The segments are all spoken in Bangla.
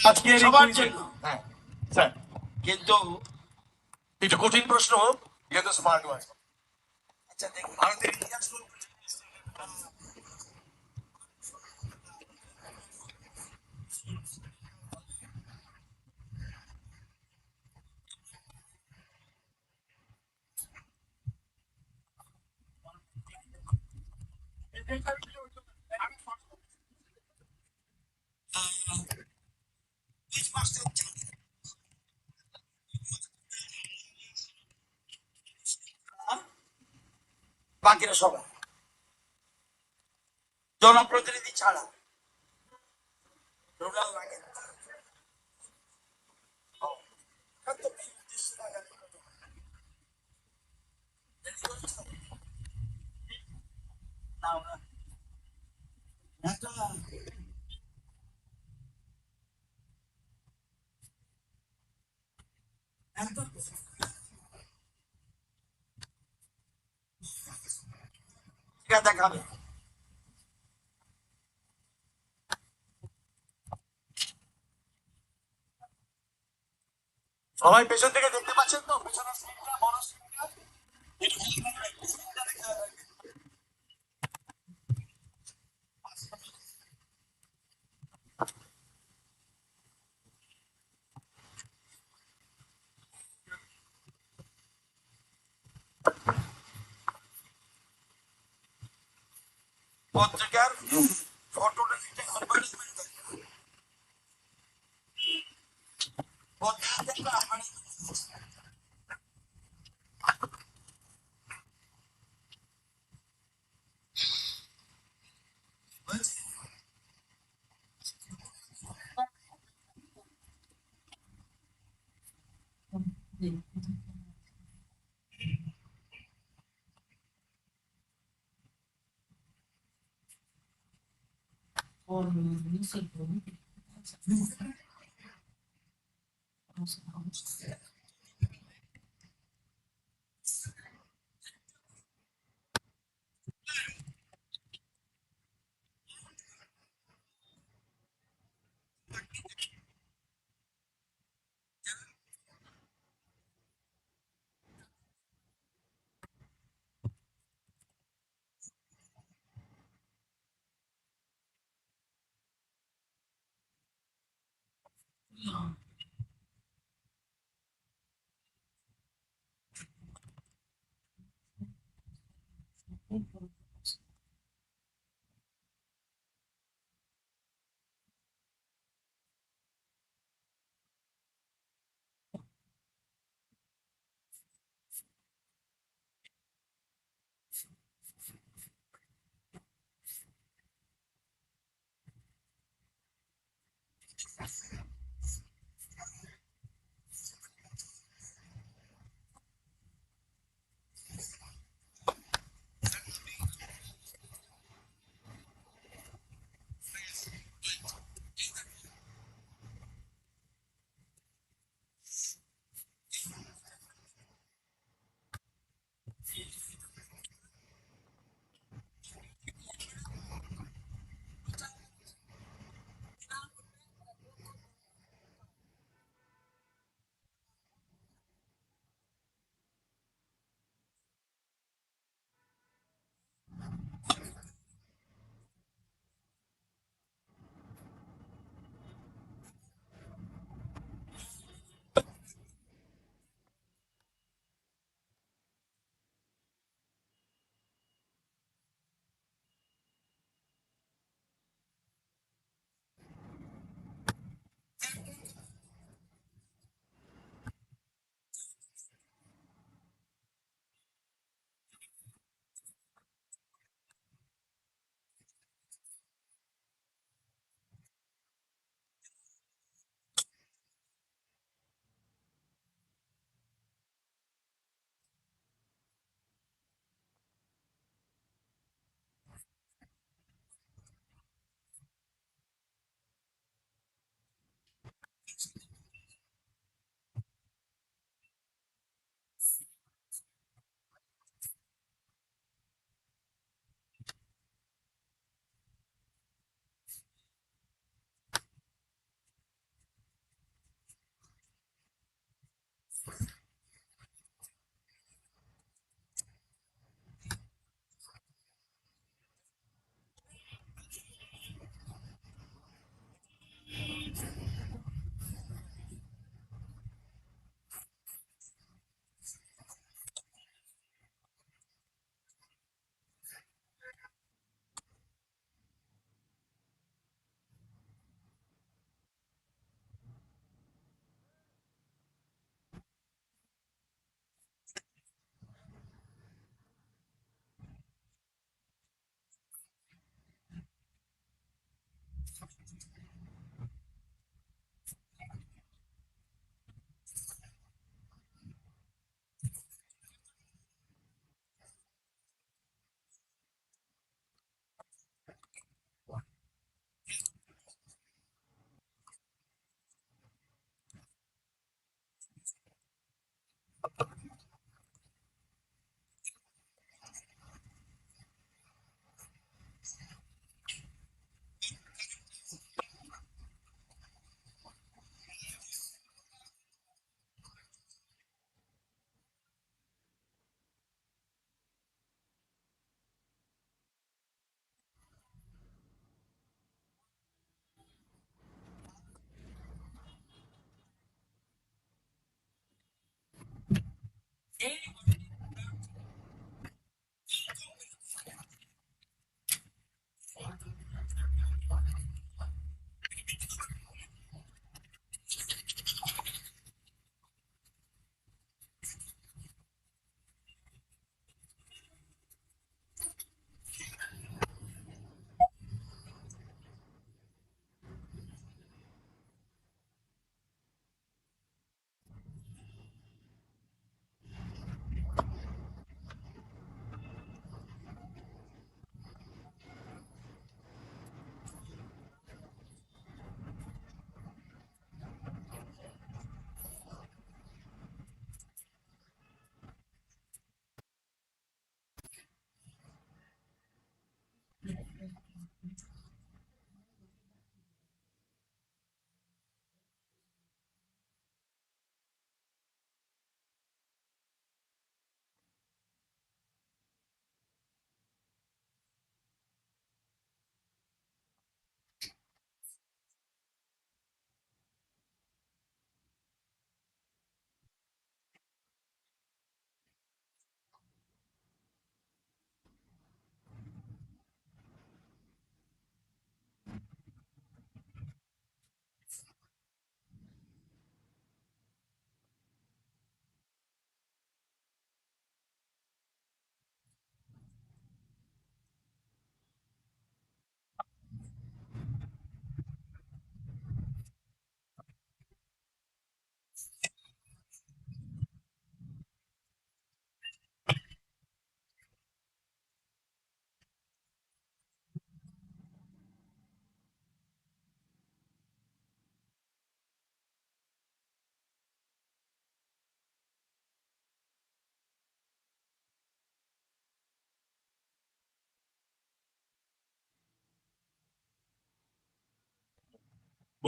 আজকের সবার জন্য। হ্যাঁ স্যার কিন্তু একটু কঠিন প্রশ্ন কিন্তু স্মার্ট ওয়াচ। আচ্ছা দেখুন, ভারতের ইতিহাস বাকিরা সবাই জনপ্রতিনিধি ছাড়া রুরাল লাগে না। দেখাবে সবাই পেছন থেকে দেখতে পাচ্ছেন তো, পেছনের স্ক্রিনটা, বড় স্ক্রিনটা একটু খেয়াল রাখবেন, স্ক্রিনটাতে খেয়াল রাখবেন। পত্রিকার ফটোটা দিতে অ্যাডভার্টাইজমেন্ট পত্রিকা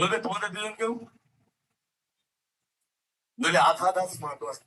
বলবে তোমাদের দুজনকেও, নইলে আধা আধা smart watch.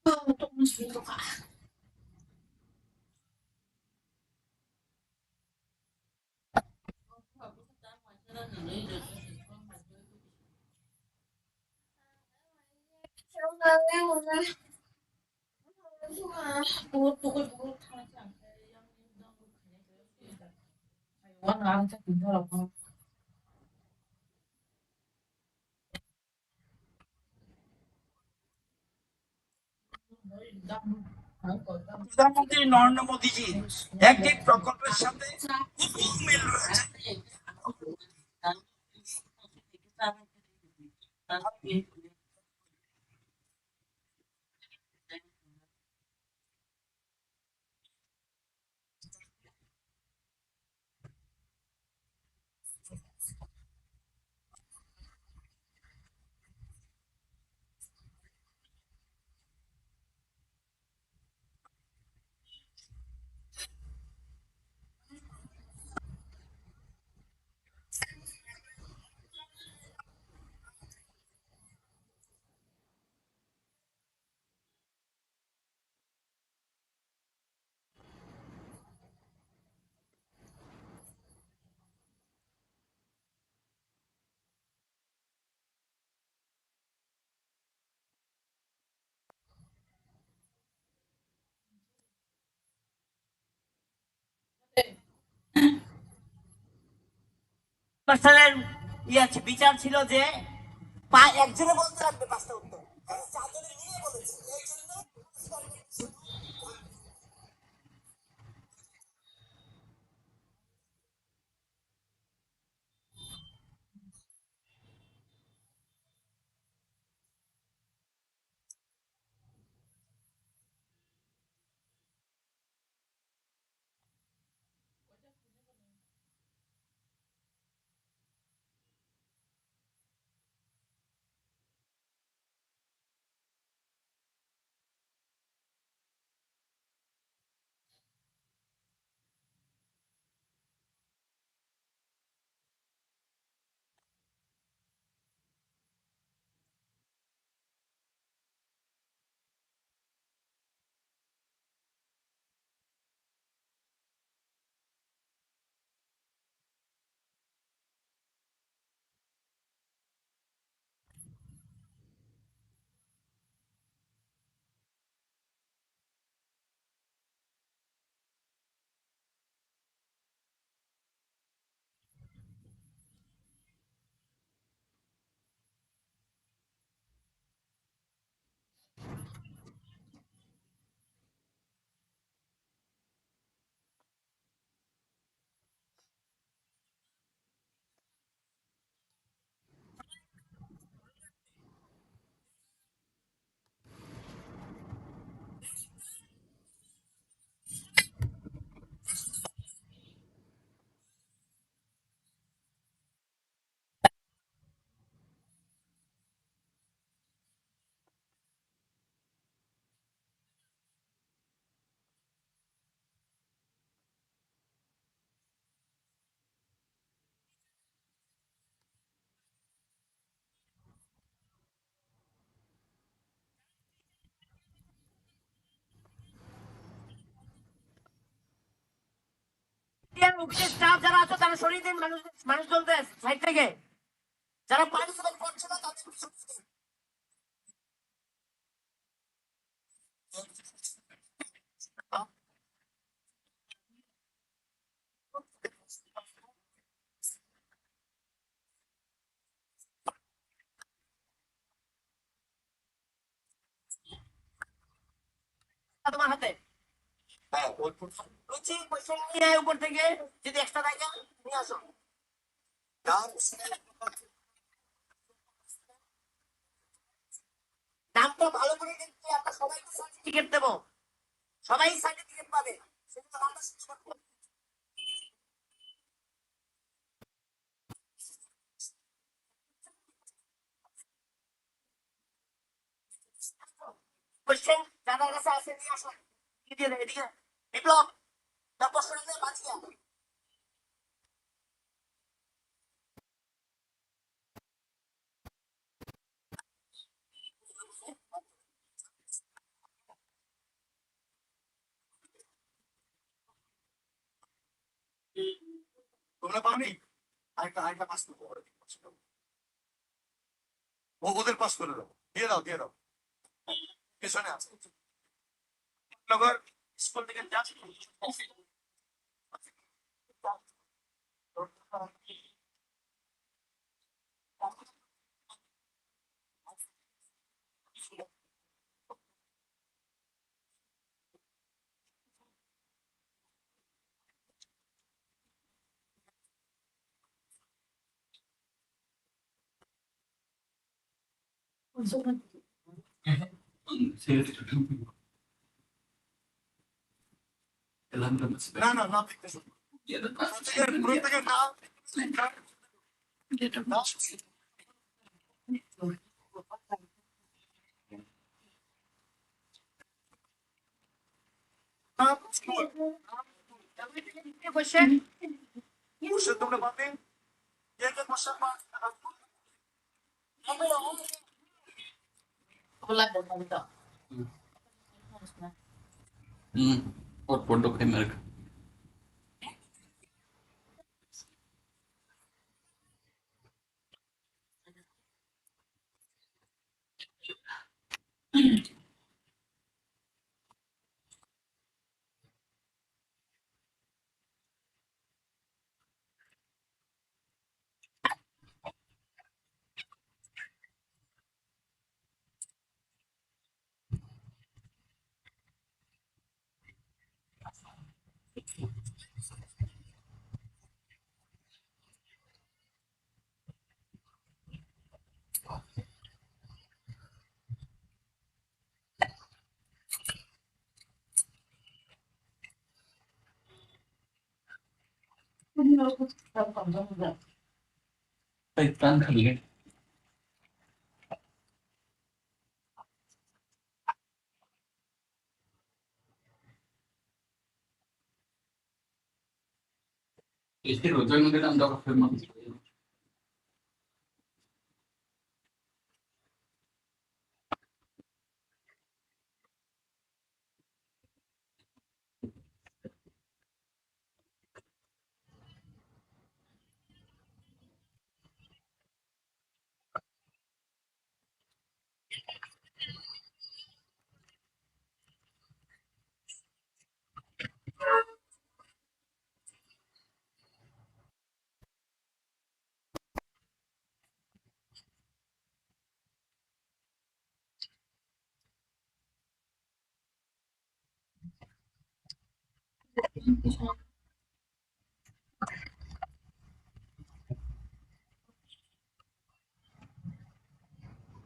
Untuk muslim tuh kak. প্রধানমন্ত্রী নরেন্দ্র মোদীজির একটি প্রকল্পের সাথে হুবহু মিল রয়েছে। কোশ্চেনের বিচার ছিল যে একজনে বলতে লাগবে পাঁচটা উত্তর, চারজনে মিলে বলেছে এই জন্য অফিসের স্টাফ যারা আছে তারা সরিয়ে দিন মানুষজনদের সাইড থেকে, যারা পার্টিসিপেট করছে না তাদের সরিয়ে দিন। তোমার হাতে হ্যাঁ বোলপুর লুচি পয়সা নিয়ে আয় উপর থেকে, যদি এক্সট্রা থাকে নিয়ে আসো। নাম নামটা ভালো করে দেখতে আমরা সবাইকে সার্টিফিকেট দেবো, সবাই সার্টিফিকেট পাবে, সেজন্য নামটা শেষ করতে হবে। কোশ্চেন যাদের কাছে আছে নিয়ে আসো, এদিকে এদিকে বিপ্লব দা প্রশ্ন নিয়ে বাঁচিয়ে তোমরা পাওনি আরেকটা পাস করবো ওদের পাস করে দাও, দিয়ে দাও পেছনে আছে নগর স্কুল থেকে যাচ্ছি। না দেখতেছো প্রত্যেকের নাম কোশ্চেন কোশ্চেন তোমরা পাবে কে কে কোশ্চেন পাবে और फोटो कैमरा पैतान खाली है इसके रोजगार में काम दो फिर मत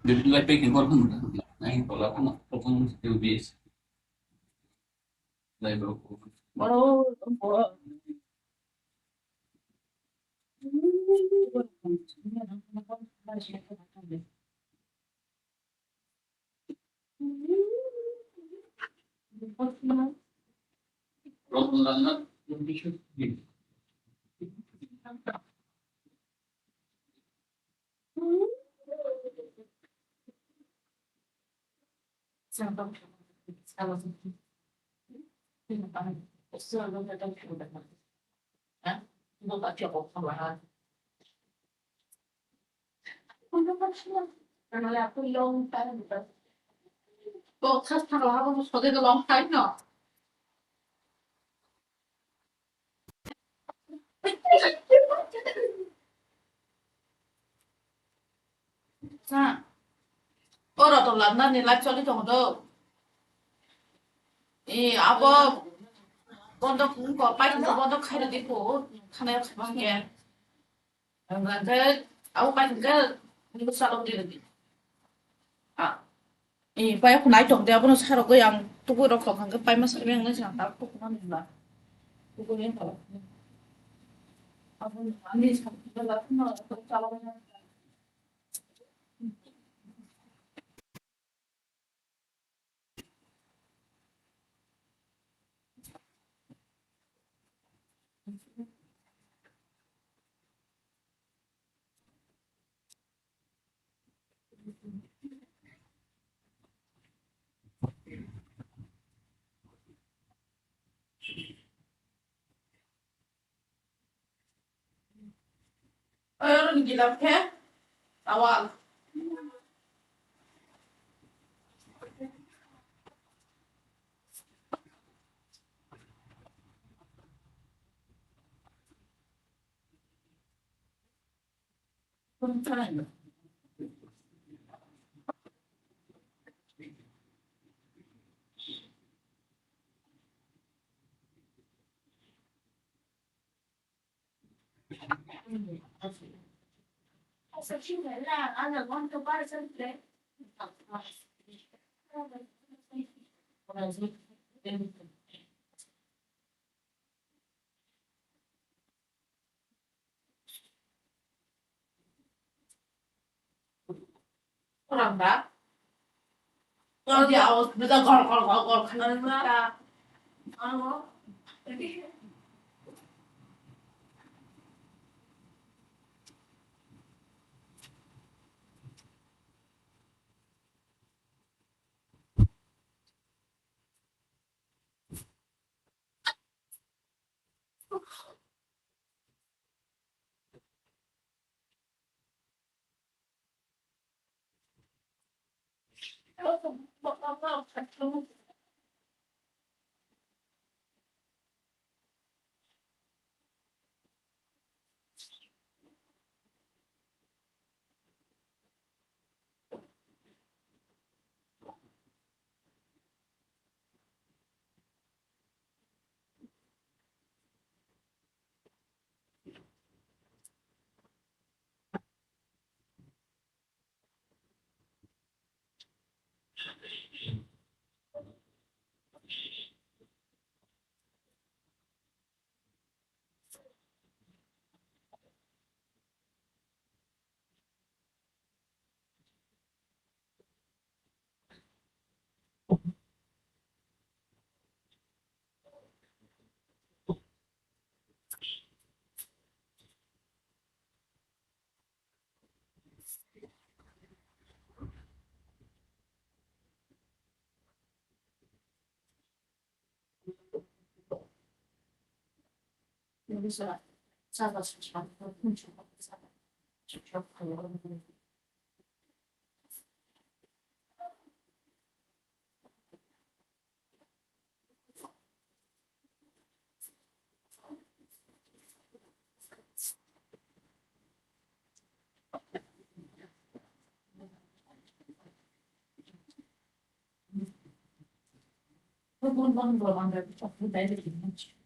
Jadi live back import kan nah kalau aku mah potong video biasa live aku problem banget bisa gitu 뭐가 되고 가만. নাহলে আপনি লং টাইম podcast থাকলে হবে সাথে তো লং টাইম না হ্যাঁ ওরা তো লান্না নি লাইভ চলি তো হতো এই আবো বন্ধ পাই তো বন্ধ খাইলে দিব খানায় খাবাঙ্গে ওখানে আবো পাই তো নিবো সালম দিলে দি 이 빠야 그 나이 동대 아버는 사러 그냥 두고 이렇게 한거 빠이만 설명 내시나 나 또 그만 나 그거 해 봐. 아버는 아니 참 내가 정말 또 잘하면 여러분 기다려 나와 괜찮아요. Sao chim đấy là ăn được ngon cho ba chân đấy. 그런가? 어디 아웃 누가 걸걸걸걸 가는 거야? 어? 여기서 잡아서 잡고 훔쳐서 잡아. 직접 가요. 그건 너는 뭐 만들고 자꾸 내일 있는지.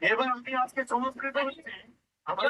এবার আমি আজকে চমৎকৃত হচ্ছে আমার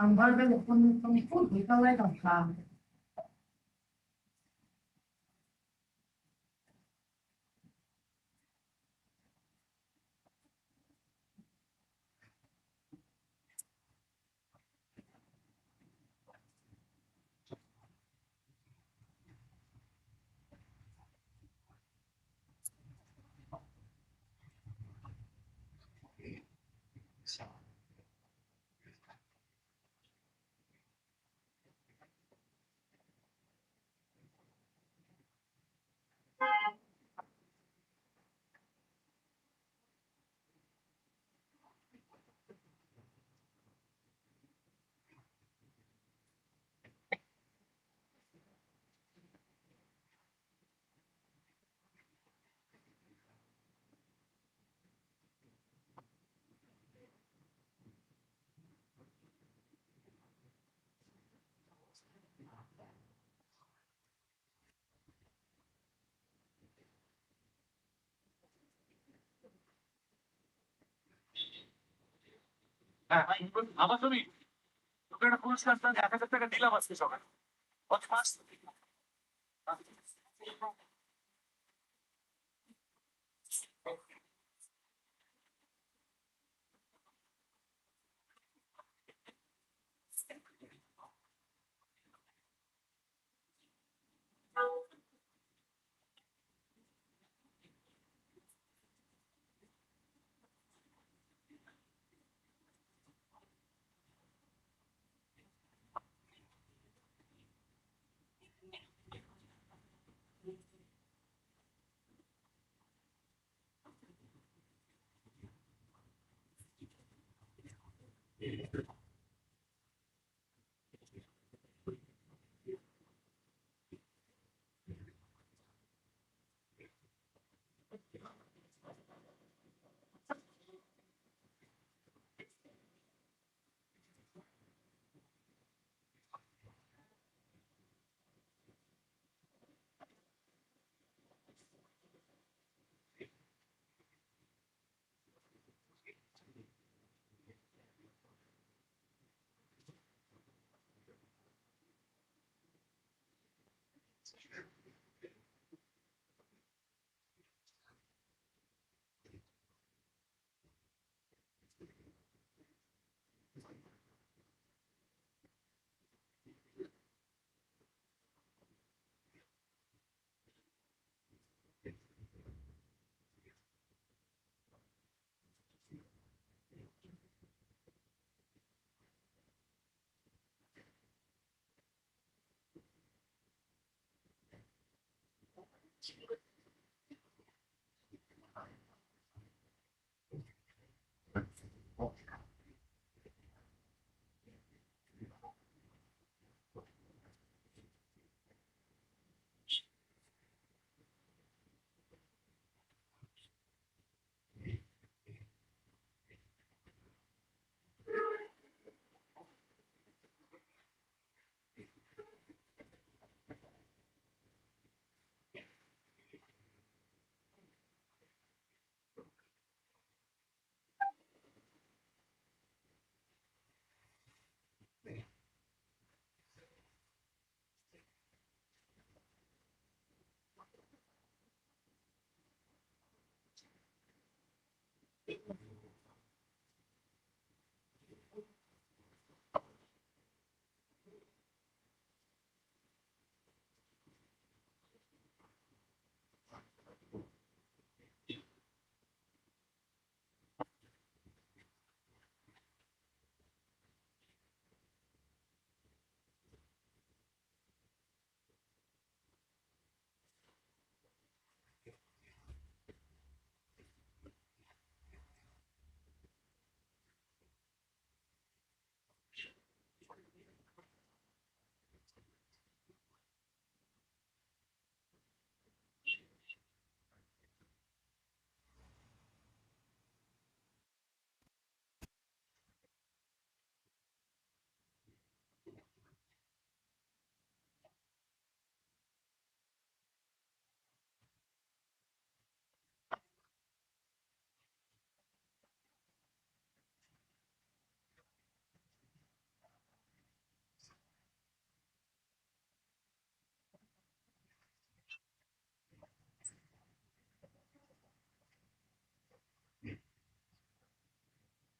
Ang barber kung food, ikaw ay kang হ্যাঁ আমার ছবি তোকে একটা পুরস্কার 1,000 টাকা দিলাম আজকে সকালে অত মাস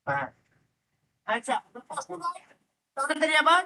হ্যাঁ। আচ্ছা, তাড়াতাড়ি আবার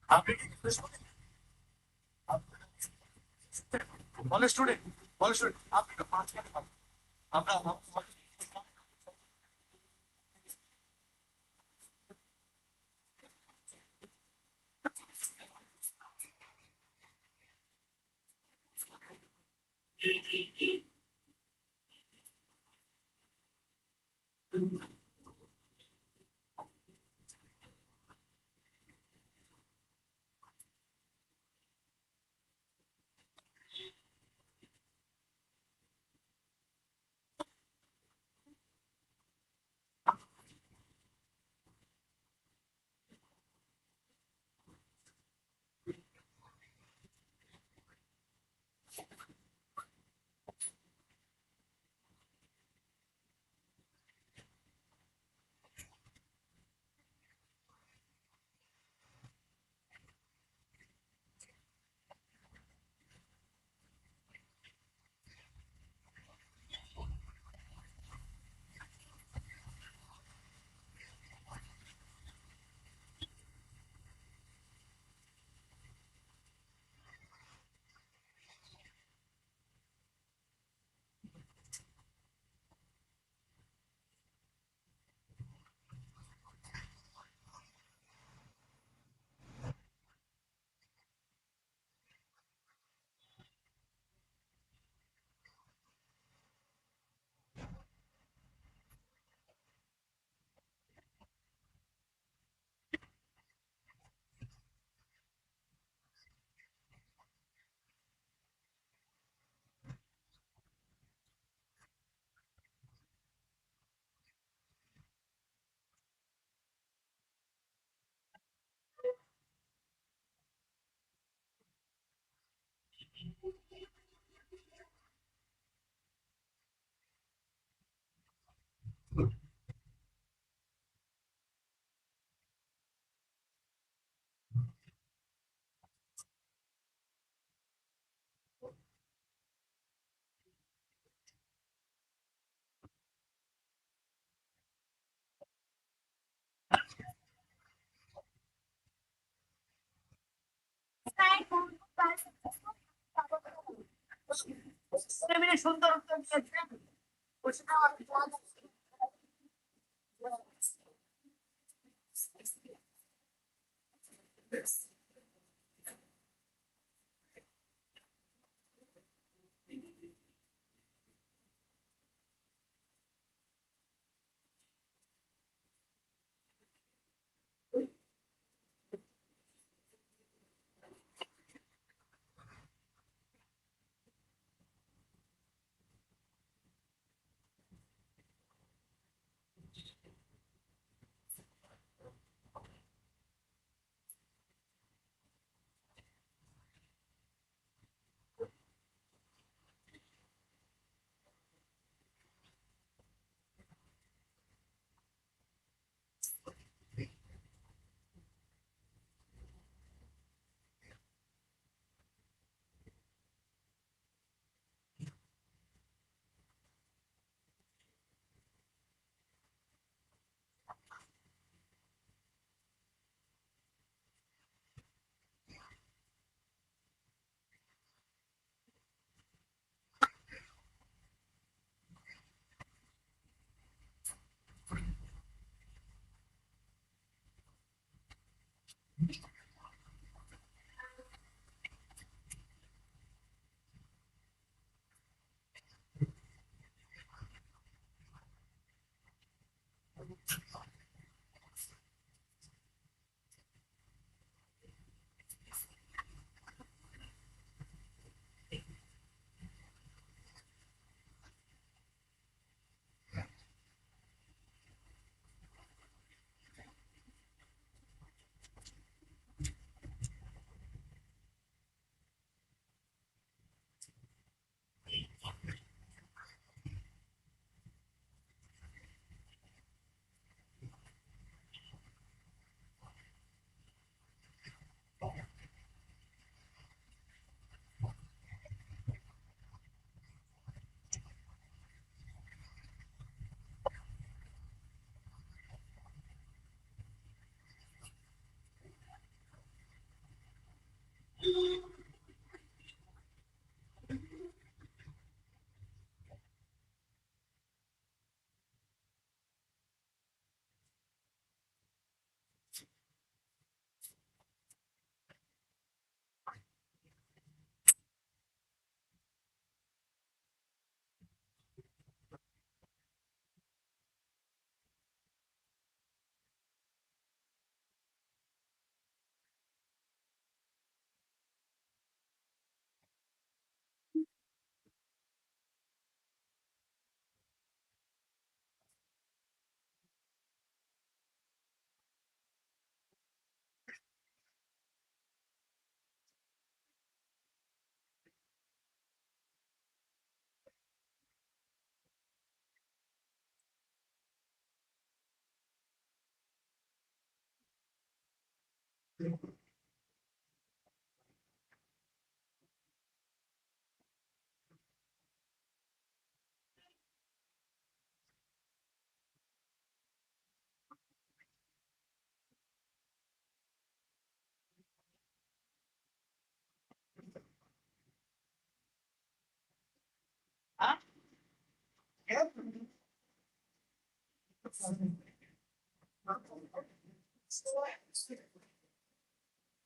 আপনি কি বলে স্টুডেন্ট আপনি তো 5 মিনিট আমরা সুন্দর উত্তর দিয়েছেন।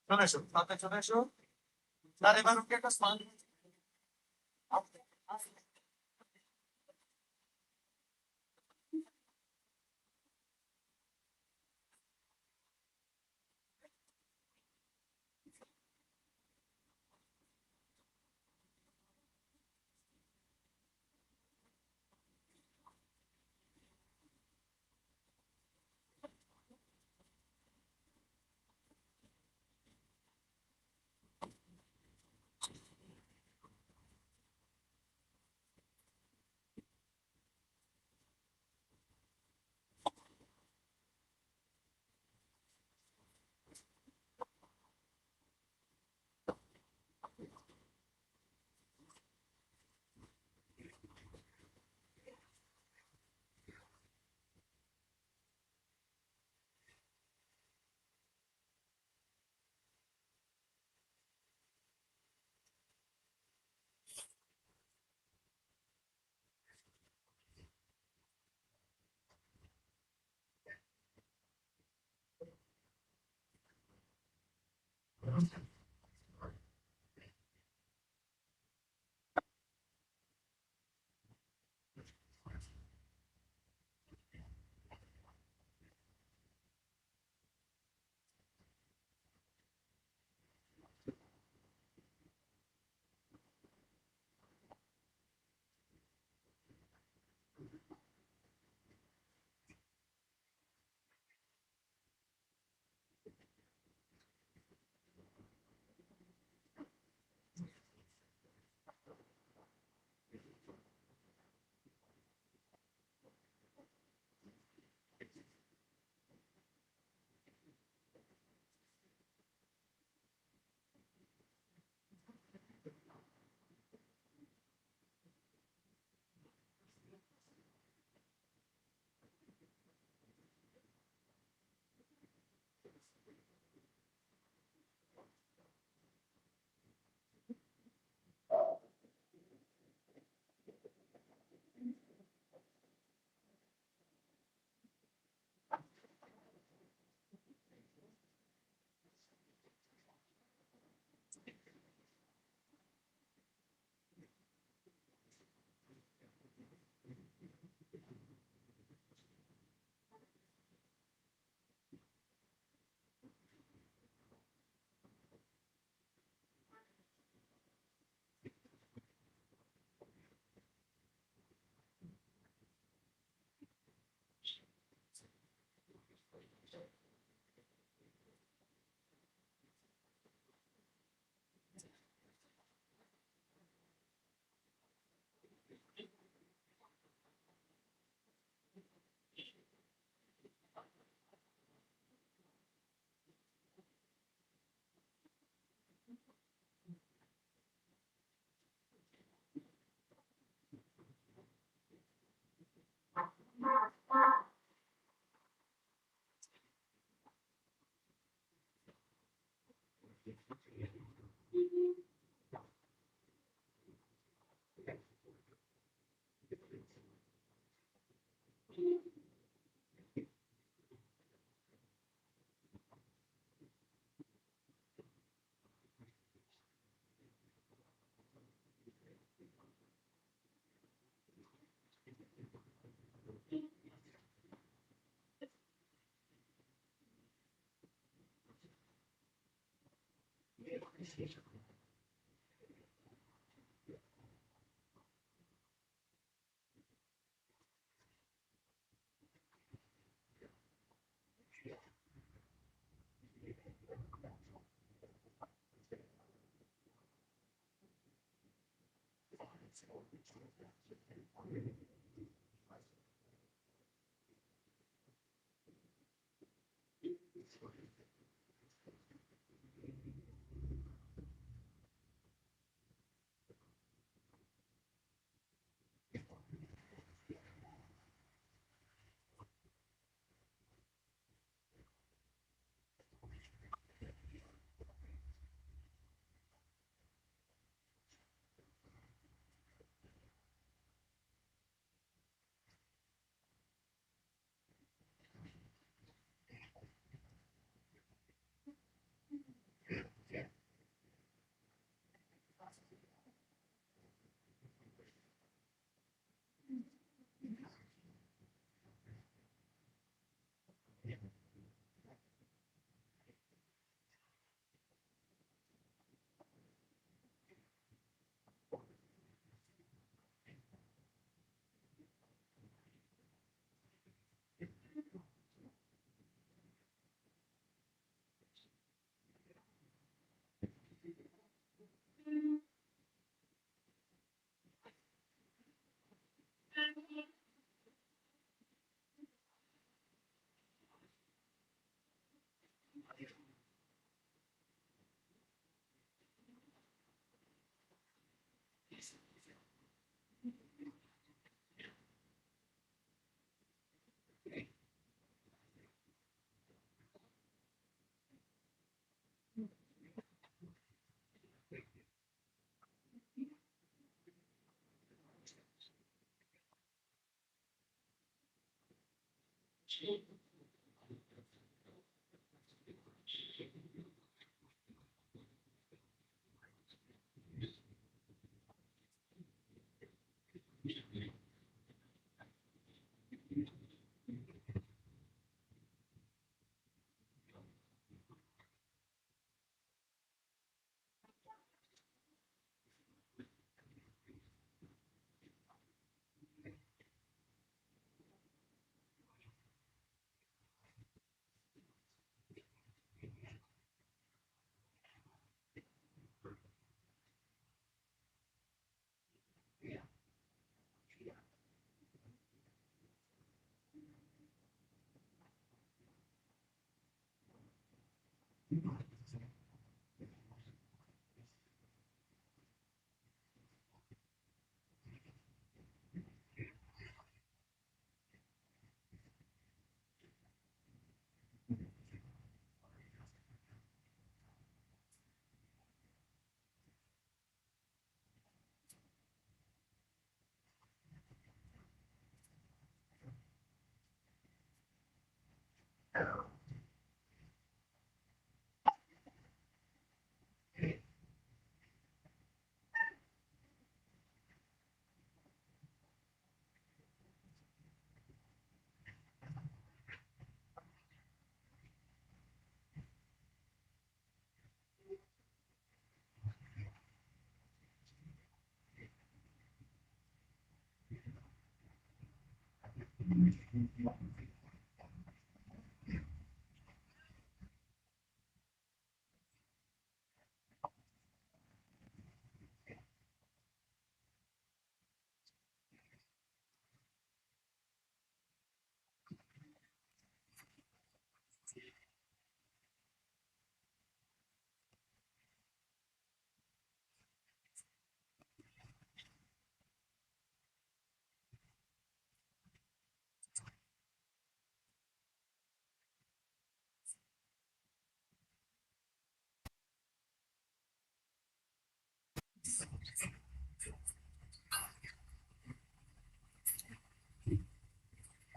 চলে এসো, সাথে চলে এসো। তার এবার ওকে একটা স্মাইল।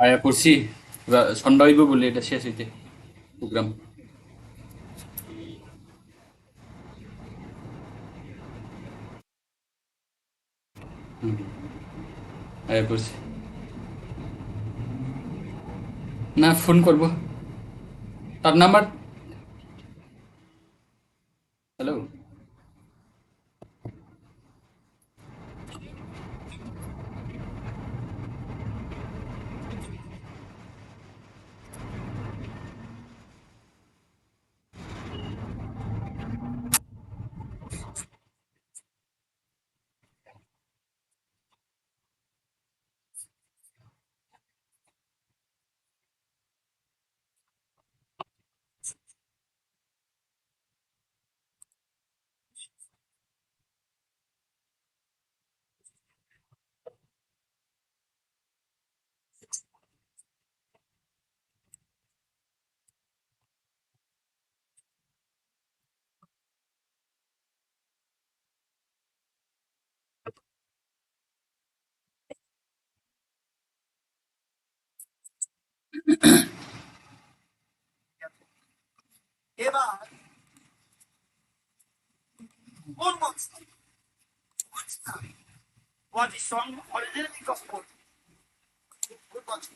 আয়া পড়ছি এবার সন্ধ্যা হইব বলে এটা শেষ হইতে প্রোগ্রাম। আয়া পড়ছি না ফোন করব তার নাম্বার। হ্যালো। এবার কোন box what is song originally composed কোন box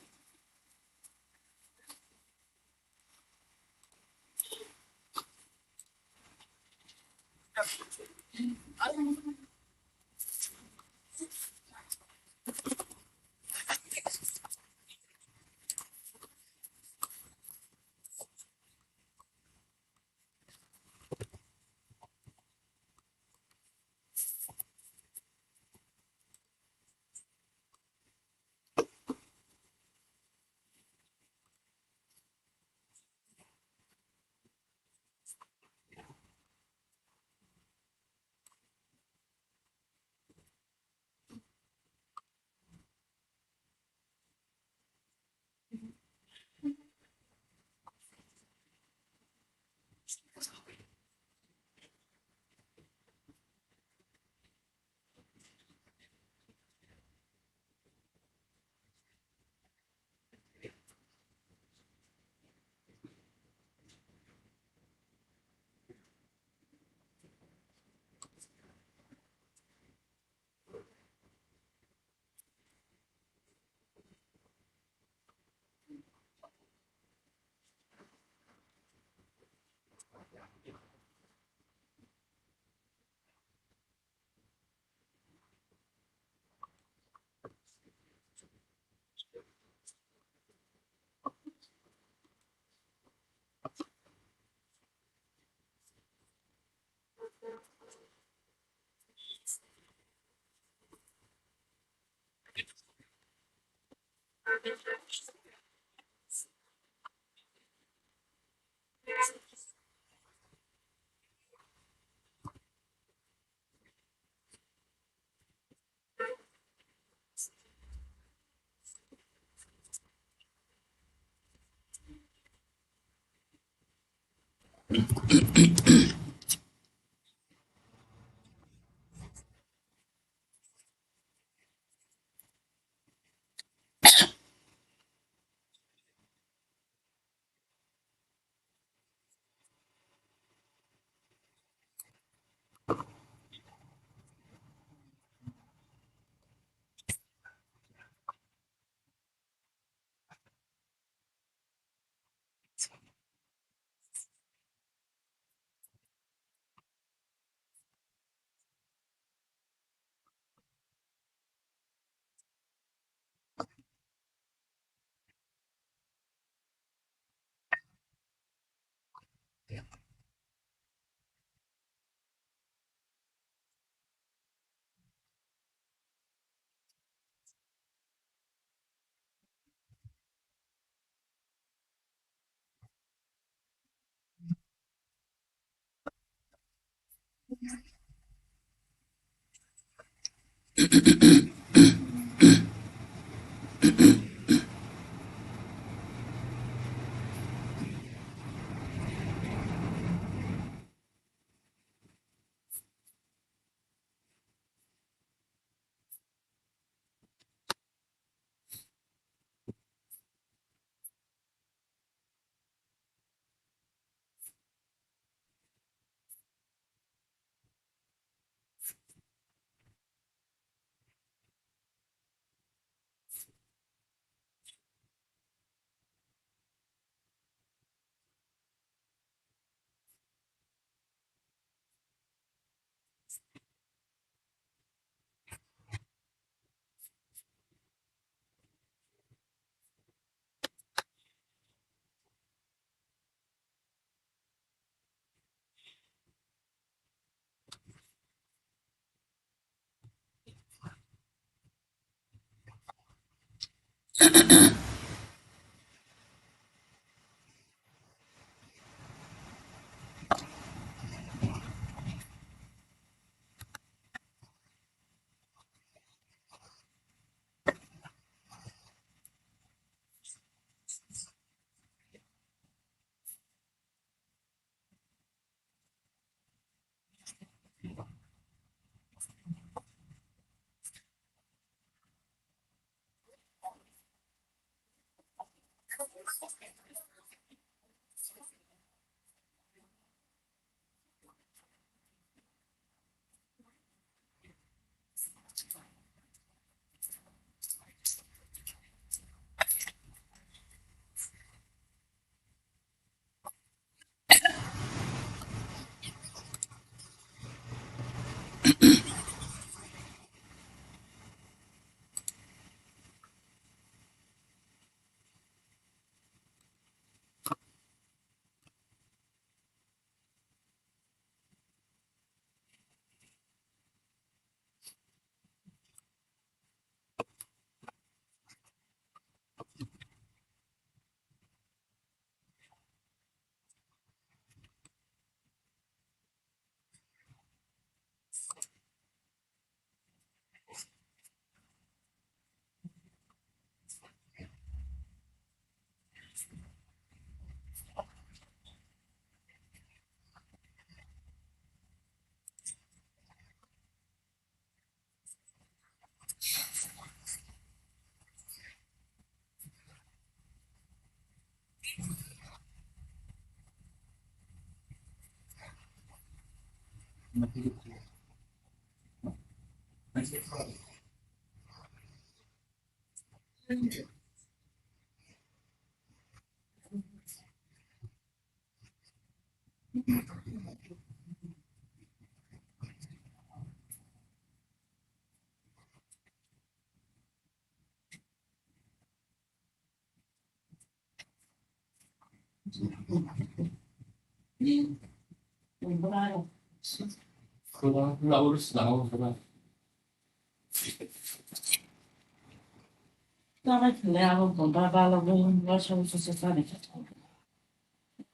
Laurus Laurus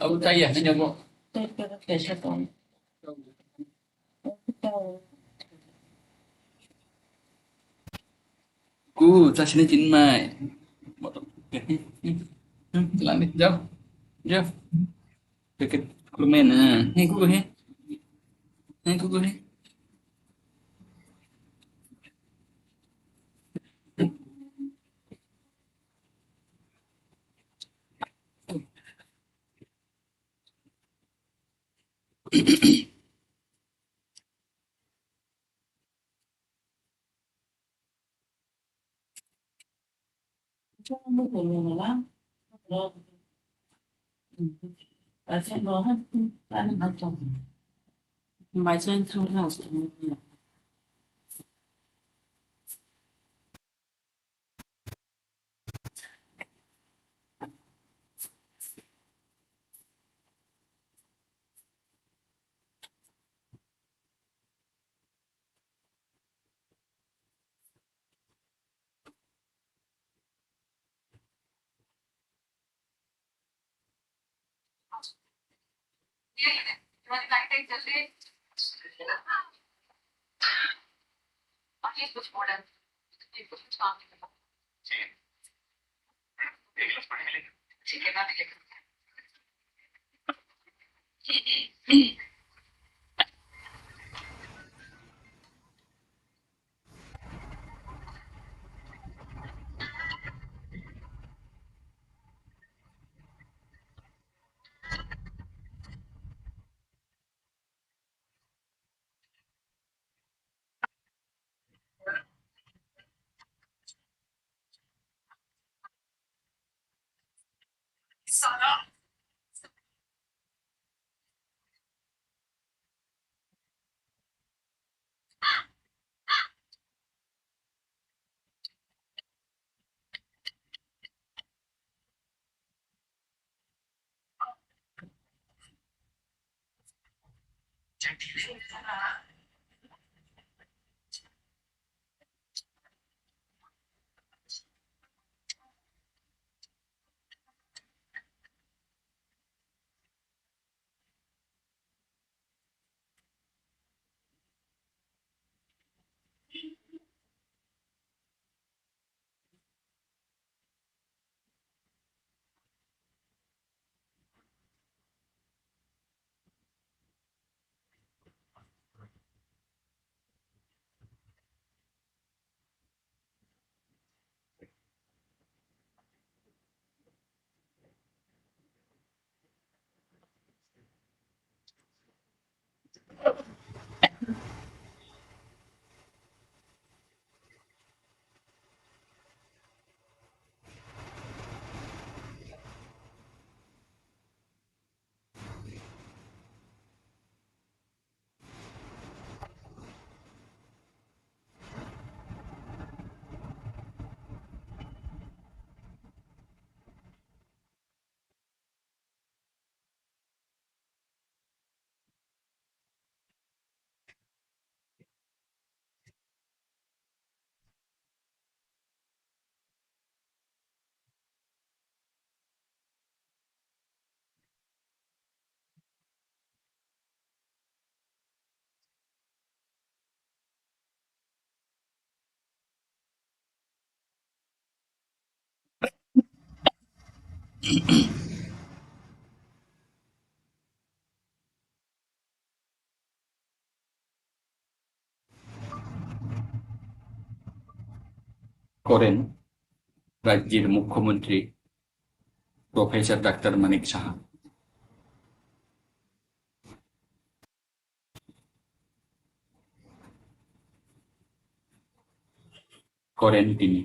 Aku tanya hanya mau ta sini chín mai langit jauh jauh deket kelumen ini kuku ini kuku Bài trên không nào করেন রাজ্যের মুখ্যমন্ত্রী প্রফেসর ডাক্তার মানিক সাহা। করেন তিনি।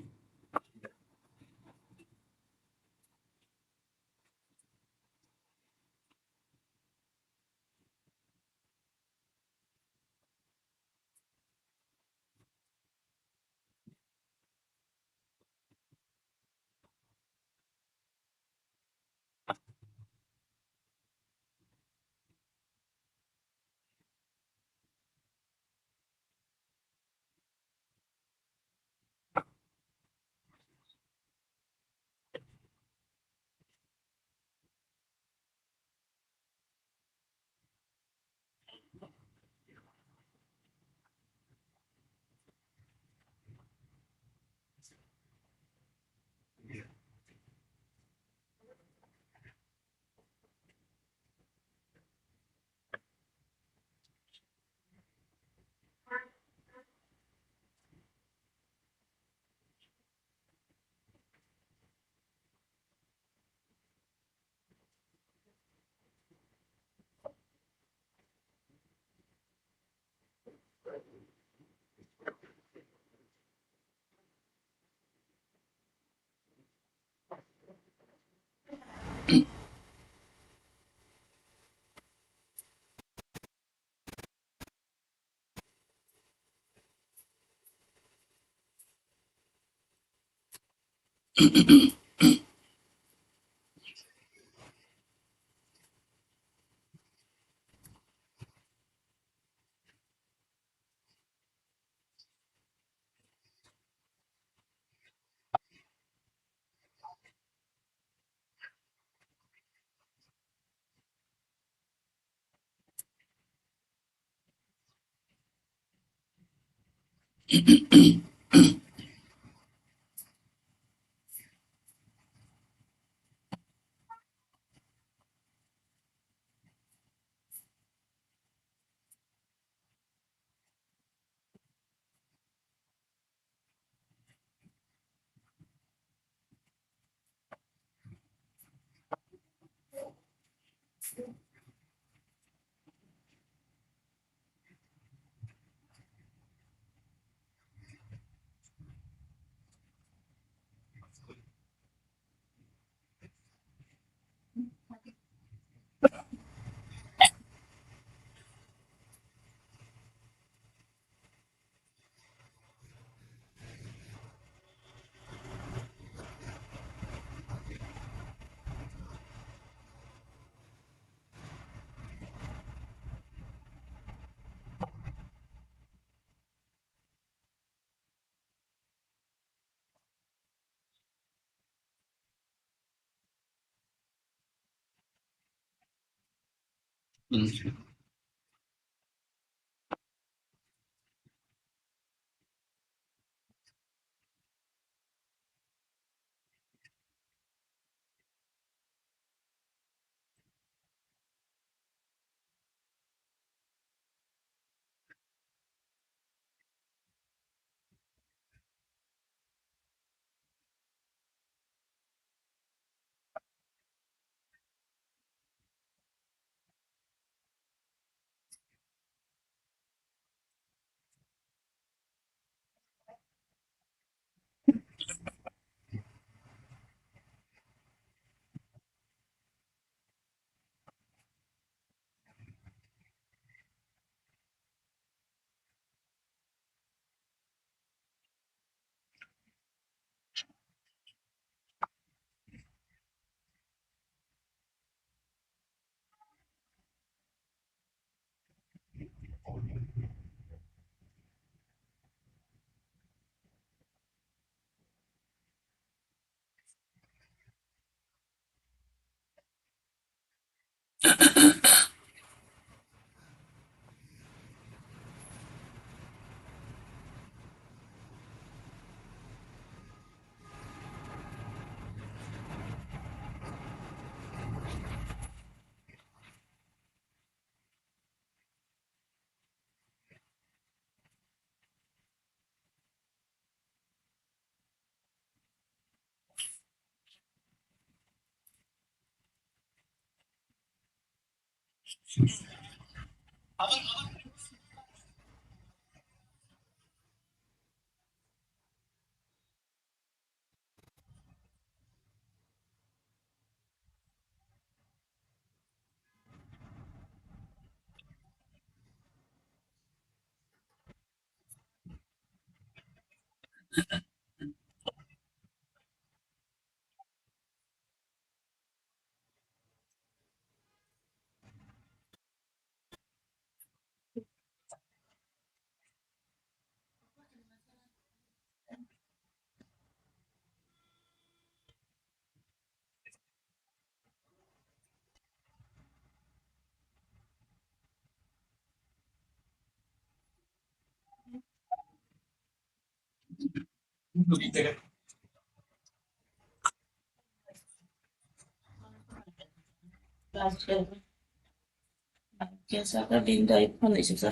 Chiesa Linda e quando si sa.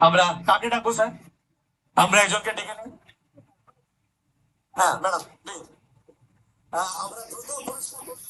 আমরা কাকে ডাকবো স্যার? আমরা একজনকে ডেকে নিই। হ্যাঁ ম্যাডাম প্লিজ। আমরা দ্রুত পরিষ্কার করি।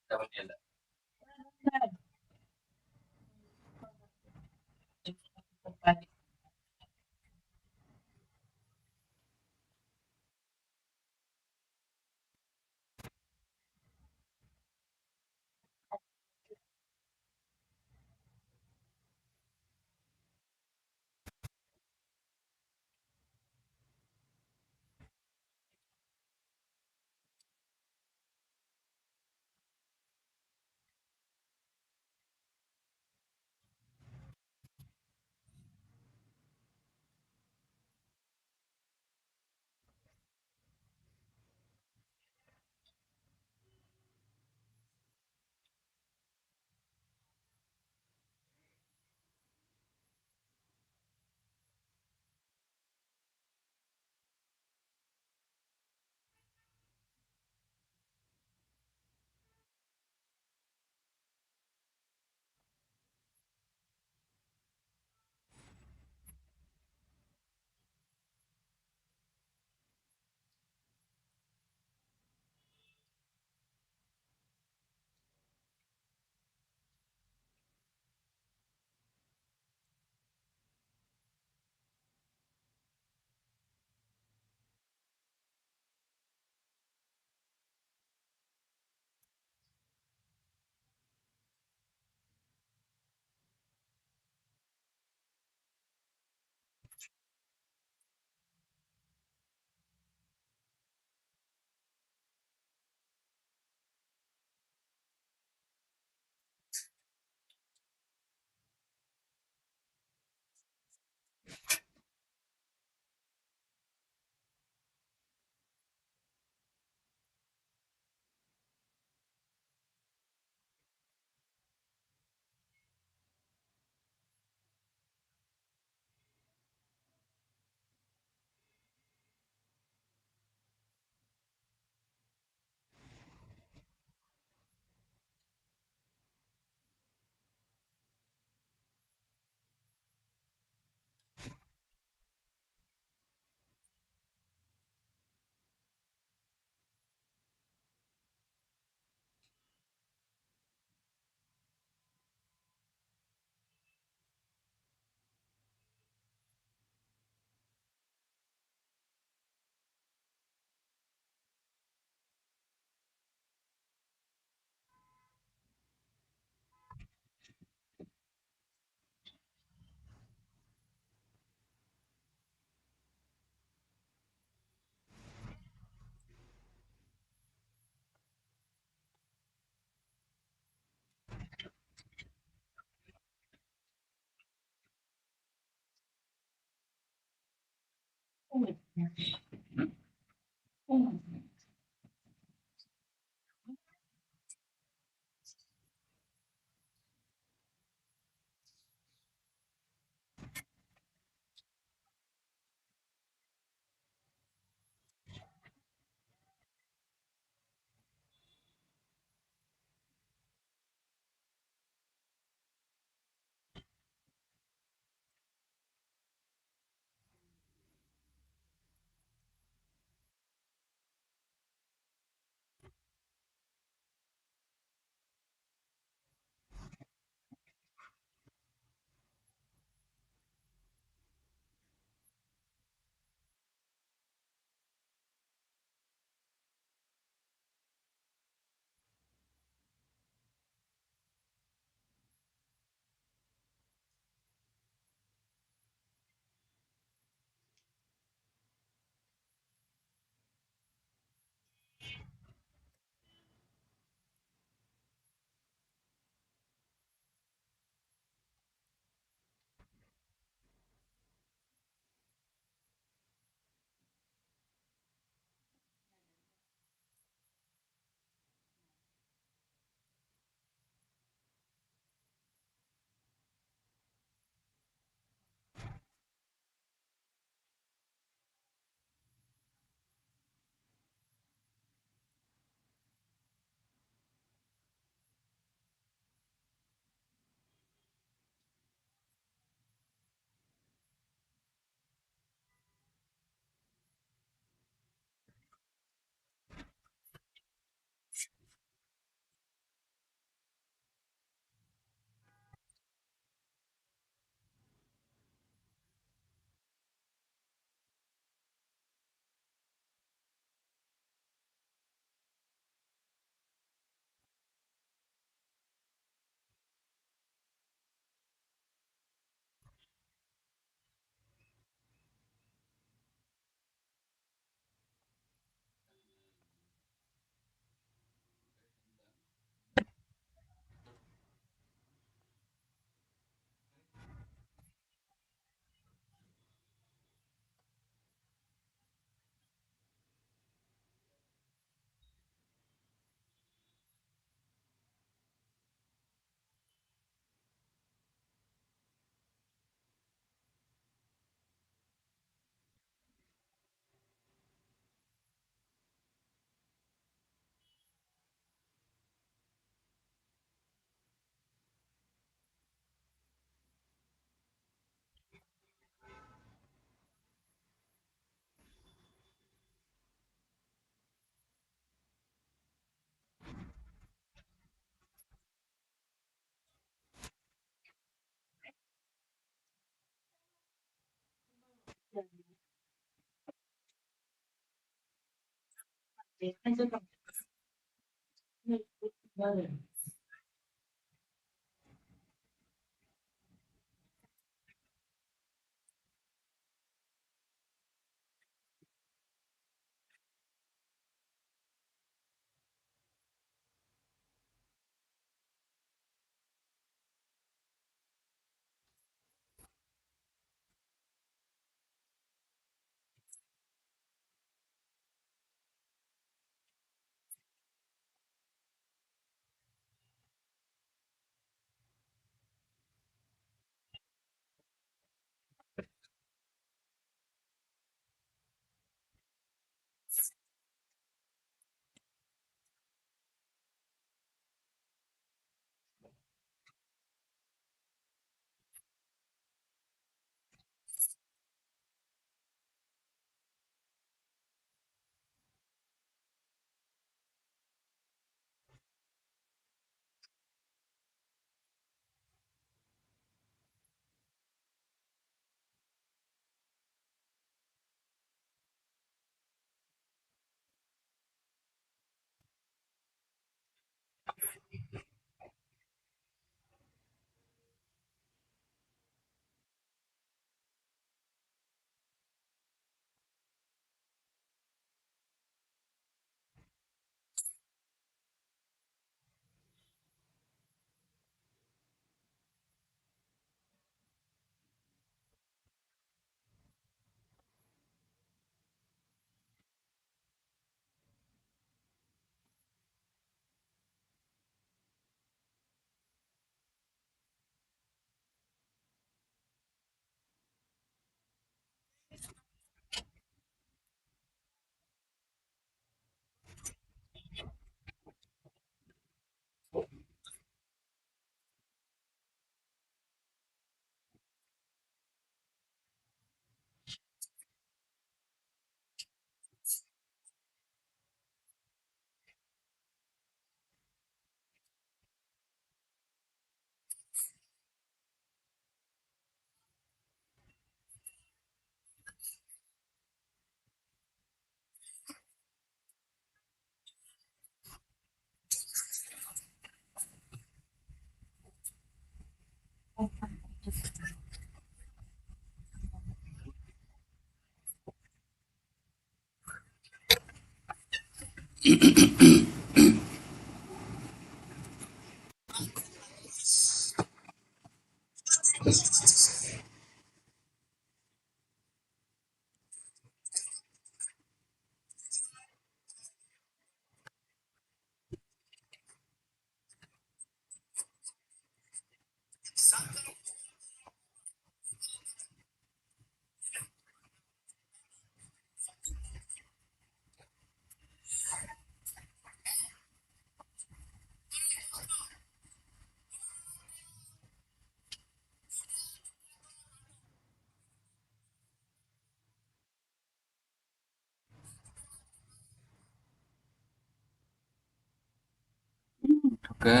Oke.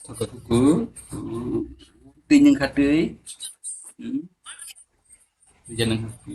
Toko tuku. Tin yang kadei. Jangan aku.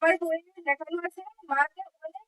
আমার বইয়ে দেখানো আছে মাকে অনেক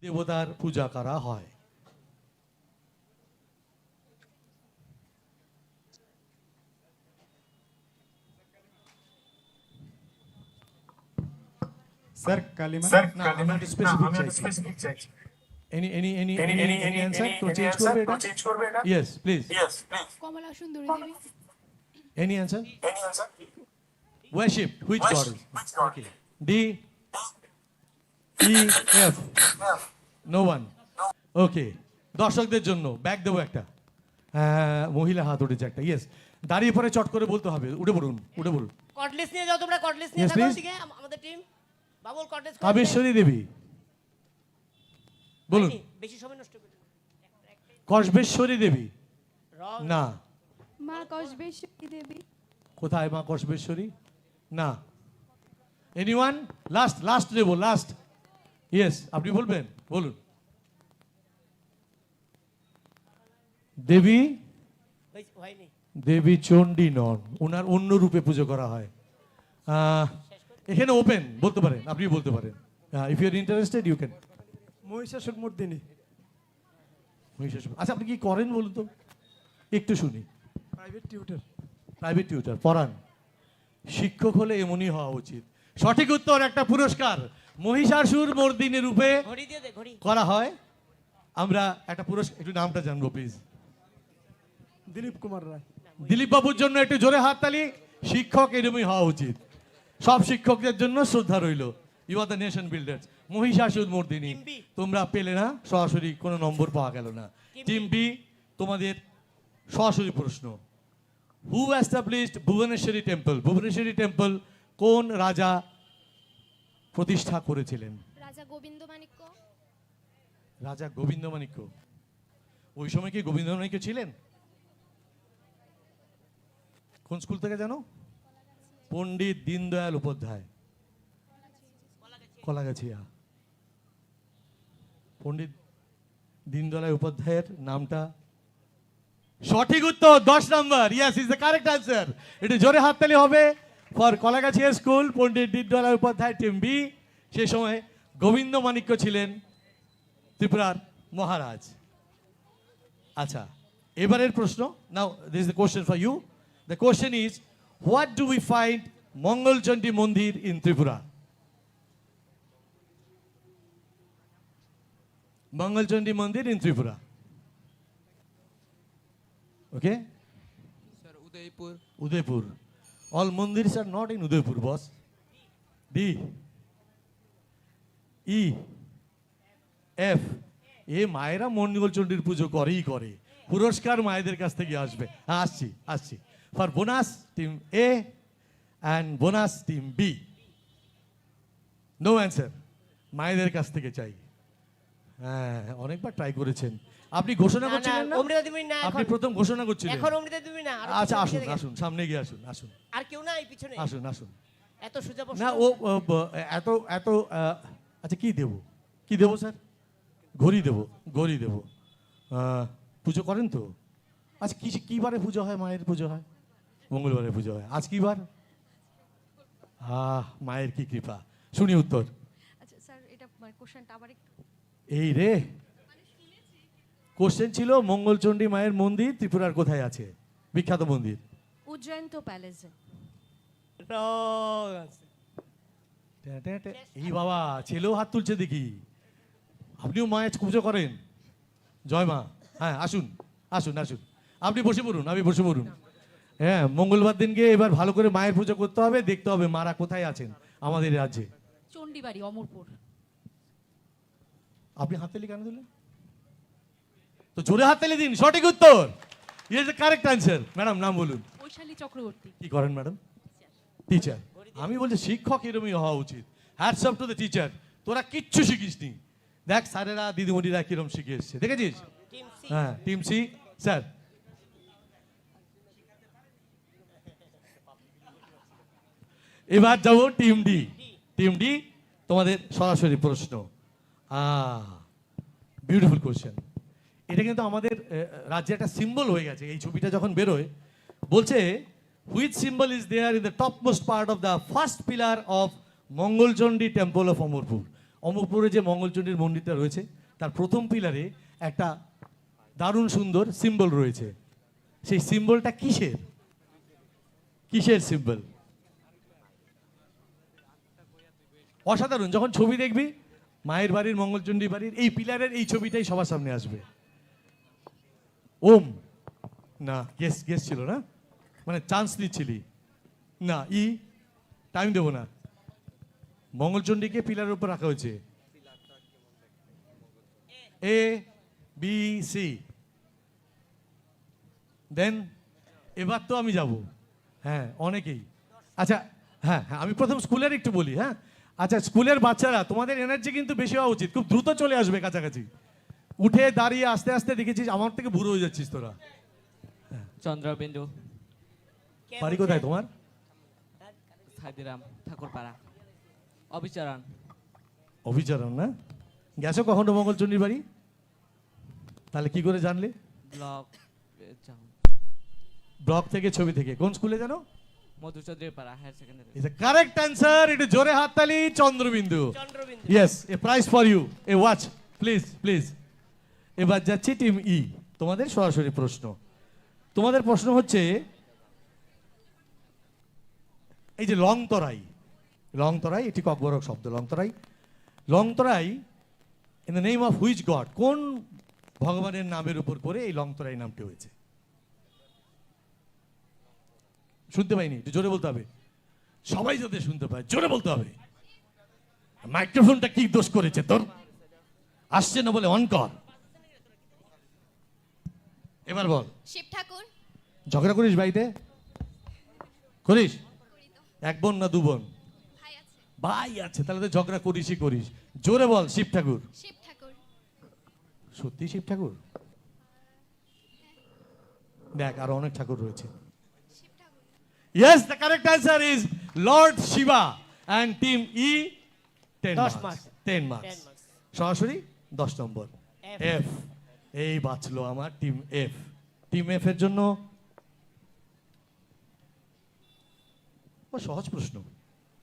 দেবতার পূজা করা হয়। স্যার কালিমা না, আমরা একটা specific চাইছি। স্পেসিফিক চাইছি Any answer to change করবে এটা? চেঞ্জ করবে এটা Yes, please. ইয়েস প্লিজ কমলা সুন্দরী দেবী Any answer? Any answer Worship which god? which god Okay. D, E, F. No one. Okay. দর্শকদের জন্য ব্যাগ দেবো একটা। মহিলা হাত উঠেছে একটা। ইয়েস, দাঁড়িয়ে পরে চট করে বলতে হবে। উঠে পড়ুন, উঠে পড়ুন। কটলেস নিয়ে যাও তোমরা, কটলেস নিয়ে Yes, যাও please. দিকে আমাদের টিম বাবুল কটলেস কামেশ্বরী দেবী, বলুন। হয়নি, বেশি সময় নষ্ট করি কসবেশ্বরী দেবী রং না। মা কসবেশ্বরী দেবী। কোথায় মা কসবেশ্বরী? না। এনিওয়ান? লাস্ট লাস্ট দেবো, লাস্ট। ইয়েস, আপনি বলবেন, বলুন। দেবী হয়নি। দেবী চণ্ডী নন, ওনার অন্য রূপে পুজো করা হয়। এখানে ওপেন, বলতে পারেন, আপনি বলতে পারেন। If you are interested you can. Mahishasura Mardini. Mahishasura. আচ্ছা, আপনি কি করেন বলুন তো, একটু শুনি। Private tutor. প্রাইভেট টিউটার পড়ান। শিক্ষক হলে এমনই হওয়া উচিত। সঠিক উত্তর, একটা পুরস্কার মহিষাসুর মর্দিনী রূপে ঘড়ি দিয়ে দে, ঘড়ি। করা হয়। আমরা একটা পুরস্কার, একটু নামটা জানবো প্লিজ। দিলীপ কুমার রায়। দিলীপ বাবুর জন্য একটু জোরে হাততালি। শিক্ষক এরকমই হওয়া উচিত। সব শিক্ষকদের জন্য শ্রদ্ধা রইল। You are the nation builders. Mahishasura Mardini team B. তোমরা পেলে না, সরাসরি কোনো নম্বর পাওয়া গেল না। টিম বি, তোমাদের সরাসরি প্রশ্ন। Who established Bhubaneswari temple? Bhubaneswari temple কোন রাজা প্রতিষ্ঠা করেছিলেন? রাজা গোবিন্দমাণিক্য। রাজা গোবিন্দমাণিক্য। ওই সময় কি গোবিন্দমাণিক্য ছিলেন? কোন স্কুল থেকে জানো? পণ্ডিত দীনদয়াল উপাধ্যায়, কলাগাছিয়া। পণ্ডিত দীনদয়াল উপাধ্যায়ের নামটা সঠিক উত্তর। 10 নম্বর। Yes, is the correct answer. এটা জোরে হাততালি হবে for Kalagachhia school, Pandit Deendayal Upadhyay, team B. সেই সময় গোবিন্দমাণিক্য ছিলেন ত্রিপুরার মহারাজ। আচ্ছা, এবারের প্রশ্ন। Now this is the question for you. The question is, what do we find Mangalchandi mandir in Tripura? Mangalchandi mandir in Tripura. Okay? Sir, Udaipur. Udaipur. All mandirs are not in Udaipur, boss. D. E. F. এ মায়েরা মঙ্গলচণ্ডীর পুজো করেই করে। পুরস্কার মায়েদের কাছ থেকে আসবে। আসছি আসছি। For bonus team A and bonus team B. No answer, মায়েদের কাছ থেকে চাই। হ্যাঁ, অনেকবার ট্রাই করেছেন। আপনি ঘোষণা না, না, করছিলেন না? অমৃতা তুমি না, আপনি এখন। প্রথম ঘোষণা করছিলেন। এখন অমৃতা তুমি না, আরো আচ্ছা, পিছনে আসুন দিকে। আসুন, সামনে গিয়ে আসুন, আসুন আর কেউ না এই পিছনে। আসুন আসুন। এত সোজা প্রশ্ন। না, ও এত এত আচ্ছা, কি দেবো, কি দেবো স্যার? ঘড়ি দেবো, ঘড়ি দেবো। পুজো করেন তো? আচ্ছা, কি বারে পুজো হয়? মায়ের পুজো হয় মঙ্গলবারে পুজো হয়। আজ কি বার? মায়ের কি কৃপা। শুনি উত্তর। আচ্ছা স্যার, এটা কোশ্চেনটা আবার একটু। এই রে, কোশ্চেন ছিল মঙ্গলচণ্ডী মায়ের মন্দির ত্রিপুরার কোথায় আছে? বিখ্যাত মন্দির উজ্জয়ন্ত প্যালেসে। রং আছে। এই বাবা, ছেলেও হাত তুলছে দেখি। আপনিও মায়ের পুজো করেন? জয় মা। হ্যাঁ, আসুন আসুন আসুন। আপনি বসে পড়ুন, আপনি বসে পড়ুন। হ্যাঁ, মঙ্গলবার দিনকে এবার ভালো করে মায়ের পুজো করতে হবে, দেখতে হবে মারা কোথায় আছেন আমাদের রাজ্যে। চণ্ডীবাড়ি, অমরপুর। আপনি হাততালি কেন দিলেন? তো জোরে হাততালি দিন। সঠিক উত্তর, is the correct answer. Madam, নাম বলুন। বৈশালী চক্রবর্তী। কি করেন ম্যাডাম? টিচার। আমি বলছি শিক্ষক এরকমই হওয়া উচিত। Hats off to the teacher. তোরা কিচ্ছু শিখিসনি। দেখ স্যারেরা দিদিমণিরা কিরম শিখে এসছে, দেখেছিস? Team C. হ্যাঁ, টিম সি। স্যার, এবার যাবো টিম ডি। টিম ডি, তোমাদের সরাসরি প্রশ্ন। Beautiful question. এটা কিন্তু আমাদের রাজ্যে একটা সিম্বল হয়ে গেছে। এই ছবিটা যখন বেরোয়, বলছে which symbol is there in the topmost part of the first pillar of Mangalchandi temple of Amarpur? অমরপুরে যে মঙ্গলচণ্ডীর মন্দিরটা রয়েছে, তার প্রথম পিলারে একটা দারুণ সুন্দর সিম্বল রয়েছে। সেই সিম্বলটা কিসের? কিসের সিম্বল? অসাধারণ। যখন ছবি দেখবি মায়ের বাড়ির, মঙ্গলচণ্ডী বাড়ির, এই পিলারের এই ছবিটাই সবার সামনে আসবে। ওম না, গেস গেস ছিল না, মানে চান্স নিচ্ছিলি না। ই, টাইম দেবো না। মঙ্গলচণ্ডীকে পিলারের উপর রাখা হয়েছে। A B C. দেন এবার তো আমি যাব। হ্যাঁ, অনেকেই। আচ্ছা, হ্যাঁ হ্যাঁ, আমি প্রথম স্কুলের একটু বলি। হ্যাঁ, আচ্ছা, স্কুলের বাচ্চারা, তোমাদের এনার্জি কিন্তু বেশি হওয়া উচিত, খুব দ্রুত চলে আসবে কাছাকাছি। উঠে দাঁড়িয়ে আস্তে আস্তে দেখেছিস আমার থেকে বুড়ো হয়ে যাচ্ছিস তোরা। চন্দ্রবিন্দু কে বাড়ি বলছে? কোথায় তোমার? সাইদিরাম ঠাকুরপাড়া অবিচরণ অভিচরণ না? গেছো কখনো মঙ্গলচণ্ডীর বাড়ি? তাহলে কি করে জানলে? ব্লক ব্লক থেকে, ছবি থেকে? কোন স্কুলে জানো? Madhuchowdhury Para higher secondary is a correct answer. একটু জোরে হাততালি Chandrabindu. Chandrabindu. Yes, a prize for you, a watch please please. এবার যাচ্ছি টিম ই, তোমাদের সরাসরি প্রশ্ন। তোমাদের প্রশ্ন হচ্ছে এই যে লংতরাই, লংতরাই এটি ককবরক শব্দ। লংতরাই, লংতরাই in the name of which god, কোন ভগবানের নামের উপর করে এই লংতরাই নামটি হয়েছে? শুনতে পাইনি, একটু জোরে বলতে হবে, সবাই যাতে শুনতে পায় জোরে বলতে হবে। মাইক্রোফোনটা কি দোষ করেছে তোর? আসছে না বলে অন কর। এবার বল। শিব ঠাকুর। ঝগড়া করিস বাড়িতে? করিস? এক বোন না দু বোন? ভাই আছে। ভাই আছে, তাহলে তো ঝগড়া করিসই করিস। জোরে বল শিব ঠাকুর। শিব ঠাকুর। সত্যি শিব ঠাকুর? দেখ আরো অনেক ঠাকুর রয়েছে। শিব ঠাকুর। Yes, the correct answer is Lord Shiva and team E 10 10 marks. marks. 10 marks. 10 marks. সরাসরি 10 নম্বর। F. F, এই বাঁচলো আমার টিম এফ। টিম এফ এর জন্য ও সহজ প্রশ্ন,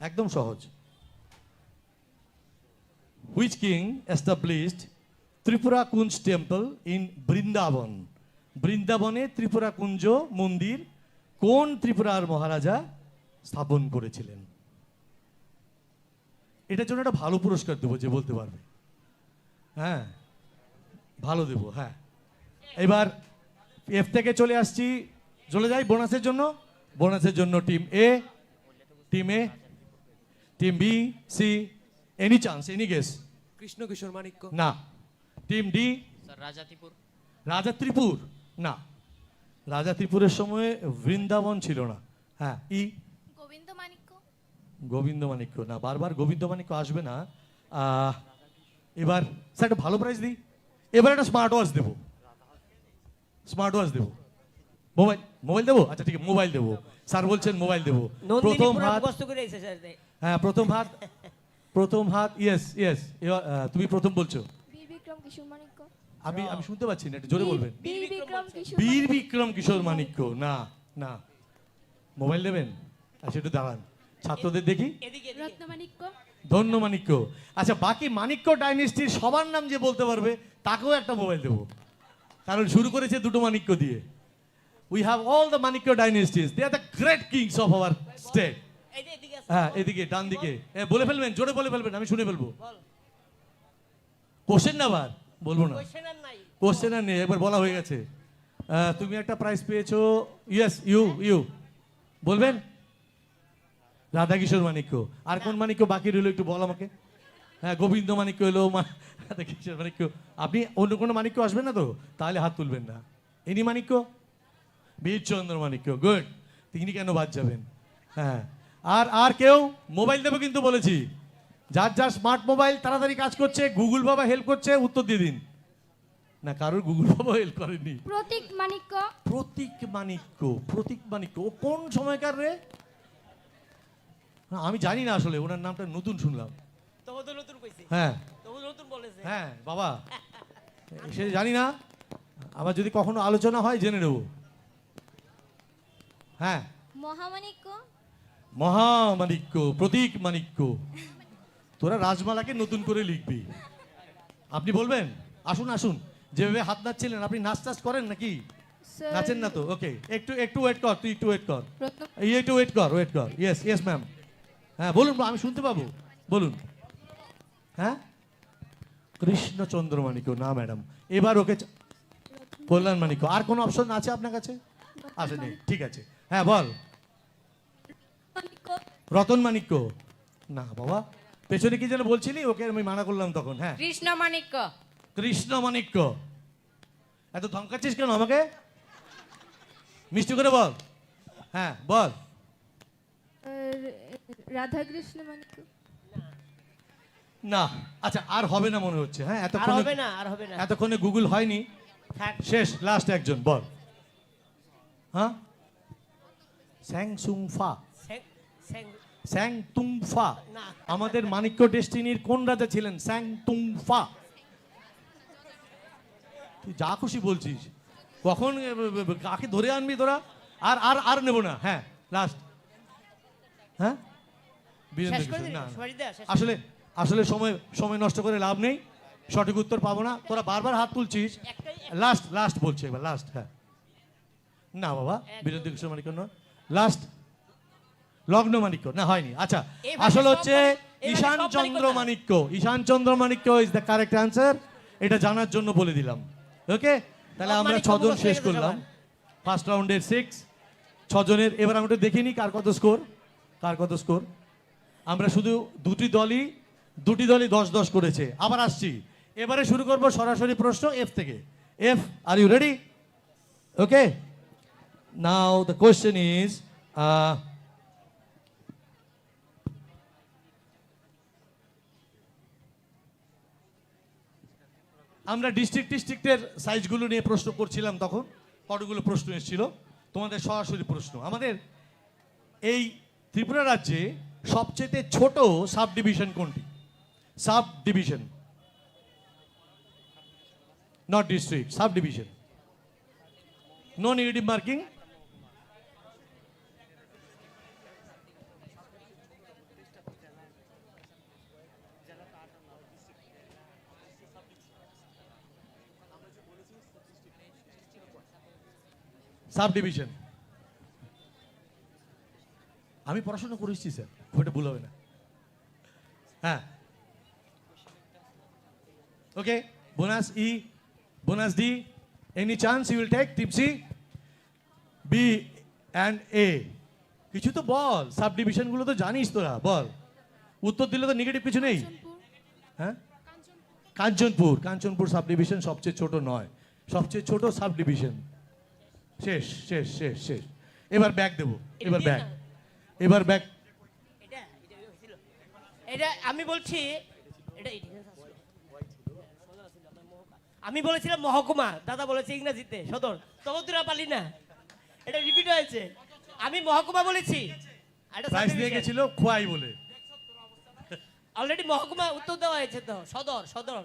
একদম সহজ। Which king established Tripura Kunj temple in Vrindavan? বৃন্দাবনে ত্রিপুরা কুঞ্জ মন্দির কোন ত্রিপুরার মহারাজা স্থাপন করেছিলেন? এটার জন্য একটা ভালো পুরস্কার দেবো যে বলতে পারবে। হ্যাঁ, ভালো দেবো। হ্যাঁ, এবার এফ থেকে চলে আসছি, চলে যাই বোনাসের জন্য। বোনাসের জন্য team A, team A, team B, C, any chance, any guess? Krishna Kishore Manikya না। Team D? রাজাতিপুর রাজা ত্রিপুর? না, রাজা ত্রিপুরের সময় বৃন্দাবন ছিল না। হ্যাঁ, ই? গোবিন্দ মাণিক্য। গোবিন্দ মাণিক্য না, বারবার গোবিন্দ মাণিক্য আসবে না। এবার স্যার একটা ভালো প্রাইজ দিই, এবার একটা স্মার্ট ওয়াচ দেবো। স্মার্ট ওয়াচ দেবো। মোবাইল, মোবাইল দেবো? আচ্ছা ঠিক আছে, মোবাইল দেবো। স্যার বলছেন মোবাইল দেবো। নন্দিনী প্রথম পুরো হাত, মুখস্থ করে এসেছে স্যার। হ্যাঁ প্রথম হাত, প্রথম হাত। ইয়েস ইয়েস, তুমি প্রথম বলছো। বীর বিক্রম কিশোর মাণিক্য। আমি আমি শুনতে পাচ্ছি না, একটু জোরে বলবেন। বীর বিক্রম কিশোর। বীর বিক্রম কিশোর মাণিক্য না, না। মোবাইল দেবেন? আচ্ছা একটু দাঁড়ান, ছাত্রদের দেখি। এদিকে এদিকে। রত্নমাণিক্য। ধন্য মাণিক্য। আচ্ছা, বাকি মাণিক্য ডাইনেস্টির সবার নাম যে বলতে পারবে তাকেও একটা মোবাইল দেবো, কারণ শুরু করেছে দুটো মাণিক্য দিয়ে। We have all the Manikya dynasties, they are the great kings of our state. এই যে এদিকে আছে। হ্যাঁ, এদিকে ডান দিকে। বলে ফেলবেন, জোরে বলে ফেলবেন, আমি শুনে ফেলবো। বল। কোশ্চেন না আবার বলবো না, কোশ্চেন আর নাই। কোশ্চেন আর নেই, একবার বলা হয়ে গেছে। তুমি একটা প্রাইজ পেয়েছো। ইয়েস, ইউ ইউ বলবেন? রাধাকিশোর মাণিক্য। আর কোন মাণিক্য বাকি রইলো একটু বল আমাকে। হ্যাঁ, গোবিন্দ মাণিক্য এলো, রাধাকিশোর মাণিক্য। আপনি অন্য কোনো মাণিক্য আসবেন না তো? তাহলে হাত তুলবেন না। ইনি মাণিক্য? বীরচন্দ্র মাণিক্য। গুড, তিনি কেন বাদ যাবেন? হ্যাঁ, আর আর কেউ? মোবাইল দেবো কিন্তু বলেছি। যার যার স্মার্ট মোবাইল তাড়াতাড়ি কাজ করছে, গুগল বাবা হেল্প করছে, উত্তর দিয়ে দিন। না, কারোর গুগল বাবা হেল্প করেনি। প্রতীক মাণিক্য। প্রতীক মাণিক্য, প্রতীক মাণিক্য ও কোন সময়কার রে? আমি জানি না আসলে, ওনার নামটা নতুন শুনলাম। তবু তো নতুন কইছি। হ্যাঁ তবু নতুন বলেছে। হ্যাঁ বাবা, সে জানি না, আবার যদি কখনো আলোচনা হয় জেনে নেব। হ্যাঁ, মহামাণিক্য। মহামাণিক্য, প্রতীক মাণিক্য। তোরা রাজমালাকে নতুন করে লিখবি। আপনি বলবেন? আসুন আসুন, যেভাবে হাত নাচছিলেন, আপনি নাচ টাচ করেন নাকি? নাচেন না তো? ওকে, একটু একটু ওয়েট কর, তুই একটু ওয়েট কর, এই একটু ওয়েট কর, ওয়েট কর। Yes yes ma'am. হ্যাঁ বলুন, আমি শুনতে পাবো, বলুন। হ্যাঁ, কৃষ্ণচন্দ্র মাণিক্য না ম্যাডাম। এবার ওকে কল্যাণ মাণিক্য। আর কোনো অপশন আছে আপনার কাছে? আচ্ছা নেই, ঠিক আছে। হ্যাঁ বল। রতন মাণিক্য না বাবা, পেছনে কি যেন বলছিলি, ওকে আমি মানা করলাম তখন। হ্যাঁ, কৃষ্ণ মাণিক্য। কৃষ্ণ মাণিক্য। এত ধমকাচ্ছিস কেন আমাকে? মিষ্টি করে বল। হ্যাঁ বল। রাধা কৃষ্ণ মাণিক্য। না, আচ্ছা আর হবে না মনে হচ্ছে। হ্যাঁ, আর এতক্ষণে হবে না, আর হবে না। এতক্ষণে গুগল হয়নি। থাক। শেষ, লাস্ট একজন বল। হ্যাঁ, স্যাং সুং ফা। স্যাং- স্যাং- স্যাং তুং ফা। না। আমাদের মানিক্য ডেস্টিনির কোন রাজা ছিলেন? স্যাং তুং ফা। তুই যা খুশি বলছিস, কখন কাকে ধরে আনবি তোরা? আর আর আর নেব না। হ্যাঁ, লাস্ট। হ্যাঁ, বীরেন্দ্র শেষ করে কিশোর। দিবি? না, না। সুভাষিদা, শেষ করে আসলে আসলে সময় সময় নষ্ট করে লাভ নেই, সঠিক উত্তর পাবো না। তোরা বারবার হাত তুলছিস। একটাই- লাস্ট লাস্ট বলছি এবার, লাস্ট। হ্যাঁ, না বাবা, বীরেন্দ্র কিশোর মানিক্য নয়। লাস্ট লগ্ন মানিক্য। না, হয়নি। আচ্ছা, এইভাবে আসলে সব হচ্ছে এইভাবে ঈশান সব চন্দ্র মানিক্য না। Manikya. Ishan Chandra Manikya is the correct answer. এটা জানার জন্য বলে দিলাম। ওকে, তাহলে সব আমরা মানিক্য 6 জন মুখস্থ শেষ হয়ে গেছে করলাম। সবার। ফার্স্ট রাউন্ডের 6, 6 জনের। এবার আমরা একটু দেখিনি কার কত স্কোর, কার কত স্কোর। আমরা শুধু দুটি দলই 10-10 করেছে। আবার আসছি, এবারে শুরু করব সরাসরি প্রশ্ন এফ থেকে। F, are you ready? Okay, now the question is, আমরা ডিস্ট্রিক্টের সাইজগুলো নিয়ে প্রশ্ন করছিলাম, তখন কতগুলো প্রশ্ন এসেছিল। তোমাদের সরাসরি প্রশ্ন, আমাদের এই ত্রিপুরা রাজ্যে সবচেয়ে ছোট সাব ডিভিশন কোনটি? Sub division, not district, sub division. No negative marking. Sub division. আমি পড়াশোনা করেছি স্যার, ওটা ভুল হবে না। হ্যাঁ, okay, bonus E, bonus D. Any chance you will take? Tip C, B and A. কিছু তো বল, সাব ডিভিশনগুলো তো জানিস তোরা, বল। উত্তর দিলে তো নেগেটিভ কিছু নেই। হ্যাঁ, কাঞ্চনপুর। কাঞ্চনপুর সাব ডিভিশন সবচেয়ে ছোট নয়, সবচেয়ে ছোট সাব ডিভিশন। শেষ শেষ শেষ শেষ। এবার ব্যাগ দেবো, এবার এটা দিয়ে ব্যাগ, না। এবার ব্যাগ। এটা এটা হয়েছিল। এটা আমি বলছি, এটা আমি বলেছিলাম মহকুমা, দাদা বলেছে ইংরেজিতে সদর। তখন তোরা পারলি না, এটা রিপিট হয়েছে। আমি মহকুমা বলেছি, প্রাইস দিয়ে গেছিল খোয়াই বলে। অলরেডি মহকুমা উত্তর দেওয়া হয়েছে তো। সদর, সদর,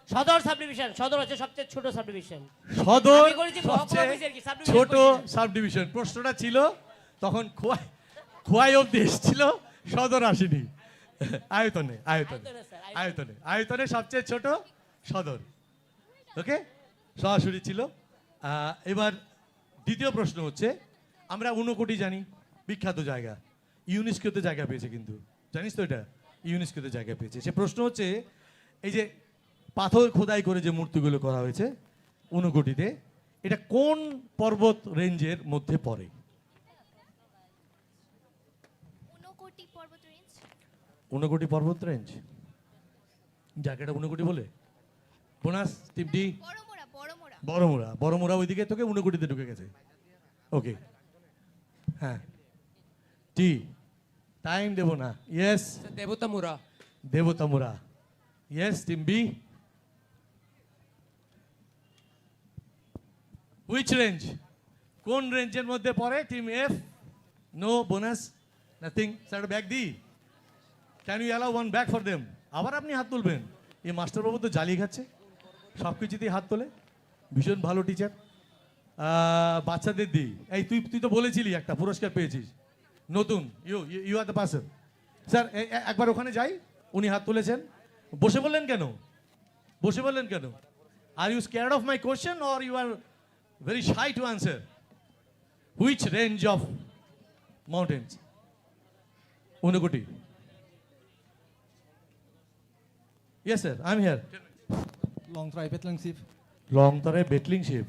সদর সাব ডিভিশন। সদর হচ্ছে সবচেয়ে ছোট সাব ডিভিশন। সদর আমি করেছি মহকুমা সবচেয়ে করেছি আর কি, sub-division ছোট করেছি না। Sub division. প্রশ্নটা ছিল তখন খোয়াই অব্দি এসেছিল, সদর আসেনি। আয়তনে আয়তনে আয়তনে, স্যার, আয়তনে। আয়তনে আয়তনে সবচেয়ে ছোট সদর। ওকে, সরাসরি ছিল। এবার দ্বিতীয় প্রশ্ন হচ্ছে, আমরা 59 জানি, বিখ্যাত জায়গা, ইউনেস্কোতে জায়গা পেয়েছে কিন্তু, জানিস তো এটা? ইউনেস্কোতে জায়গা পেয়েছে। সে প্রশ্ন হচ্ছে, এই যে পাথর খোদাই করে যে মূর্তিগুলো করা হয়েছে 59-তে, এটা কোন পর্বত রেঞ্জের মধ্যে পড়ে? ঊনকোটি পর্বত রেঞ্জ। 59 পর্বত রেঞ্জ, জায়গাটা 59 বলে। Bonus tip D. Baramura Baramura Baramura. Baramura ওইদিকে তোকে 59-তে ঢুকে গেছে। ওকে, হ্যাঁ, টি। টাইম দেবো না। Yes, Debtamura. Debtamura. Yes, team B. Which range, কোন রেঞ্জের মধ্যে পড়ে? Team F, no bonus, nothing. Sir bag দি। Can you allow one bag for them? আবার আপনি হাত তুলবেন? এই মাস্টারবাবু তো জ্বালিয়ে খাচ্ছে, সব কিছুতেই হাত তোলে। ভীষণ ভালো টিচার। বাচ্চাদের দিই। এই তুই তুই তো বলেছিলি একটা পুরস্কার পেয়েছিস নতুন। You are the person. Sir একবার ওখানে যাই, উনি হাত তুলেছেন। বসে বললেন কেন? বসে বললেন কেন? Are you scared of my question or you are very shy to answer? Which range of mountains? 59। Yes, sir. I'm here. Longtharai Betlingchhip. Longtharai Betlingchhip.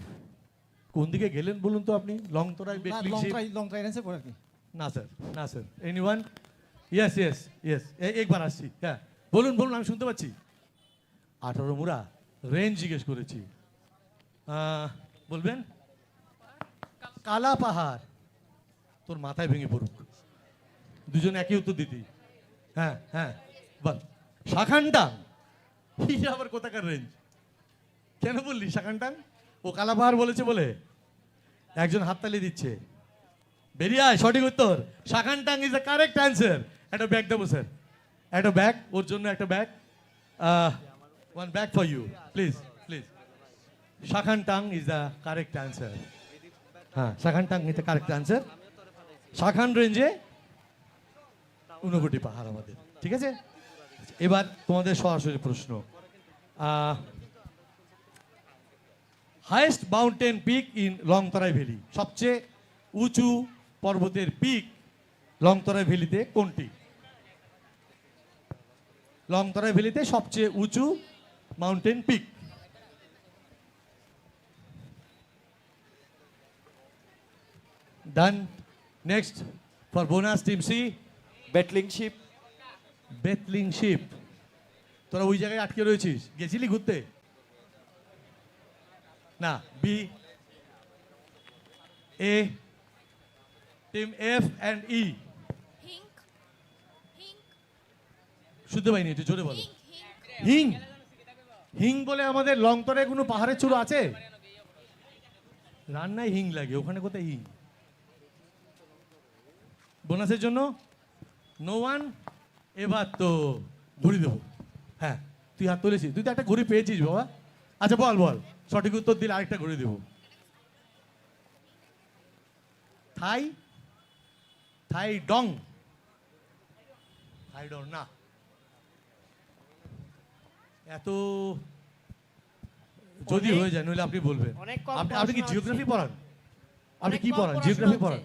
কোন দিকে গেলেন বলুন তো আপনি? Longtharai Betlingchhip? Longtharai answer করে আর কি। না স্যার, না sir. Anyone? Yes yes yes, একবার আসছি। হ্যাঁ, বলুন বলুন, আমি শুনতে পাচ্ছি। 18 মুড়া রেঞ্জ জিজ্ঞেস করেছি। বলবেন? কালা পাহাড়। তোর মাথায় ভেঙে পড়ুক, দুজন একই উত্তর দিতি। হ্যাঁ হ্যাঁ, বল। শাখানটাং, এটা আবার কোথাকার রেঞ্জ? কেন বললি শাখানটাং? ও কালাপাহাড় বলেছে বলে একজন হাততালি দিচ্ছে। বেরিয়ে আয়, সঠিক উত্তর Shakhantlang is the correct answer. একটা ব্যাগ দেবো স্যার, একটা ব্যাগ, ওর জন্য একটা bag, one bag for you please please. Shakhantlang is the correct answer. হ্যাঁ, Shakhantlang is the correct answer. Shakhan রেঞ্জে ঊনকোটি পাহাড় আমাদের, ঠিক আছে? এবার তোমাদের সরাসরি প্রশ্ন। Highest mountain peak in Longtharai valley, সবচেয়ে উঁচু পর্বতের পিক লংতরাই ভ্যালিতে কোনটি? লংতরাই ভ্যালিতে সবচেয়ে উঁচু mountain peak. Done. Next for bonus team C, Betlingchhip. Betlingchhip. তোরা ওই জায়গায় আটকে রয়েছিস, গেছিলি ঘুরতে? না। B, A, team F and E. শুনতে পাইনি, একটু জোরে বলো। হিং। হিং বলে আমাদের লংতরায় কোনো পাহাড়ের চূড়ো আছে? রান্নায় হিং লাগে, ওখানে কোথায় হিং? বোনাসের জন্য নো ওয়ান। এবার তো ঘুরি দেবো। হ্যাঁ, তুই হাত তুলেছিস, তুই তো একটা ঘুড়ি পেয়েছিস বাবা। আচ্ছা বল বল, সঠিক উত্তর দিলে আরেকটা ঘুরে দেবো। থাই, থাই ডং, থাই ডং না। এত যদি হয়ে যায়, নইলে আপনি বলবেন। অনেক কম আপনি কি পড়াশোনা জিওগ্রাফি হচ্ছে। পড়ান? আপনি অনেক কি কম পড়ান? পড়াশোনা জিওগ্রাফি হচ্ছে। পড়ান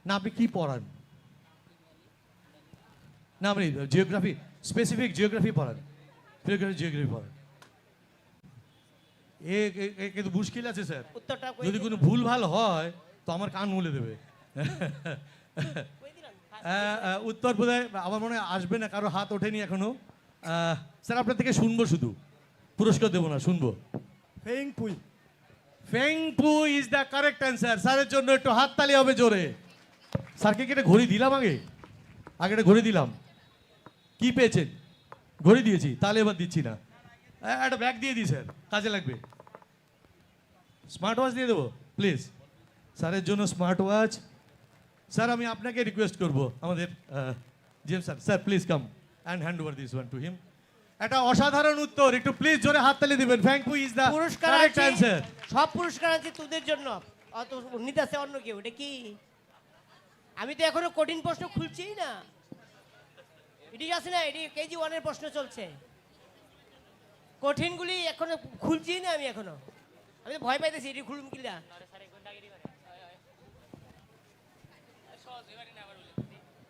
না? আপনি কি পড়ান? না, আপনি জিওগ্রাফি, স্পেসিফিক জিওগ্রাফি পড়ান? জিওগ্রাফি পড়ান। কিন্তু মুশকিল আছে স্যার, উত্তরটা কই যদি দিন? কোনো ভুল ভাল হয় তো আমার কান মুলে দেবে। কই দিলেন? উত্তর বোধহয় আমার মনে হয় আসবে না, কারো হাত ওঠেনি এখনো। স্যার আপনার থেকে শুনবো, শুধু পুরস্কার দেবো না, শুনবো। ফেইং পুই। ফেংপু ইজ দ্য কারেক্ট অ্যান্সার। স্যারের জন্য একটু হাততালি হবে জোরে। স্যারকে কি একটা ঘড়ি দিলাম আগে? আগে একটা ঘড়ি দিলাম। কি পেয়েছেন? ঘড়ি দিয়েছি, তাহলে এবার দিচ্ছি না। একটা ব্যাগ দিয়ে দিই স্যার, কাজে লাগবে। স্মার্ট ওয়াচ দিয়ে দেবো প্লিজ। স্যারের জন্য স্মার্ট ওয়াচ। স্যার আমি আপনাকে রিকোয়েস্ট করবো, আমাদের GM sir, sir please come and hand over this one to him. একটা অসাধারণ উত্তর, একটু প্লিজ জোরে হাততালি দিবেন। ফেংপু ইজ দ্য পুরস্কার কারেক্ট আছে, অ্যান্সার। সব পুরস্কার আছে তোদের জন্য। অত নিতে আছে অন্য কেউ, এটা কি? আমি তো এখনো কঠিন প্রশ্ন খুলছিই না। এটি আছে না, এটি কেজি 1 এর প্রশ্ন চলছে। কঠিনগুলি এখনো খুলছি না আমি এখনো। আমি তো ভয় পাইতেছি, এটি খুলুম কিনা।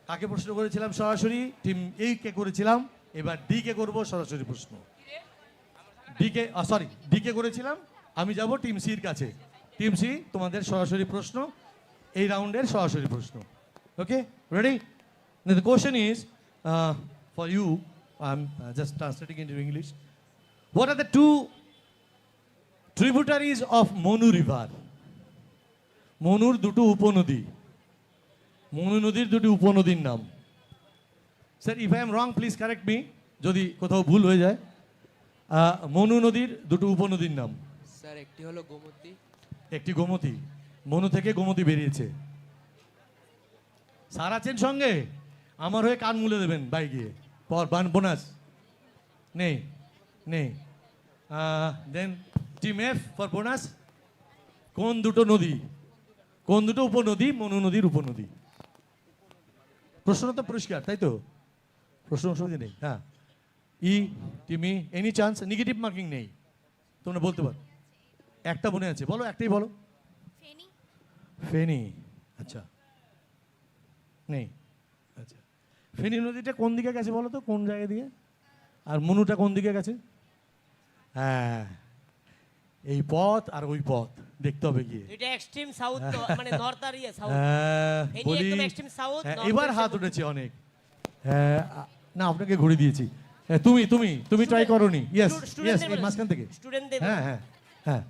কাকে প্রশ্ন করেছিলাম সরাসরি? টিম এই কে করেছিলাম, এবার ডি কে করবো সরাসরি প্রশ্ন। ডি কে, সরি, ডি কে করেছিলাম, আমি যাব টিম সির কাছে। টিম সি, তোমাদের সরাসরি প্রশ্ন, এই রাউন্ডের সরাসরি প্রশ্ন। ওকে, ready? The question is for you. I'm just translating into English. What are the two tributaries of Monu River? মনুর দুটো উপনদী। মনু নদীর দুটি উপনদীর নাম। Sir if I am wrong please correct me, যদি কোথাও ভুল হয়ে যায়। মনু নদীর দুটো উপনদীর নাম। স্যার একটি হলো গোমতী। একটি গোমতী, মনু থেকে গোমতী বেরিয়েছে। স্যার আছেন সঙ্গে, আমার হয়ে কান মুলে দেবেন বাই গিয়ে। বোনাস নেই, নেই। দেন টিম এফ ফর বোনাস। কোন দুটো নদী, কোন দুটো উপনদী মনু নদীর উপনদী? প্রশ্ন তো পরিষ্কার, তাই তো? প্রশ্ন অসুবিধা নেই। হ্যাঁ, ই টিমি এনি চান্স, নেগেটিভ মার্কিং নেই, তোমরা বলতে পারো। একটা মনে আছে, বলো, একটাই বলো। ফেনী। আচ্ছা, নেই। আচ্ছা, ফেনী নদীটা কোন দিকে গেছে বলো তো, কোন জায়গা দিয়ে? আর মনুটা কোন দিকে গেছে? হ্যাঁ, এই পথ আর ওই পথ দেখতে হবে গিয়ে। এটা এক্সট্রিম সাউথ, মানে নর্থ আর ইয়ে সাউথ। এই নিয়ে বলি একদম extreme south, north এবার west হাত এবং- উঠেছে অনেক। না, আপনাকে ঘুরে দিয়েছি। তুমি তুমি তুমি ট্রাই করোনি? ইয়েস ইয়েস, এই মাঝখান থেকে। স্টুডেন্টদের হ্যাঁ হ্যাঁ হ্যাঁ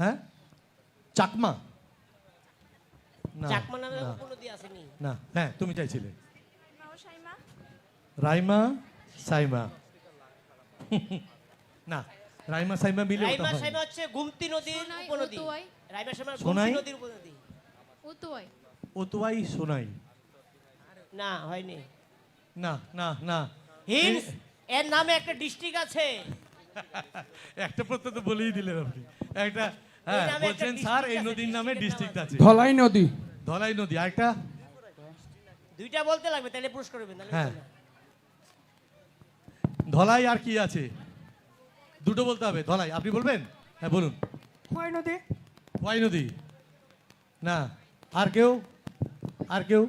হ্যাঁ। চাকমা না, চাকমা নামে না, কোনো দিয়ে আসেনি। না, হ্যাঁ তুমি চাইছিলে। নওশাইমা। রাইমা সাইমা না, রাইমা সাইমা মিলে ওটা রাইমা হয় সাইমা হচ্ছে গুমতি নদীর সোনাই, উপনদী। উতুয়াই। রাইমা সাইমা সোনাই? গুমতি নদীর উপনদী। উতুয়াই। ওতুয়াই সোনাই। না হয়নি। না না না, হিন্স এর নামে একটা ডিস্ট্রিক্ট আছে। একটা প্রত্যন্ত বলেই দিলেন আপনি একটা। হ্যাঁ নামে একটা বলছেন স্যার এই district আছে, নদীর নামে district এর নাম ডিস্ট্রিক্ট আছে। ধলাই নদী। ধলাই নদী। আরেকটা? দুইটা বলতে লাগবে তাহলে পুরস্কার হবে, নাহলে হ্যাঁ। হবে না। ধলাই আর কি আছে? দুটো বলতে হবে। ধলাই আপনি বলবেন? হ্যাঁ বলুন। খোয়াই নদী। ওয়াই নদী। না। আর কেউ? আর কেউ?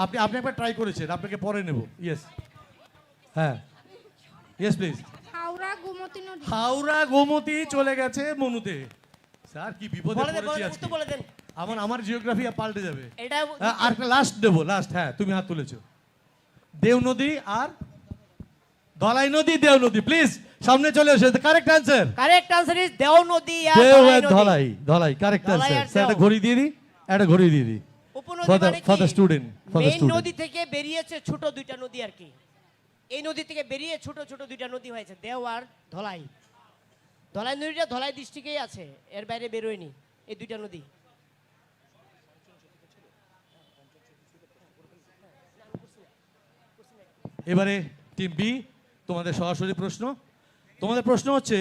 আপনি আপনি একবার ট্রাই করেছেন, আপনাকে পরে নেব। ইয়েস। হ্যাঁ ইয়েস প্লিজ। হাওড়া গোমতী নদী। হাওড়া গোমতী চলে গেছে মনুতে। স্যার কি বিপদে বলে দেন, পড়েছি বলে দেন, আজকে। উত্তর বলে দেন। আমার জিওগ্রাফি পাল্টে যাবে। এটা আর একটা লাস্ট দেবো, লাস্ট। হ্যাঁ তুমি হাত তুলেছো। দেও নদী আর ধলাই নদী, দেও নদী। প্লিজ সামনে চলে এসে correct answer. Correct answer is Deo নদী আর দেও ধলাই আর নদী। ধলাই। Dhalai correct Dhalai answer. আর স্যার একটা দেও। ঘড়ি দিয়ে দিই, একটা ঘড়ি দিয়ে দিই। উপনদী For the- মানে for কি? the student, for the main student. নদী থেকে বেরিয়েছে ছোট দুইটা নদী আর কি। এই নদী থেকে বেরিয়ে ছোট ছোট দুইটা নদী হয়েছে, দেও আর ধলাই। ধলাই নদীটা ধলাই ডিস্ট্রিক্টেই আছে, এর বাইরে বেরোয়নি এই দুইটা নদী। এবারে টিম বি, তোমাদের সরাসরি প্রশ্ন। তোমাদের প্রশ্ন হচ্ছে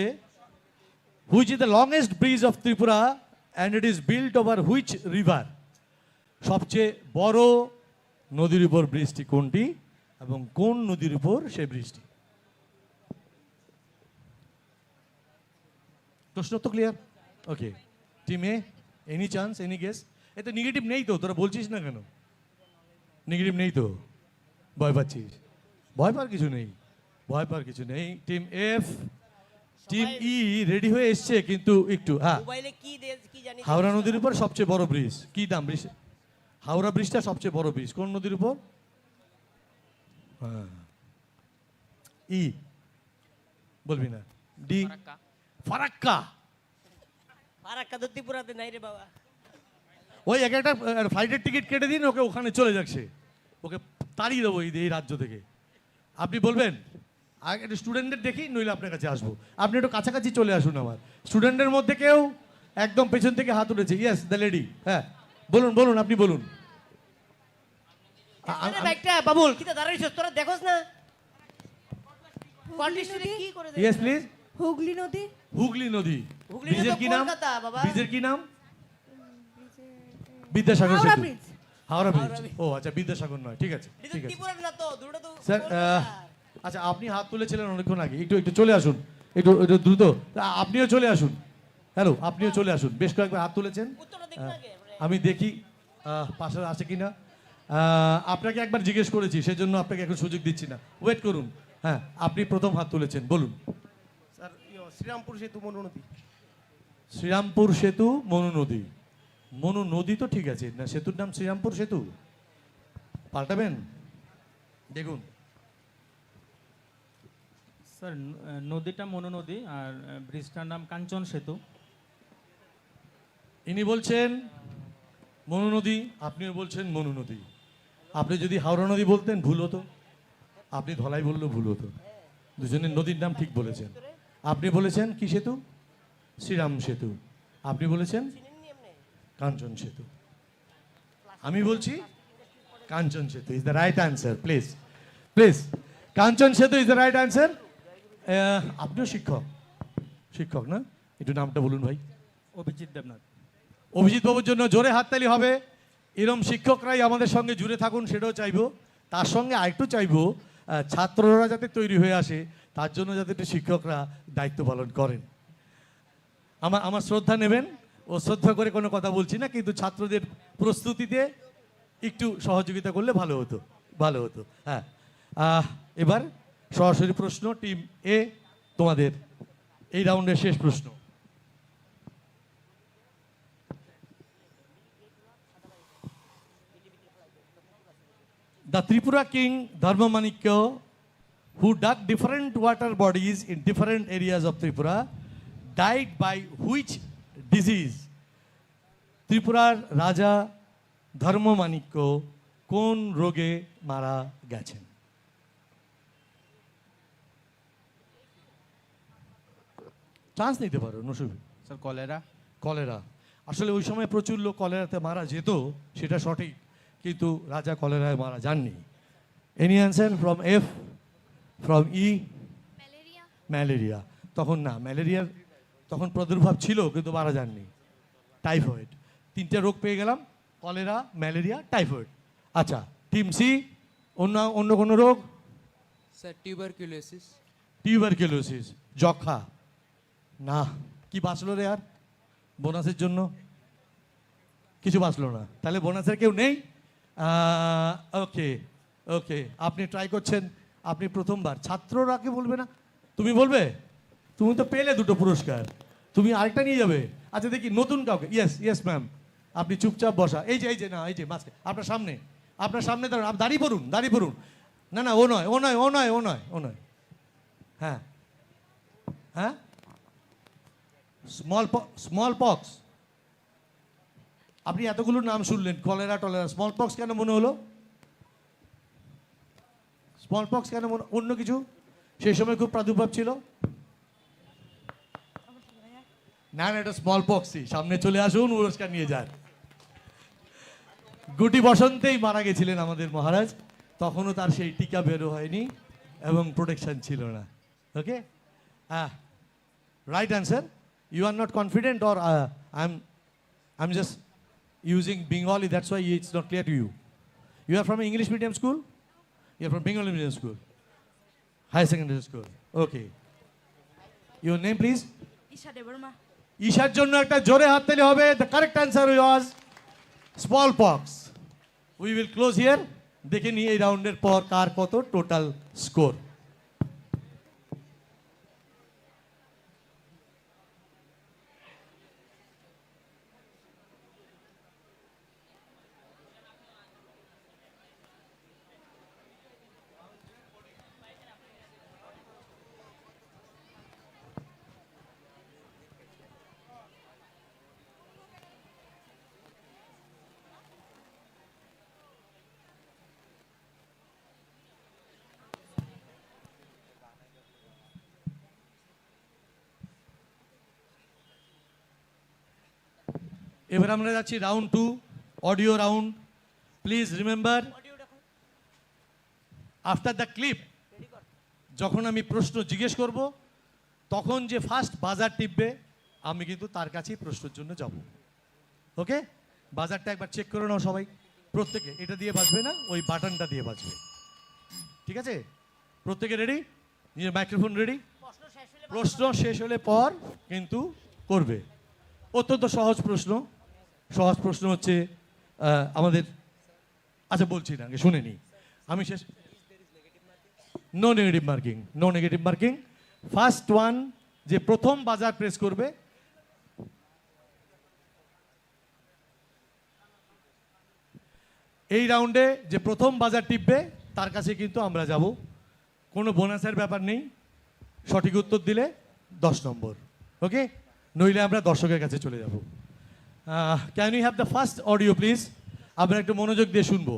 which is the longest bridge of Tripura and it is built over which river? সবচেয়ে বড় নদীর উপর ব্রিজটি কোনটি এবং কোন নদীর উপর সেই ব্রিজটি? প্রশ্ন তো ক্লিয়ার? ওকে টিম এ, এনি চান্স, এনি গেস? এতে নেগেটিভ নেই তো? তোরা বলছিস না কেন? নেগেটিভ নেই তো? ভয় পাচ্ছিস? ভয় পাওয়ার কিছু নেই, ভয় পাওয়ার কিছু নেই। Team F, team E ready হয়ে এসছে কিন্তু একটু। হ্যাঁ, মোবাইলে কি কি জানি হাওড়া নদীর উপর সবচেয়ে বড় ব্রিজ কি নাম? ব্রিজ হাওড়া ব্রিজটা সবচেয়ে বড় ব্রিজ কোন নদীর উপর? হ্যাঁ ই বলবি না? ডি ফারাক্কা। ফারাক্কা তো ত্রিপুরাতে নাই রে বাবা। ওই এক একটা ফ্লাইটের টিকিট কেটে দিন, ওকে ওখানে চলে যাচ্ছে, ওকে তাড়িয়ে দেবো এই রাজ্য থেকে। আপনি বলবেন? আগে একটু স্টুডেন্টদের দেখি, নইলে আপনার কাছে আসবো। আপনি একটু কাছাকাছি চলে আসুন। আমার স্টুডেন্টের মধ্যে কেউ একদম পেছন থেকে হাত উঠেছে? Yes the lady. হ্যাঁ বলুন বলুন, আপনি বলুন। আরে বাইকটা বাবুল কিটা দাঁড়াইছস তোরা দেখোস না? কন্ডিশনে কি করে দেখ? Yes please. হুগলি নদী। হুগলি নদী। হুগলি ব্রিজের তো কি নাম? কলকাতা বাবা। ব্রিজের কি নাম? বিদ্যাসাগর হাওড়া সেতু। ব্রিজ। হাওড়া ব্রিজ। ও আচ্ছা, বিদ্যাসাগর নয়, ঠিক আছে এটা ঠিক আছে। ত্রিপুরা না তো, দুটো তো স্যার কলকাতার। আচ্ছা, আপনি হাত তুলেছিলেন অনেকক্ষণ আগে, একটু একটু চলে আসুন, একটু একটু দ্রুত। আপনিও চলে আসুন। হ্যালো, আপনিও চলে আসুন। বেশ কয়েকবার হাত তুলেছেন, উত্তরটা দেখুন আগে। আমি দেখি পাশে আছে কিনা। আপনাকে একবার জিজ্ঞেস করেছি, সেজন্য আপনাকে এখন সুযোগ দিচ্ছি না, ওয়েট করুন। হ্যাঁ, আপনি প্রথম হাত তুলেছেন, বলুন। স্যার শ্রীরামপুর সেতু মনু নদী। শ্রীরামপুর সেতু মনু নদী। মনু নদী তো ঠিক আছে না, সেতুর নাম শ্রীরামপুর সেতু? পাল্টাবেন? দেখুন স্যার নদীটা মনু নদী আর ব্রিজটার নাম কাঞ্চন সেতু। ইনি বলছেন মনু নদী, আপনিও বলছেন মনু নদী। আপনি যদি হাওড়া নদী বলতেন ভুল হতো, আপনি ধলাই বললেও ভুল হতো। দুজনের নদীর নাম ঠিক বলেছেন। আপনি বলেছেন কি সেতু? শ্রীরাম সেতু। আপনি বলেছেন কাঞ্চন সেতু। আমি বলছি Kanchan Setu is the right answer. Please please, Kanchan Setu is the right answer. আপনিও শিক্ষক, শিক্ষক না? একটু নামটা বলুন ভাই। অভিজিৎ দেবনাথ। অভিজিৎ বাবুর জন্য জোরে হাততালি হবে। এরম শিক্ষকরাই আমাদের সঙ্গে জুড়ে থাকুন, সেটাও চাইবো। তার সঙ্গে আরেকটু চাইবো ছাত্ররা যাতে তৈরি হয়ে আসে, তার জন্য যাতে একটু শিক্ষকরা দায়িত্ব পালন করেন। আমার শ্রদ্ধা নেবেন, ও শ্রদ্ধা করে কোনো কথা বলছি না, কিন্তু ছাত্রদের প্রস্তুতিতে একটু সহযোগিতা করলে ভালো হতো, ভালো হতো। হ্যাঁ, এবার সরাসরি প্রশ্ন। টিম এ, তোমাদের এই রাউন্ডের শেষ প্রশ্ন। The Tripura king Dharmamanikya, who dug different water bodies in different areas of Tripura, died by which disease? ত্রিপুরার রাজা ধর্মমাণিক্য কোন রোগে মারা গেছেন? চান্স নিতে পারো নসুবি। Sir cholera. কলেরা, আসলে ওই সময় প্রচুর লোক কলেরাতে মারা যেত, সেটা সঠিক, কিন্তু রাজা কলেরায় মারা যাননি। Any answer from F, from E? Malaria. তখন না, ম্যালেরিয়ার তখন প্রাদুর্ভাব ছিল কিন্তু মারা যাননি। টাইফয়েড, তিনটে রোগ পেয়ে গেলাম, কলেরা, ম্যালেরিয়া, টাইফয়েড। আচ্ছা, টিম সি, অন্য কোনো রোগ? Sir tuberculosis. টিউবারকুলোসিস, যক্ষা। না, কি বাঁচলো রে আর বোনাসের জন্য? কিছু বাঁচলো না, তাহলে বোনাসের কেউ নেই। ওকে ওকে, আপনি ট্রাই করছেন, আপনি প্রথমবার। ছাত্ররা কে বলবে না? তুমি বলবে? তুমি তো পেলে দুটো পুরস্কার, তুমি আরেকটা নিয়ে যাবে। আচ্ছা দেখি নতুন কাউকে। ইয়েস ইয়েস ম্যাম, আপনি চুপচাপ বসা। এই যে না, এই যে মাঝে আপনার সামনে, দাঁড়ান। আপনি দাঁড়িয়ে পড়ুন। না না, ও নয়। হ্যাঁ হ্যাঁ, স্মল পক্স। আপনি এতগুলো নাম শুনলেন, কলেরা টলেরা, স্মল পক্স কেন মনে হলো? স্মল পক্স কেন মনে, অন্য কিছু সেই সময় খুব প্রাদুর্ভাব ছিল? না না, এটা স্মল পক্সই। সামনে চলে আসুন, পুরস্কার নিয়ে যান। গুটি বসন্তেই মারা গেছিলেন আমাদের মহারাজ, তখনও তার সেই টিকা বেরো হয়নি এবং প্রোটেকশন ছিল না। ওকে, হ্যাঁ, right answer. You are not confident, or I'm just using Bengali, that's why it's not clear to you. You are from English medium school? You are from Bengali medium school? Higher secondary school. Okay. Your name please? Isha Debbarma. ঈশার জন্য একটা জোরে হাততালি হবে। The correct answer was smallpox. We will close here. দেখে নিই এই রাউন্ডের পর কার কত টোটাল স্কোর। এবার আমরা যাচ্ছি round 2, audio round. Please remember, after the clip, যখন আমি প্রশ্ন জিজ্ঞেস করব, তখন যে ফার্স্ট বাজার টিপবে, আমি কিন্তু তার কাছেই প্রশ্নের জন্য যাব। ওকে, বাজারটা একবার চেক করে নাও সবাই, প্রত্যেকে। এটা দিয়ে বাজবে না, ওই বাটনটা দিয়ে বাজবে। ঠিক আছে, প্রত্যেকে রেডি? নিজের মাইক্রোফোন রেডি? প্রশ্ন শেষ হলে পর কিন্তু করবে। অত্যন্ত সহজ প্রশ্ন। হচ্ছে আমাদের, আচ্ছা বলছি না, আগে শুনে নি। আমি শেষ, no negative marking. First one, যে প্রথম বাজার প্রেস করবে, এই রাউন্ডে যে প্রথম বাজার টিপবে তার কাছে কিন্তু আমরা যাব। কোনো বোনাসের ব্যাপার নেই, সঠিক উত্তর দিলে 10 নম্বর। ওকে, নইলে আমরা দর্শকের কাছে চলে যাব। Can you have the first audio please? আমরা একটু মনোযোগ দিয়ে শুনবো,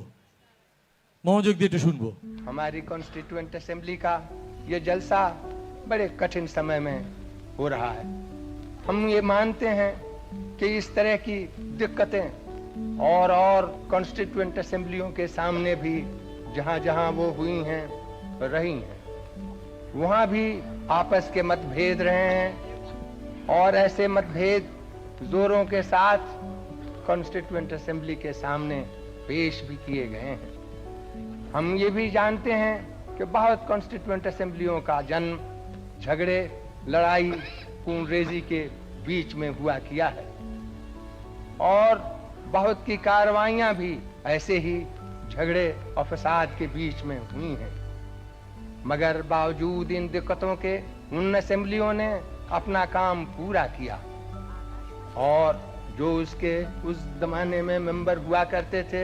हमारी कॉन्स्टिट्यूएंट असेंबली का ये जलसा बड़े कठिन समय में हो रहा है। हम ये मानते हैं कि इस तरह की दिक्कतें और कॉन्स्टिट्यूएंट असेंबलियों के सामने भी जहां जहां वो हुई हैं, रही हैं, वहां भी आपस के मतभेद रहे हैं और ऐसे मतभेद जोरों के साथ कॉन्स्टिट्यूएंट असेंबली के सामने पेश भी किए गए हैं। हम ये भी जानते हैं कि बहुत कॉन्स्टिट्यूएंट असेंबलियों का जन्म झगड़े, लड़ाई, खूनरेजी के बीच में हुआ किया है और बहुत की कार्रवाइयां भी ऐसे ही झगड़े और फसाद के बीच में हुई हैं। मगर बावजूद इन दिक्कतों के उन असेंबलियों ने अपना काम पूरा किया और जो उसके उस जमाने में मेंबर हुआ करते थे,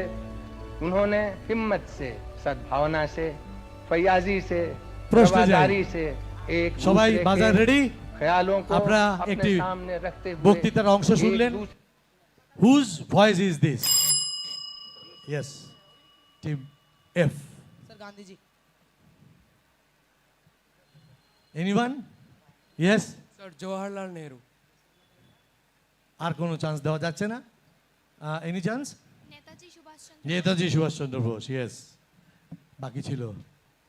उन्होंने हिम्मत से, सद्भावना से, फैयाजी से, रवादारी से एक সবাই বাজার রেডি? ख्यालों को আপনারা अपने একটি सामने रखते हुए বক্তৃতার অংশ শুনলেন। Whose voice is this? Yes, team F. Sir Gandhiji. Anyone? Yes, Sir, Jawaharlal Nehru. আর কোনো চান্স দেওয়া যাচ্ছে না? Any chance? Netaji Subhas Chandra Netaji Subhas Chandra Bose, yes. বাকি ছিল,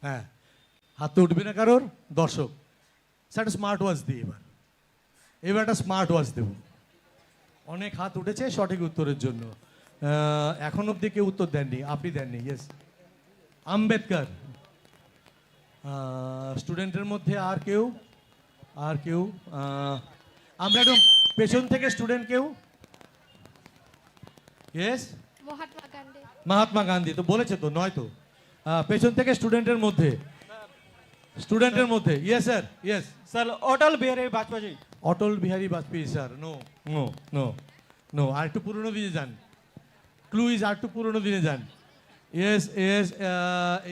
হ্যাঁ, হাত তো উঠবে না কারোর? দর্শক স্যার একটা স্মার্ট ওয়াচ দিই এবার একটা স্মার্ট ওয়াচ দেব। অনেক হাত উঠেছে সঠিক উত্তরের জন্য, এখন অব্দি কেউ উত্তর দেননি, আপনি দেননি, ইয়েস। আম্বেদকর। স্টুডেন্টের মধ্যে আর কেউ? আমরা একদম পেছন থেকে স্টুডেন্ট কেউ? ইয়েস, মহাত্মা গান্ধী মহাত্মা গান্ধী তো বলেছে তো, নয় তো? পেছন থেকে স্টুডেন্টের মধ্যে yes sir, yes sir Atal Bihari Vajpayee. Atal Bihari Vajpayee sir, no no no no, আর একটু পুরনো দিনে যান, ক্লু ইজ আর একটু পুরনো দিনে যান। Yes yes,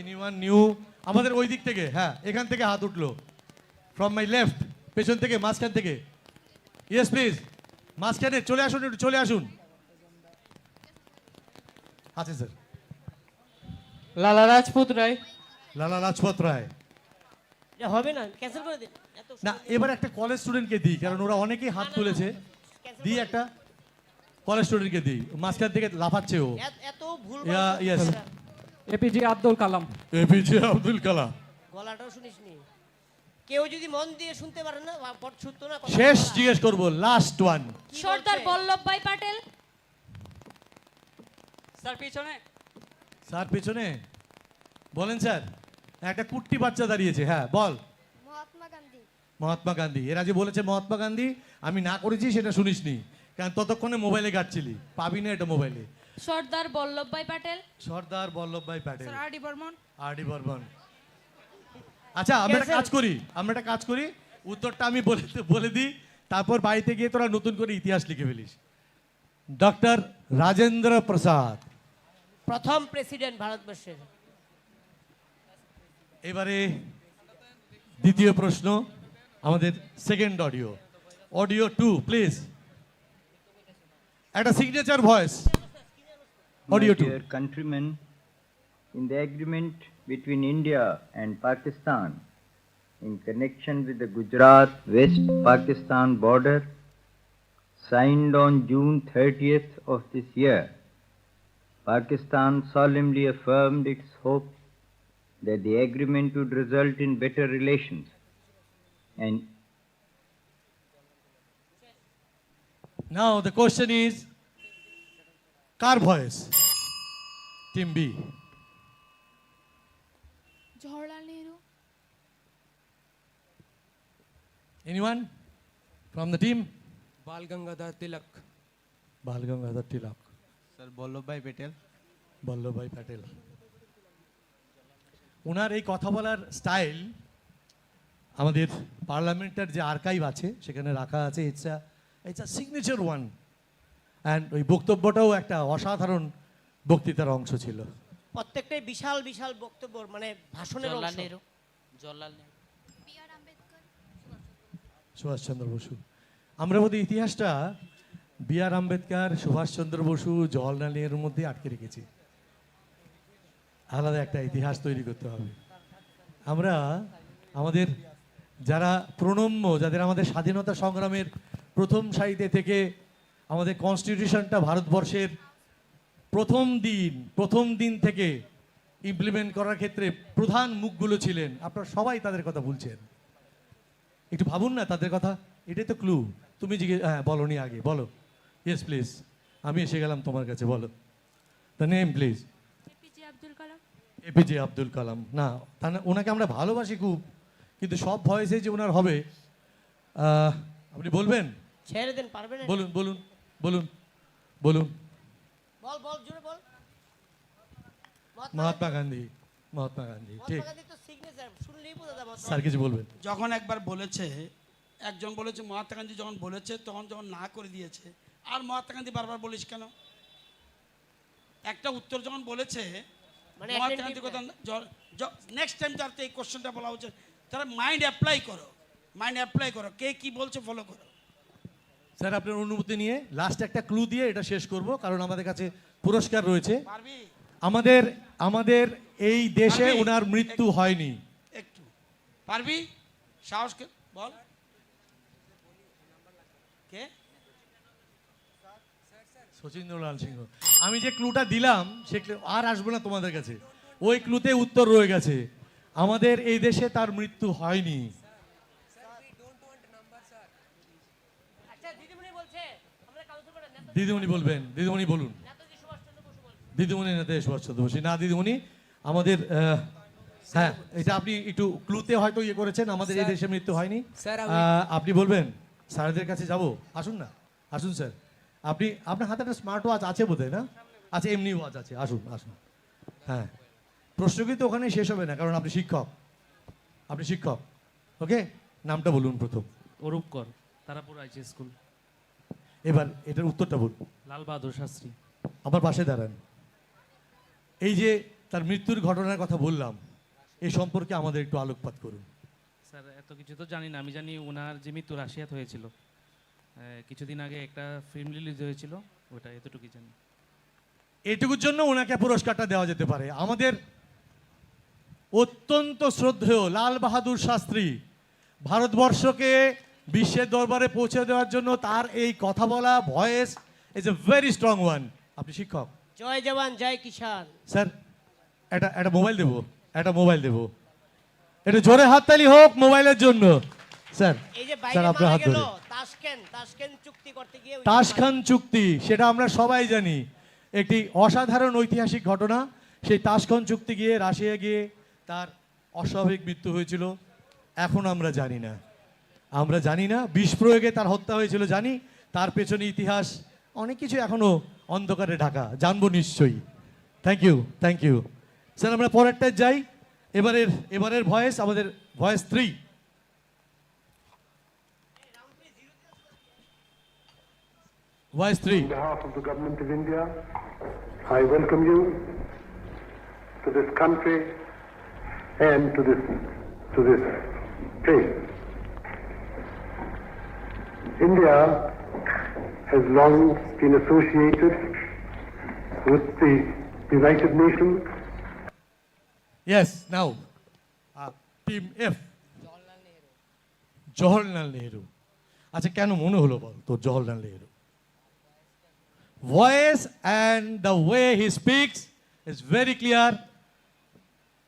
anyone new? আমাদের ওই দিক থেকে, হ্যাঁ, এখান থেকে হাত উঠলো, ফ্রম মাই লেফট, পেছন থেকে, মাঝখান থেকে, ইয়েস প্লিজ, মাঝখানে চলে আসুন, একটু চলে আসুন। আচ্ছা sir, Lala Rajput Rai. Lala Lajpat Rai. এটা হবে না, ক্যান্সেল করে দিন। এত না, এবার একটা কলেজ স্টুডেন্টকে দিই, কারণ ওরা অনেকেই হাত তুলেছে, দিই একটা কলেজ স্টুডেন্টকে দিই, মাঝখান থেকে লাফাচ্ছে ও। এত ভুল yes, APJ Abdul Kalam. APJ Abdul Kalam. গলাটাও শুনিসনি। কেউ যদি মন দিয়ে শুনতে পারে না, পট ছুটতো না। শেষ জিজ্ঞেস করবো, last one. Sardar Vallabhbhai Patel Sir, pichone. Sir পেছনে বলেন স্যার, একটা কুট্টি বাচ্চা দাঁড়িয়েছে, হ্যাঁ বল। মহাত্মা গান্ধী মহাত্মা গান্ধী। এরা যে বলেছে মহাত্মা গান্ধী, আমি না করেছি সেটা শুনিসনি, কারণ ততক্ষণে মোবাইলে ঘাটছিলি, পাবি না এটা মোবাইলে। সর্দার বল্লভভাই প্যাটেল সর্দার বল্লভভাই প্যাটেল, আর.ডি. বর্মন আর.ডি. বর্মন। আচ্ছা, আমরা একটা কাজ করি, উত্তরটা আমি বলে দিই, তারপর বাড়িতে গিয়ে তোরা নতুন করে ইতিহাস লিখে ফেলিস। ডক্টর রাজেন্দ্র প্রসাদ, প্রথম প্রেসিডেন্ট ভারতবর্ষের। এবারে দ্বিতীয় প্রশ্ন, আমাদের সেকেন্ড অডিও 2 প্লিজ, একটা signature voice, audio 2। Dear countrymen, in the agreement between India and Pakistan in connection with the Gujarat West Pakistan border, signed on June 30th of this year, Pakistan solemnly affirmed its hope that the agreement would result in better relations and Now the question is, কার voice? Team B. Jawaharlal Nehru Anyone from the team? Bal Gangadhar Tilak. Bal Gangadhar Tilak, Sir, Vallabhbhai Patel. Vallabhbhai Patel. ওনার এই কথা বলার স্টাইল আমাদের পার্লামেন্টের যে আর্কাইভ আছে সেখানে রাখা আছে, it's a signature one, and ওই বক্তব্যটাও একটা অসাধারণ বক্তৃতার অংশ ছিল। প্রত্যেকটাই বিশাল বিশাল বক্তব্য, মানে ভাষণের অংশ। Jawaharlal Nehru. B R. Ambedkar Subhas Chandra Basu. আমরা বোধহয় ইতিহাসটা বি.আর. আম্বেদকর, সুভাষচন্দ্র বসু, জওহরলাল নেহরুর মধ্যে আটকে রেখেছি। আলাদা একটা ইতিহাস তৈরি করতে হবে। আমরা আমাদের যারা প্রণম্য, যাদের আমাদের স্বাধীনতা সংগ্রামের প্রথম সারিতে থেকে আমাদের কনস্টিটিউশনটা ভারতবর্ষের প্রথম দিন থেকে ইমপ্লিমেন্ট করার ক্ষেত্রে প্রধান মুখগুলো ছিলেন, আপনারা সবাই তাদের কথা বলছেন। একটু ভাবুন না তাদের কথা, এটাই তো ক্লু। তুমি হ্যাঁ বলনি আগে, বলো। ইয়েস প্লিজ, আমি এসে গেলাম তোমার কাছে, বলো the name please. APJ Abdul Kalam APJ Abdul Kalam. না, তা না, ওনাকে আমরা ভালোবাসি খুব, কিন্তু সব ভয়েসে যে ওনার হবে, আপনি বলবেন? ছেড়ে দেন, পারবেন? বলুন বলুন বলুন বলুন। বল বল, জোরে বল। মহাত্মা গান্ধী, মহাত্মা গান্ধী, ঠিক। মহাত্মা গান্ধী তো সিগনেচার, শুনলেই বোঝা যায় মহাত্মা স্যার কিছু বলবেন? যখন একবার বলেছে, একজন বলেছে মহাত্মা গান্ধী যখন বলেছে, তখন যখন না করে দিয়েছে, আর মহাত্মা গান্ধী বারবার বলিস কেন? একটা উত্তর যখন বলেছে মানে মহাত্মা গান্ধী কথা, নেক্সট টাইম যাতে এই কোশ্চেনটা বলা হচ্ছে, তারা মাইন্ড অ্যাপ্লাই করো, কে কি বলছে ফলো করো। স্যার আপনার অনুমতি নিয়ে লাস্ট একটা ক্লু দিয়ে এটা শেষ করব, কারণ আমাদের কাছে পুরস্কার রয়েছে। পারবি? আমাদের এই দেশে পারবি? ওনার মৃত্যু হয়নি। একটু পারবি? সাহস বল। কে? শচীন্দ্রলাল সিংহ। আমি যে ক্লুটা দিলাম সে আর আসবো না তোমাদের কাছে, ওই ক্লুতে উত্তর রয়ে গেছে। আমাদের এই দেশে তার মৃত্যু হয়নি। আচ্ছা দিদিমণি বলছে আমরা কাউন্সিলর দিদিমণি বলবেন, দিদিমণি বলুন। দিদিমণি নেতাজি সুভাষচন্দ্র বসু না, দিদিমণি আমাদের হ্যাঁ, এটা আপনি একটু ক্লুতে হয়তো ইয়ে করেছেন, আমাদের এই দেশে মৃত্যু হয়নি। আপনি বলবেন, স্যারদের কাছে যাব, আসুন না, আসুন স্যার। আপনি আপনার হাতে একটা স্মার্ট ওয়াচ আছে বোধহয় না? আচ্ছা, এমনি ওয়াচ আছে, আসুন আসুন। হ্যাঁ, প্রশ্ন কিন্তু ওখানেই শেষ হবে না, কারণ আপনি শিক্ষক, আপনি শিক্ষক। ওকে, নামটা বলুন প্রথম। অরূপ কর, তারাপুর আইসি স্কুল। এবার এটার উত্তরটা বলুন। লাল বাহাদুর শাস্ত্রী। আমার পাশে দাঁড়ান। এই যে তার মৃত্যুর ঘটনার কথা বললাম, এই সম্পর্কে আমাদের একটু আলোকপাত করুন। স্যার এত কিছু তো জানি না, আমি জানি ওনার যে মৃত্যু রাশিয়াতে হয়েছিল, কিছুদিন আগে একটা ফিল্ম রিলিজ হয়েছিল, ওটা এতটুকুই জানি। এটুকুর জন্য ওনাকে পুরস্কারটা দেওয়া যেতে পারে। আমাদের অত্যন্ত শ্রদ্ধেয় লাল বাহাদুর শাস্ত্রী ভারতবর্ষকে বিশ্বের দরবারে পৌঁছে দেওয়ার জন্য তার এই কথা বলা voice is a very strong one. আপনি শিক্ষক। জয় জওয়ান জয় কিষান। স্যার একটা মোবাইল দেবো, একটা মোবাইল দেবো, একটু জোরে হাততালি হোক মোবাইলের জন্য। স্যার এই যে স্যার বাইরে আপনার মারা হাত গেল ধরে। তাশকেন চুক্তি করতে গিয়ে তাশখান চুক্তি, সেটা আমরা সবাই জানি, একটি অসাধারণ ঐতিহাসিক ঘটনা। সেই তাশখান চুক্তি গিয়ে রাশিয়া গিয়ে তার অস্বাভাবিক মৃত্যু হয়েছিল। এখন আমরা জানি না, আমরা জানি না, বিষ প্রয়োগে তার হত্যা হয়েছিল জানি, তার পেছনে ইতিহাস অনেক কিছু এখনো অন্ধকারে ঢাকা, জানবো নিশ্চয়ই। Thank you, thank you sir. আমরা পরেরটায় যাই। এবারের ভয়েস আমাদের voice 3। Voice 3. On behalf of the Government of India, I welcome you to this country and to this place. India has long been associated with the United Nations. Yes, now Team F. Jawaharlal Nehru. আচ্ছা, কেন মনে হলো বল তো Jawaharlal Nehru? Voice and the way he speaks is very clear.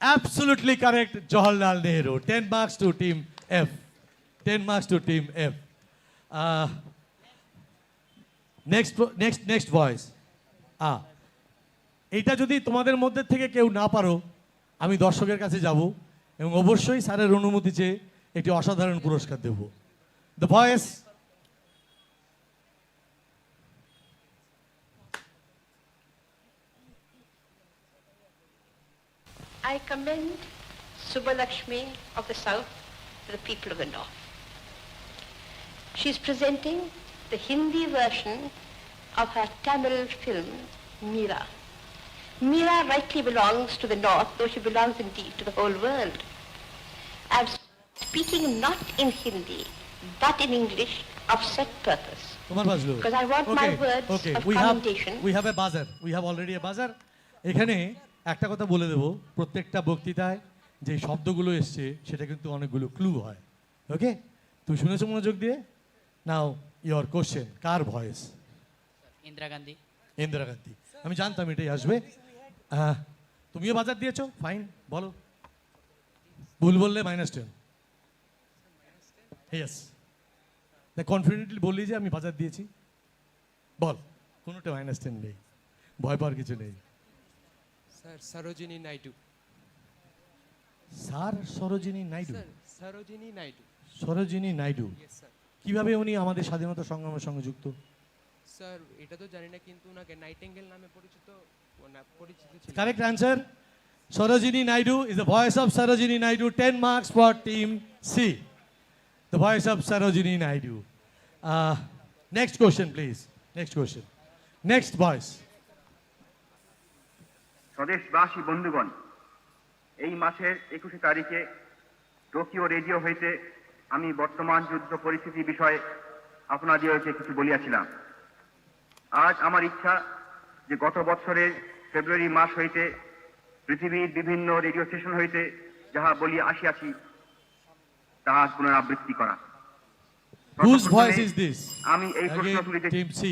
Absolutely correct, Jawaharlal Nehru. 10 marks to Team F. 10 marks to Team F. Next voice. এইটা যদি তোমাদের মধ্যে থেকে কেউ না পারো, আমি দর্শকের কাছে যাব এবং অবশ্যই স্যারের অনুমতি চেয়ে একটি অসাধারণ পুরস্কার দেব। The voice. I commend Subbalakshmi of the South to the people of the North. She is presenting the Hindi version of her Tamil film, Meera. Meera rightly belongs to the North, though she belongs indeed to the whole world. I'm speaking not in Hindi, but in English of set purpose. Because I want my words of commendation. We have a buzzer. We have already a buzzer. এখানে একটা কথা বলে দেব, প্রত্যেকটা বক্তৃতায় যে শব্দগুলো এসছে সেটা কিন্তু অনেকগুলো ক্লু হয়। ওকে, তুই শুনেছো মনোযোগ দিয়ে? Now your question. কার ভয়েস? ইন্দিরা গান্ধী। ইন্দিরা গান্ধী। আমি জানতাম এটাই আসবে। তুমিও বাজার দিয়েছো, ফাইন, বলো। ভুল বললে -10। ইয়েস, কনফিডেন্টলি বললি যে আমি বাজার দিয়েছি, বল। কোনোটা -10 নেই, ভয় পাওয়ার কিছু নেই। স্যার সরোজিনী নাইডু। স্যার সরোজিনী নাইডু। সরোজিনী নাইডু। সরোজিনী নাইডু। কিভাবে উনি আমাদের স্বাধীনতা সংগ্রামের সঙ্গে যুক্ত? স্যার এটা তো জানি না, কিন্তু ওনাকে নাইটিঙ্গেল নামে পরিচিত ছিল। Correct answer. Sarojini Naidu is the voice of Sarojini Naidu. 10 marks for Team C. The voice of Sarojini Naidu. Next question, please. Next question. Next voice. স্বদেশবাসী বন্ধুগণ, এই মাসের 21 তারিখে টোকিও রেডিও হইতে আমি বর্তমান যুদ্ধ পরিস্থিতি বিষয়ে আপনাদিগকে কিছু বলিয়াছিলাম। আজ আমার ইচ্ছা যে গত বছরের ফেব্রুয়ারি মাস হইতে পৃথিবীর বিভিন্ন রেডিও স্টেশন হইতে যাহা বলিয়া আসিয়াছি তাহা পুনরাবৃত্তি করা। Whose voice is this? আমি এই প্রশ্ন Again, তুলিতে Team C.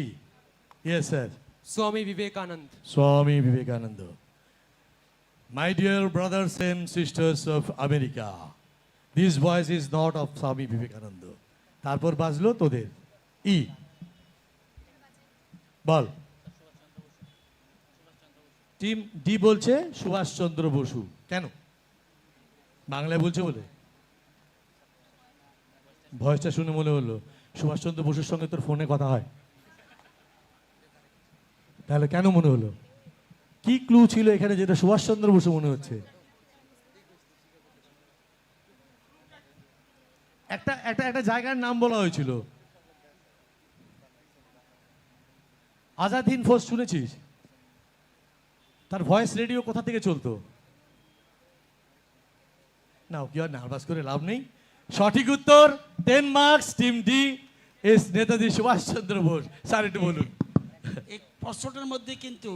Yes, sir. Swami Vivekanand. Swami Vivekananda. My dear brothers and sisters of America, this voice is not of Swami Vivekananda. তারপর বাজলো তোদের ই বল টিম ডি বলছে সুভাষচন্দ্র বসু কেন বাংলায় বলছে বলে ভয়েসটা শুনে মনে হলো সুভাষচন্দ্র বসুর সঙ্গে তোর ফোনে কথা হয় তাহলে কেন মনে হলো কি ক্লু ছিল এখানে যেটা সুভাষচন্দ্র বসু মনে হচ্ছে একটা একটা একটা জায়গার নাম বলা হয়েছিল আজাদ হিন্দ ফৌজ শুনেছিস তার ভয়েস রেডিও কোথা থেকে চলতো না কি আর নার্ভাস করে লাভ নেই সঠিক উত্তর 10 marks team D yes Netaji Subhas Chandra Bose sir একটু বলুন এই প্রশ্নটার মধ্যে কিন্তু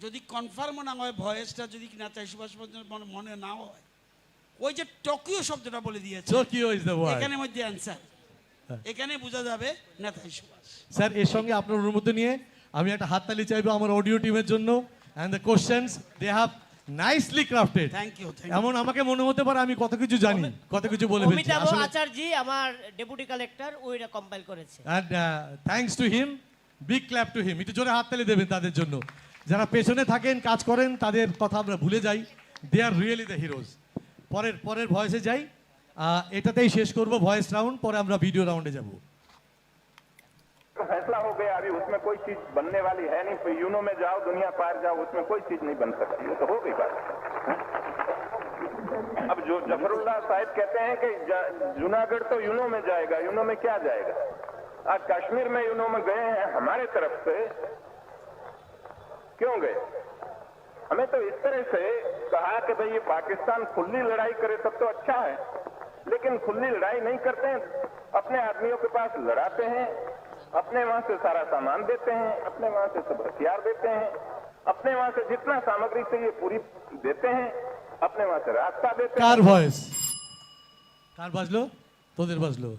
যদি কনফার্ম না হয় ভয়েসটা যদি নেতাজি সুভাষচন্দ্র মনে না হয় ওই যে টোকিও শব্দটা বলে দিয়েছে টোকিও ইজ দ্য ওয়ার্ড এখানে মধ্যে অ্যানসার এখানে বোঝা যাবে নেতাজি সুভাষ স্যার এর সঙ্গে আপনার অনুমতি নিয়ে আমি একটা হাততালি চাইবো আমার অডিও টিমের জন্য and the questions they have nicely crafted thank you এমন আমাকে মনে হতে পারে আমি কত কিছু জানি কত কিছু বলে ফেলছি অমিতাভ আসলে আচার্যজি আমার ডেপুটি কালেক্টর ওইটা কম্পাইল করেছে and thanks to him big clap to him একটু জোরে হাততালি দেবেন তাদের জন্য যারা পেছনে থাকেন কাজ করেন তাদের কথা আমরা ভুলে যাই দে আর রিয়েলি দ্য হিরোজ পরের ভয়েসে যাই এটাতেই শেষ করব ভয়েস রাউন্ড পরে আমরা ভিডিও রাউন্ডে যাব फैसला हो गया अभी उसमें कोई चीज बनने वाली है नहीं यूनो में जाओ दुनिया पार जाओ उसमें कोई चीज नहीं बन सकती वो तो हो गई बात अब जो जफरुल्लाह साहिब कहते हैं कि जूनागढ़ तो यूनो में जाएगा यूनो में क्या जाएगा आज कश्मीर में यूनो में गए हैं हमारे तरफ से क्यों गए हमें तो इस तरह से कहा कि भाई ये पाकिस्तान खुली लड़ाई करे तब तो अच्छा है लेकिन खुली लड़ाई नहीं करते हैं अपने आदमियों के पास लड़ाते हैं अपने वहां से सारा सामान देते हैं अपने वहां से सब हथियार देते हैं अपने वहां से जितना सामग्री चाहिए पूरी देते हैं अपने वहां से रास्ता देते हैं কার ভয়েস কার বাজলো তোদের বাজলো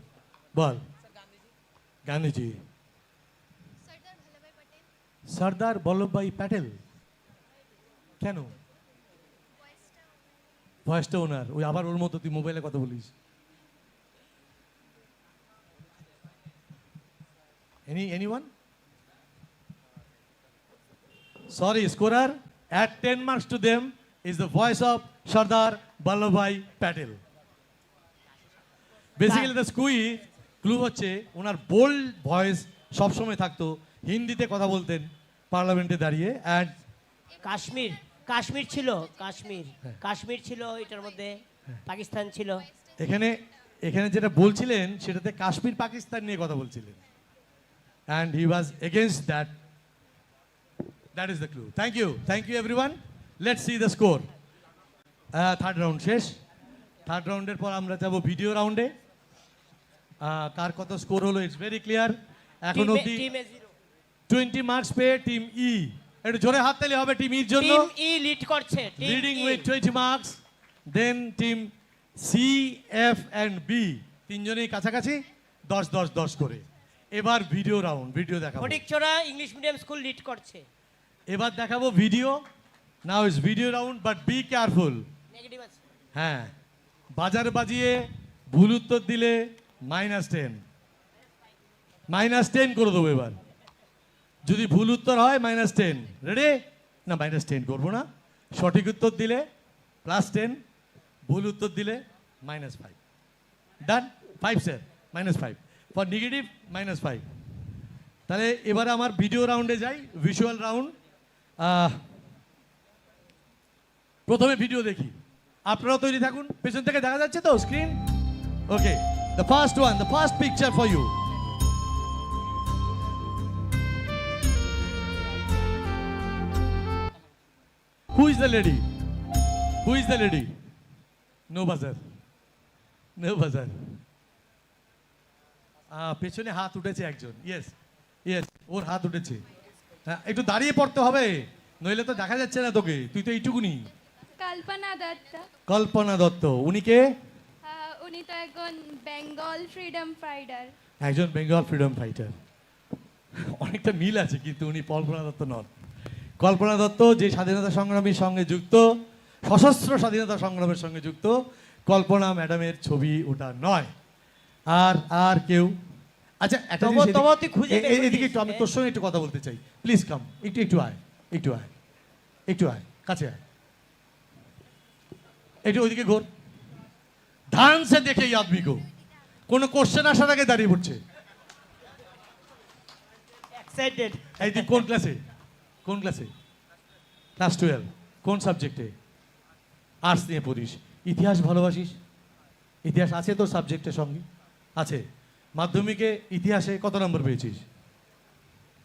বল গান্ধীজি সর্দার বল্লভভাই প্যাটেল কেন ভয়েসটা ওনার ওই আবার ওর মতো তুই মোবাইলে কথা বলিস anyone sorry scorer at 10 marks to them is the voice of Sardar Vallabhbhai Patel basically the clue হচ্ছে ওনার বোল্ড ভয়েস সব সময় থাকতো হিন্দিতে কথা বলতেন পার্লামেন্টে দাঁড়িয়ে এন্ড কাশ্মীর ছিল এটার মধ্যে পাকিস্তান ছিল এখানে যেটা বলছিলেন সেটাতে কাশ্মীর পাকিস্তান নিয়ে কথা বলছিলেন and he was against that is the clue thank you everyone let's see the score third round শেষ থার্ড রাউন্ডের পর আমরা যাব ভিডিও রাউন্ডে কার কত স্কোর হলো ইটস ভেরি ক্লিয়ার এখন অবধি 20 মার্কস পেয়ে টিম ই একটু জোরে হাততালি হবে টিম ইর জন্য টিম ই লিড করছে leading with 20 marks then team C F and B তিনজনেই কাছাকাছি 10 করে এবার ভিডিও রাউন্ড ভিডিও দেখাবো Fatikchhara English medium school lead করছে এবার দেখাবো video now is video round but be careful negative আছে হ্যাঁ বাজার বাজিয়ে ভুল উত্তর দিলে -10 করে দেবো এবার যদি ভুল উত্তর হয় -10 রেডি না -10 করবো না সঠিক উত্তর দিলে +10 ভুল উত্তর দিলে -5 ডান 5 স্যার -5 ফর নেগেটিভ -5 তাহলে এবারে আমার ভিডিও রাউন্ডে যাই ভিজুয়াল রাউন্ড প্রথমে ভিডিও দেখি আপনারাও তৈরি থাকুন পেছন থেকে দেখা যাচ্ছে তো screen okay the first picture for you Who is the lady? No buzzer. পেছনে হাত উঠেছে একজন ইয়েস ওর হাত উঠেছে হ্যাঁ একটু দাঁড়িয়ে পড়তে হবে নইলে তো দেখা যাচ্ছে না তোকে তুই তো এইটুকুনি কল্পনা দত্ত উনি কে উনি তো একজন বেঙ্গল ফ্রিডম ফাইটার একজন বেঙ্গল ফ্রিডম ফাইটার। অনেকটা মিল আছে, কিন্তু উনি কল্পনা দত্ত নন। কল্পনা দত্ত যে স্বাধীনতা সংগ্রামীর সঙ্গে যুক্ত, সশস্ত্র স্বাধীনতা সংগ্রামের সঙ্গে যুক্ত, কল্পনা ম্যাডামের ছবি ওটা নয়। আর কেউ? আচ্ছা, একটা এদিকে একটু, আমি তোর সঙ্গে একটু কথা বলতে চাই, প্লিজ কাম, একটু আয় কাছে আয়, একটু ওইদিকে ঘোর। ধ্যান সে দেখে আদমি কো, কোনো কোশ্চেন আসার আগে দাঁড়িয়ে পড়ছে। এই তুই কোন ক্লাসে? ক্লাস 12। কোন সাবজেক্টে? আর্টস নিয়ে পড়িস। ইতিহাস ভালোবাসিস? ইতিহাস আছে তোর সাবজেক্টের সঙ্গে? আছে। মাধ্যমিকে ইতিহাসে কত নম্বর পেয়েছিস?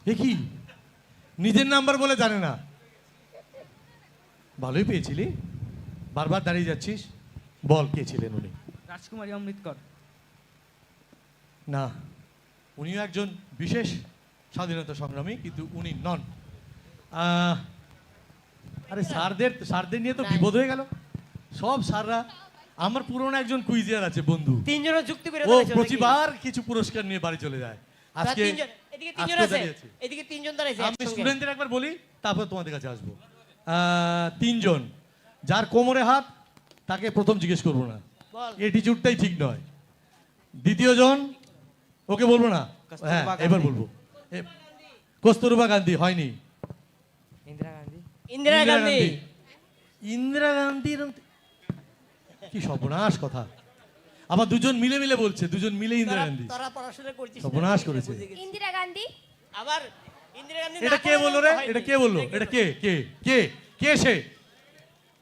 দেখি নিজের নাম্বার বলে জানে না। ভালোই পেয়েছিলি, বারবার দাঁড়িয়ে যাচ্ছিস। বল, কে ছিলেন উনি? রাজকুমারী অমৃতকর। না, উনিও একজন বিশেষ স্বাধীনতা সংগ্রামী, কিন্তু উনি নন। আরে স্যারদের নিয়ে তো বিপদ হয়ে গেল। সব স্যাররা, আমার পুরনো একজন কুইজিয়ার আছে বন্ধু, তিনজনের যুক্তি করে ও প্রতিবার কিছু পুরস্কার নিয়ে বাড়ি চলে যায়। আজকে এদিকে তিনজন দাঁড়াইছে। আমি স্টুডেন্টদের একবার বলি, তারপর তোমাদের কাছে আসবো। তিনজন, যার কোমরে হাত তাকে প্রথম জিজ্ঞেস করবো না, এটিটিউডটাই ঠিক নয়। দ্বিতীয় জন, ওকে বলবো না, হ্যাঁ এবার বলবো। কস্তুরবা গান্ধী হয়নি, ইন্দিরা গান্ধী। কি সর্বনাশ কথা! আবার দুজন মিলে বলছে, দুজন মিলে ইন্দিরা গান্ধী। তারা পড়াশোনা করছিস, সর্বনাশ করেছে। ইন্দিরা গান্ধী। আবার ইন্দিরা গান্ধী। এটা কে বললো রে? এটা কে বললো? এটা কে কে কে কে সে?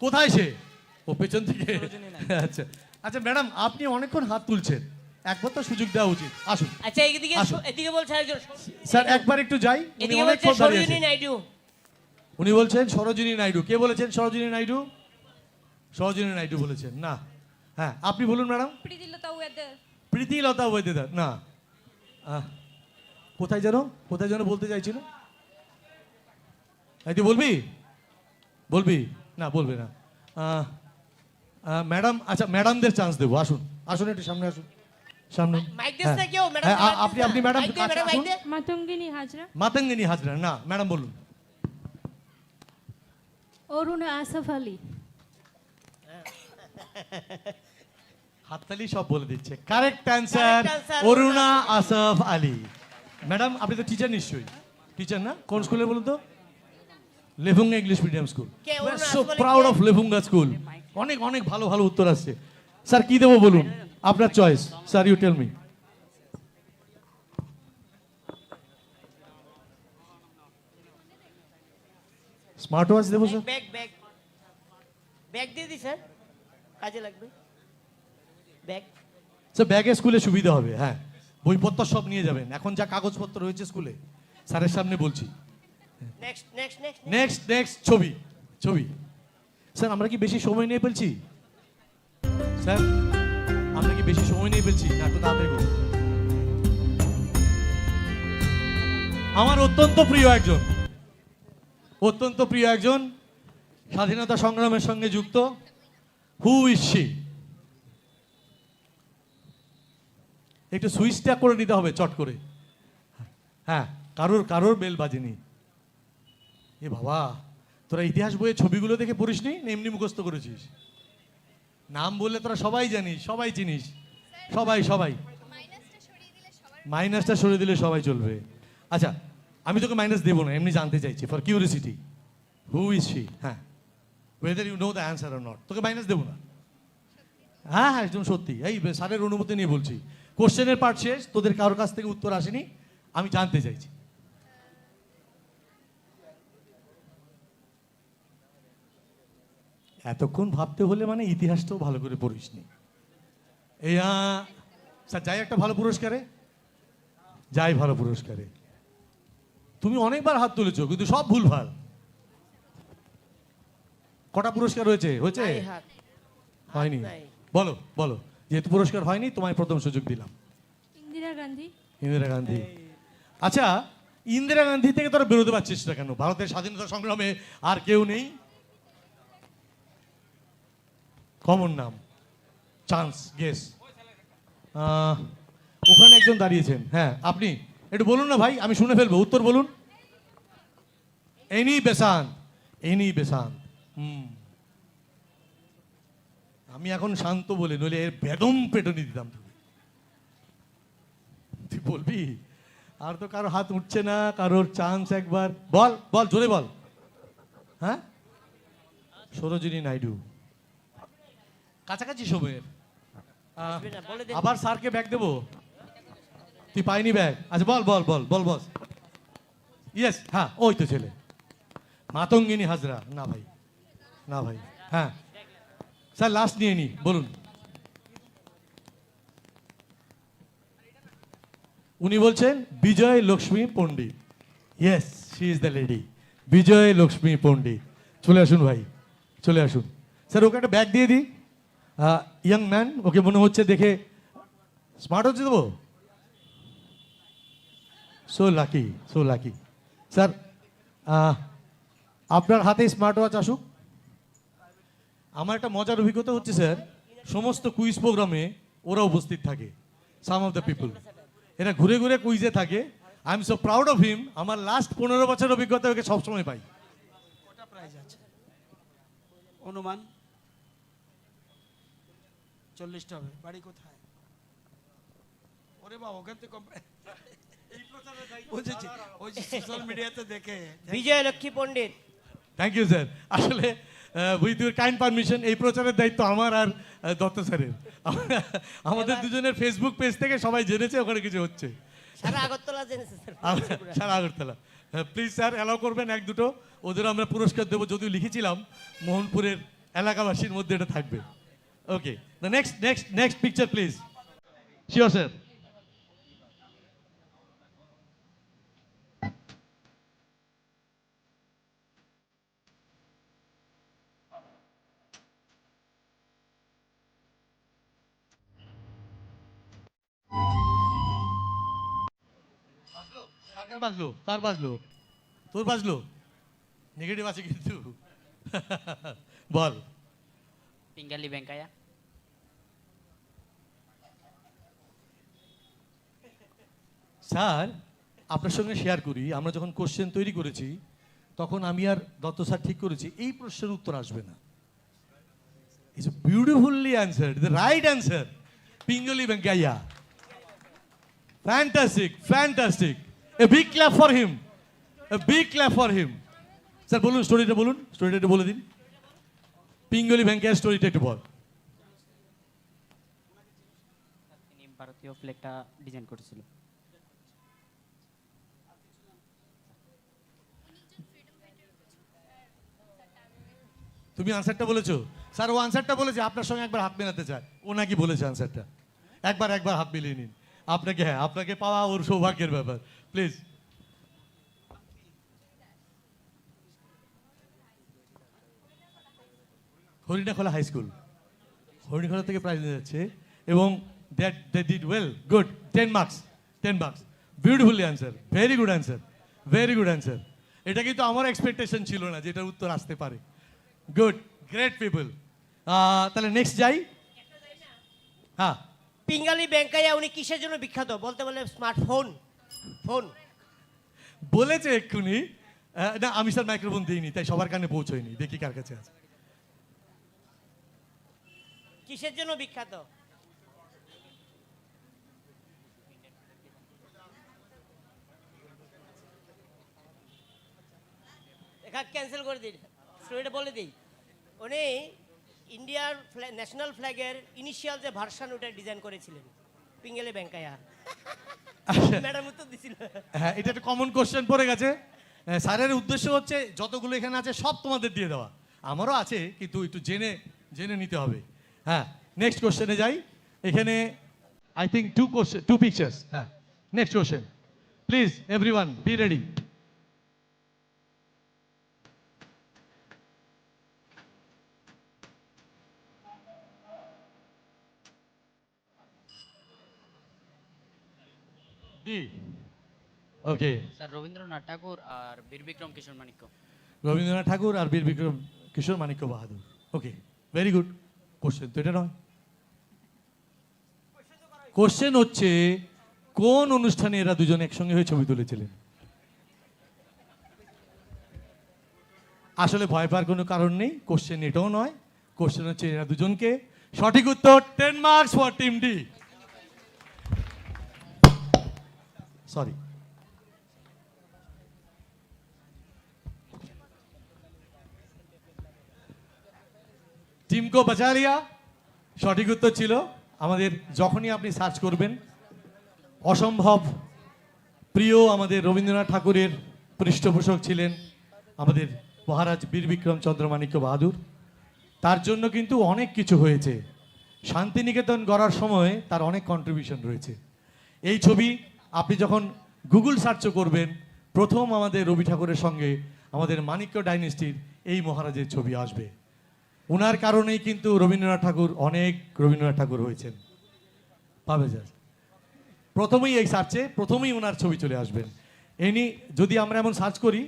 কোথায় সে? ও পেছন থেকে। আচ্ছা আচ্ছা ম্যাডাম, আপনি অনেকক্ষণ হাত তুলছেন, একবার তো সুযোগ দেওয়া উচিত। আসুন। আচ্ছা, এদিকে বলছে একজন স্যার, একবার একটু যাই। এদিকে বলছে সরোজিনী নাইডু। উনি বলছেন সরোজিনী নাইডু। কে বলেছেন সরোজিনী নাইডু? সরোজিনী নাইডু বলেছেন না। হ্যাঁ, আপনি বলুন ম্যাডাম। প্রীতিলতা ওয়েদেদার। না, কোথায় যেন বলতে চাইছিল। তুই বলবি না, বলবে না। ম্যাডাম, আচ্ছা ম্যাডামদের চান্স দেবো। আসুন একটু সামনে আসুন, সামনে। আপনি ম্যাডাম মাতঙ্গিনী হাজরা। না, ম্যাডাম বলুন। অরুণা আসফ আলী। হাততালি সব বলে দিচ্ছে। Correct answer, Aruna Asaf Ali. Madam, আপনি তো টিচার নিশ্চয়ই? টিচার না? কোন স্কুলে বলুন তো? Lefunga English medium school. So proud of Lefunga school. অনেক অনেক ভালো ভালো উত্তর আসছে। স্যার কি দেবো বলুন, আপনার choice. Sir, you tell me. Smart watch দেবো স্যার? ব্যাগ দিয়ে দিই স্যার, কাজে লাগবে ব্যাগ। স্যার, ব্যাগে স্কুলে সুবিধা হবে। হ্যাঁ, বইপত্র সব নিয়ে যাবেন। এখন যা কাগজপত্র রয়েছে স্কুলে, স্যারের সামনে বলছি। নেক্সট ছবি। স্যার, আমরা কি বেশি সময় নিয়ে ফেলছি? স্যার, আমরা কি বেশি সময় নিয়ে ফেলছি? না, একটু তাড়াতাড়ি বলুন। আমার অত্যন্ত প্রিয় একজন স্বাধীনতা সংগ্রামের সঙ্গে যুক্ত। হু ইজ শি? একটু সুইচটা করে নিতে হবে চট করে। হ্যাঁ, কারোর বেল বাজেনি। এ বাবা, তোরা ইতিহাস বইয়ে ছবিগুলো দেখে পড়িসনি, এমনি মুখস্থ করেছিস? নাম বললে তোরা সবাই জানিস, সবাই চিনিস, সবাই। মাইনাসটা সরিয়ে দিলে সবাই চলবে। আচ্ছা, আমি তোকে মাইনাস দেবো না, এমনি জানতে চাইছি, for curiosity. Who is she? হ্যাঁ, whether you know the answer or not. তোকে মাইনাস দেবো না। হ্যাঁ, একদম সত্যি। এই স্যারের অনুমতি নিয়ে বলছি। কোশ্চেনের পার্ট শেষ, তোদের কারোর কাছ থেকে উত্তর আসেনি, আমি জানতে চাইছি। এতক্ষণ ভাবতে হলে মানে ইতিহাসটাও ভালো করে পড়িসনি। স্যার, যাই একটা ভালো পুরস্কারে। তুমি অনেকবার হাত তুলেছো, কিন্তু সব ভুলভাল। কটা পুরস্কার হয়েছে? হয়নি? বলো। যেহেতু পুরস্কার হয়নি, তোমায় প্রথম সুযোগ দিলাম। ইন্দিরা গান্ধী। আচ্ছা, ইন্দিরা গান্ধী থেকে তোরা বেরোতে পারছিস না কেন? ভারতের স্বাধীনতা সংগ্রামে আর কেউ নেই? কমন নাম, চান্স গেস। ওখানে একজন দাঁড়িয়েছেন, হ্যাঁ আপনি একটু বলুন না ভাই, আমি শুনে ফেলবো, উত্তর বলুন। Any Besant, any Besant. আমি এখন শান্ত বলে, নইলে এর বেদম পেটনি দিতাম। তুই বলবি? আর তো কারো হাত উঠছে না, কারোর চান্স একবার। বল বল, জোরে বল। হ্যাঁ, সরোজিনী নাইডু। কাছাকাছি সময়ের। আবার স্যারকে ব্যাগ দেবো? তুই পাইনি ব্যাগ? আচ্ছা বল বল বল বল বস। ইয়েস, হ্যাঁ ওই তো ছেলে, মাতঙ্গিনী হাজরা। না ভাই, না ভাই। হ্যাঁ স্যার, লাস্ট নিয়ে নি, বলুন। উনি বলছেন Vijaya Lakshmi Pandit. Yes, she is the lady, Vijaya Lakshmi Pandit. চলে আসুন ভাই, চলে আসুন। স্যার ওকে একটা ব্যাগ দিয়ে দিই। ইয়াং ম্যান, ওকে মনে হচ্ছে দেখে স্মার্ট হচ্ছে দেবো। So lucky, so lucky. Sir আপনার হাতে স্মার্ট ওয়াচ আসুক। আমার একটা মজার অভিজ্ঞতা হচ্ছে স্যার, সমস্ত কুইজ প্রোগ্রামে ওরা উপস্থিত থাকে, সাম অফ দ্য পিপল। এরা ঘুরে ঘুরে কুইজে থাকে। I am so proud of him. আমার লাস্ট 15 বছর অভিজ্ঞতা ওকে সবসময় পাই। কটা প্রাইজ আছে অনুমান? 40টা হবে। বাড়ি কোথায়? ওরে বাবা, ওখান থেকে বুঝেছি, ওই যে সোশ্যাল মিডিয়াতে দেখে। Vijaya Lakshmi Pandit. Thank you sir. আসলে উইথ ইউর কাইন্ড পারমিশন, এই প্রচারের দায়িত্ব আমার আর দত্ত স্যারের। আমাদের দুজনের ফেসবুক পেজ থেকে সবাই জেনেছে ওখানে কিছু হচ্ছে। সারা আগরতলা জেনেছে স্যার, সারা আগরতলা। প্লিজ স্যার, অ্যালাউ করবেন এক দুটো, ওদের আমরা পুরস্কার দেবো। যদিও লিখেছিলাম মোহনপুরের এলাকাবাসীর মধ্যে এটা থাকবে। Okay, the next next next picture please. Sure sir. বাজলো? কার বাজলো? তোর বাজলো? নেগেটিভ আছে কিন্তু। বল। পিঙ্গালি ভেঙ্কাইয়া। স্যার আপনার সঙ্গে শেয়ার করি, আমরা যখন কোশ্চেন তৈরি করেছি তখন আমি আর দত্ত স্যার ঠিক করেছি এই প্রশ্নের উত্তর আসবে না। It's beautifully answered, the right answer, Pingali Venkayya. Fantastic, fantastic. A big clap for him. A big clap for him. Sir বলুন, স্টোরিটা বলুন, স্টোরিটা একটু বলে দিন। পিঙ্গলি ভেঙ্কাইয়ার স্টোরিটা একটু বল। তিনি ভারতীয় ফ্ল্যাগটা ডিজাইন করেছিল। তুমি আনসারটা বলেছো? স্যার ও আনসারটা বলেছে, আপনার সঙ্গে একবার হাত মেলাতে চায়। ও নাকি বলেছে আনসারটা। একবার হাত মিলিয়ে নিন। আপনাকে, হ্যাঁ আপনাকে পাওয়া ওর সৌভাগ্যের ব্যাপার। Please. Harinakhola high school, Harinakhola থেকে প্রাইজ নিয়ে যাচ্ছে এবং they did well, good. 10 marks, 10 marks. Beautifully answer, very good answer, very good answer. এটা কিন্তু আমার এক্সপেকটেশন ছিল না যে এটার উত্তর আসতে পারে। Good, great people. তাহলে নেক্সট যাই। হ্যাঁ, পিঙ্গালি ভেঙ্কাইয়া উনি কিসের জন্য বিখ্যাত বলতে বলে? স্মার্টফোন, ফোন বলেছে এক্ষুনি। না আমি স্যার মাইক্রোফোন দিইনি, তাই সবার কানে পৌঁছয়নি। দেখি কার কাছে আছে। কিসের জন্য বিখ্যাত? দেখা ক্যান্সেল করে দিই, স্টোরিটা বলে দিই। উনি ইন্ডিয়ার ন্যাশনাল ফ্ল্যাগের ইনিশিয়াল যে ভার্সন ওটা ডিজাইন করেছিলেন, পিঙ্গলি ভেঙ্কাইয়া। ম্যাডাম উত্তর দিছিল। হ্যাঁ, এটা একটা কমন কোশ্চেন পড়ে গেছে। স্যারের উদ্দেশ্য হচ্ছে যতগুলো এখানে আছে সব তোমাদের দিয়ে দেওয়া। আমারও আছে, কিন্তু একটু জেনে জেনে নিতে হবে। হ্যাঁ, নেক্সট কোশ্চেনে যাই। এখানে আই থিঙ্ক টু পিকচার্স। হ্যাঁ, next question please, everyone be ready. Okay, sir Rabindranath Thakur আর বীর বিক্রম কিশোর মাণিক্য। রবীন্দ্রনাথ ঠাকুর আর Bir Bikram Kishore Manikya Bahadur. Okay, very good. Question তো এটা নয়। কোশ্চেন হচ্ছে কোন অনুষ্ঠানে এরা দুজন একসঙ্গে হয়ে ছবি তুলেছিলেন? আসলে ভয় পাওয়ার কোনো কারণ নেই, কোশ্চেন এটাও নয়, কোশ্চেন হচ্ছে এরা দুজনকে। সঠিক উত্তর 10 marks for team D. Sorry, team কো বাঁচা লিয়া। সঠিক উত্তর ছিল আমাদের, যখনই আপনি সার্চ করবেন অসম্ভব প্রিয় আমাদের রবীন্দ্রনাথ ঠাকুরের পৃষ্ঠপোষক ছিলেন আমাদের মহারাজ বীর বিক্রম চন্দ্র মাণিক্য বাহাদুর। তার জন্য কিন্তু অনেক কিছু হয়েছে। শান্তিনিকেতন গড়ার সময় তার অনেক কন্ট্রিবিউশন রয়েছে। এই ছবি আপনি যখন গুগল সার্চও করবেন, প্রথম আমাদের রবি ঠাকুরের সঙ্গে আমাদের মাণিক্য ডাইনেস্টির এই মহারাজের ছবি আসবে। ওনার কারণেই কিন্তু রবীন্দ্রনাথ ঠাকুর, অনেক রবীন্দ্রনাথ ঠাকুর হয়েছেন। পাবে যা প্রথমেই এই সার্চে প্রথমেই ওনার ছবি চলে আসবেন। এনি যদি আমরা এমন সার্চ করি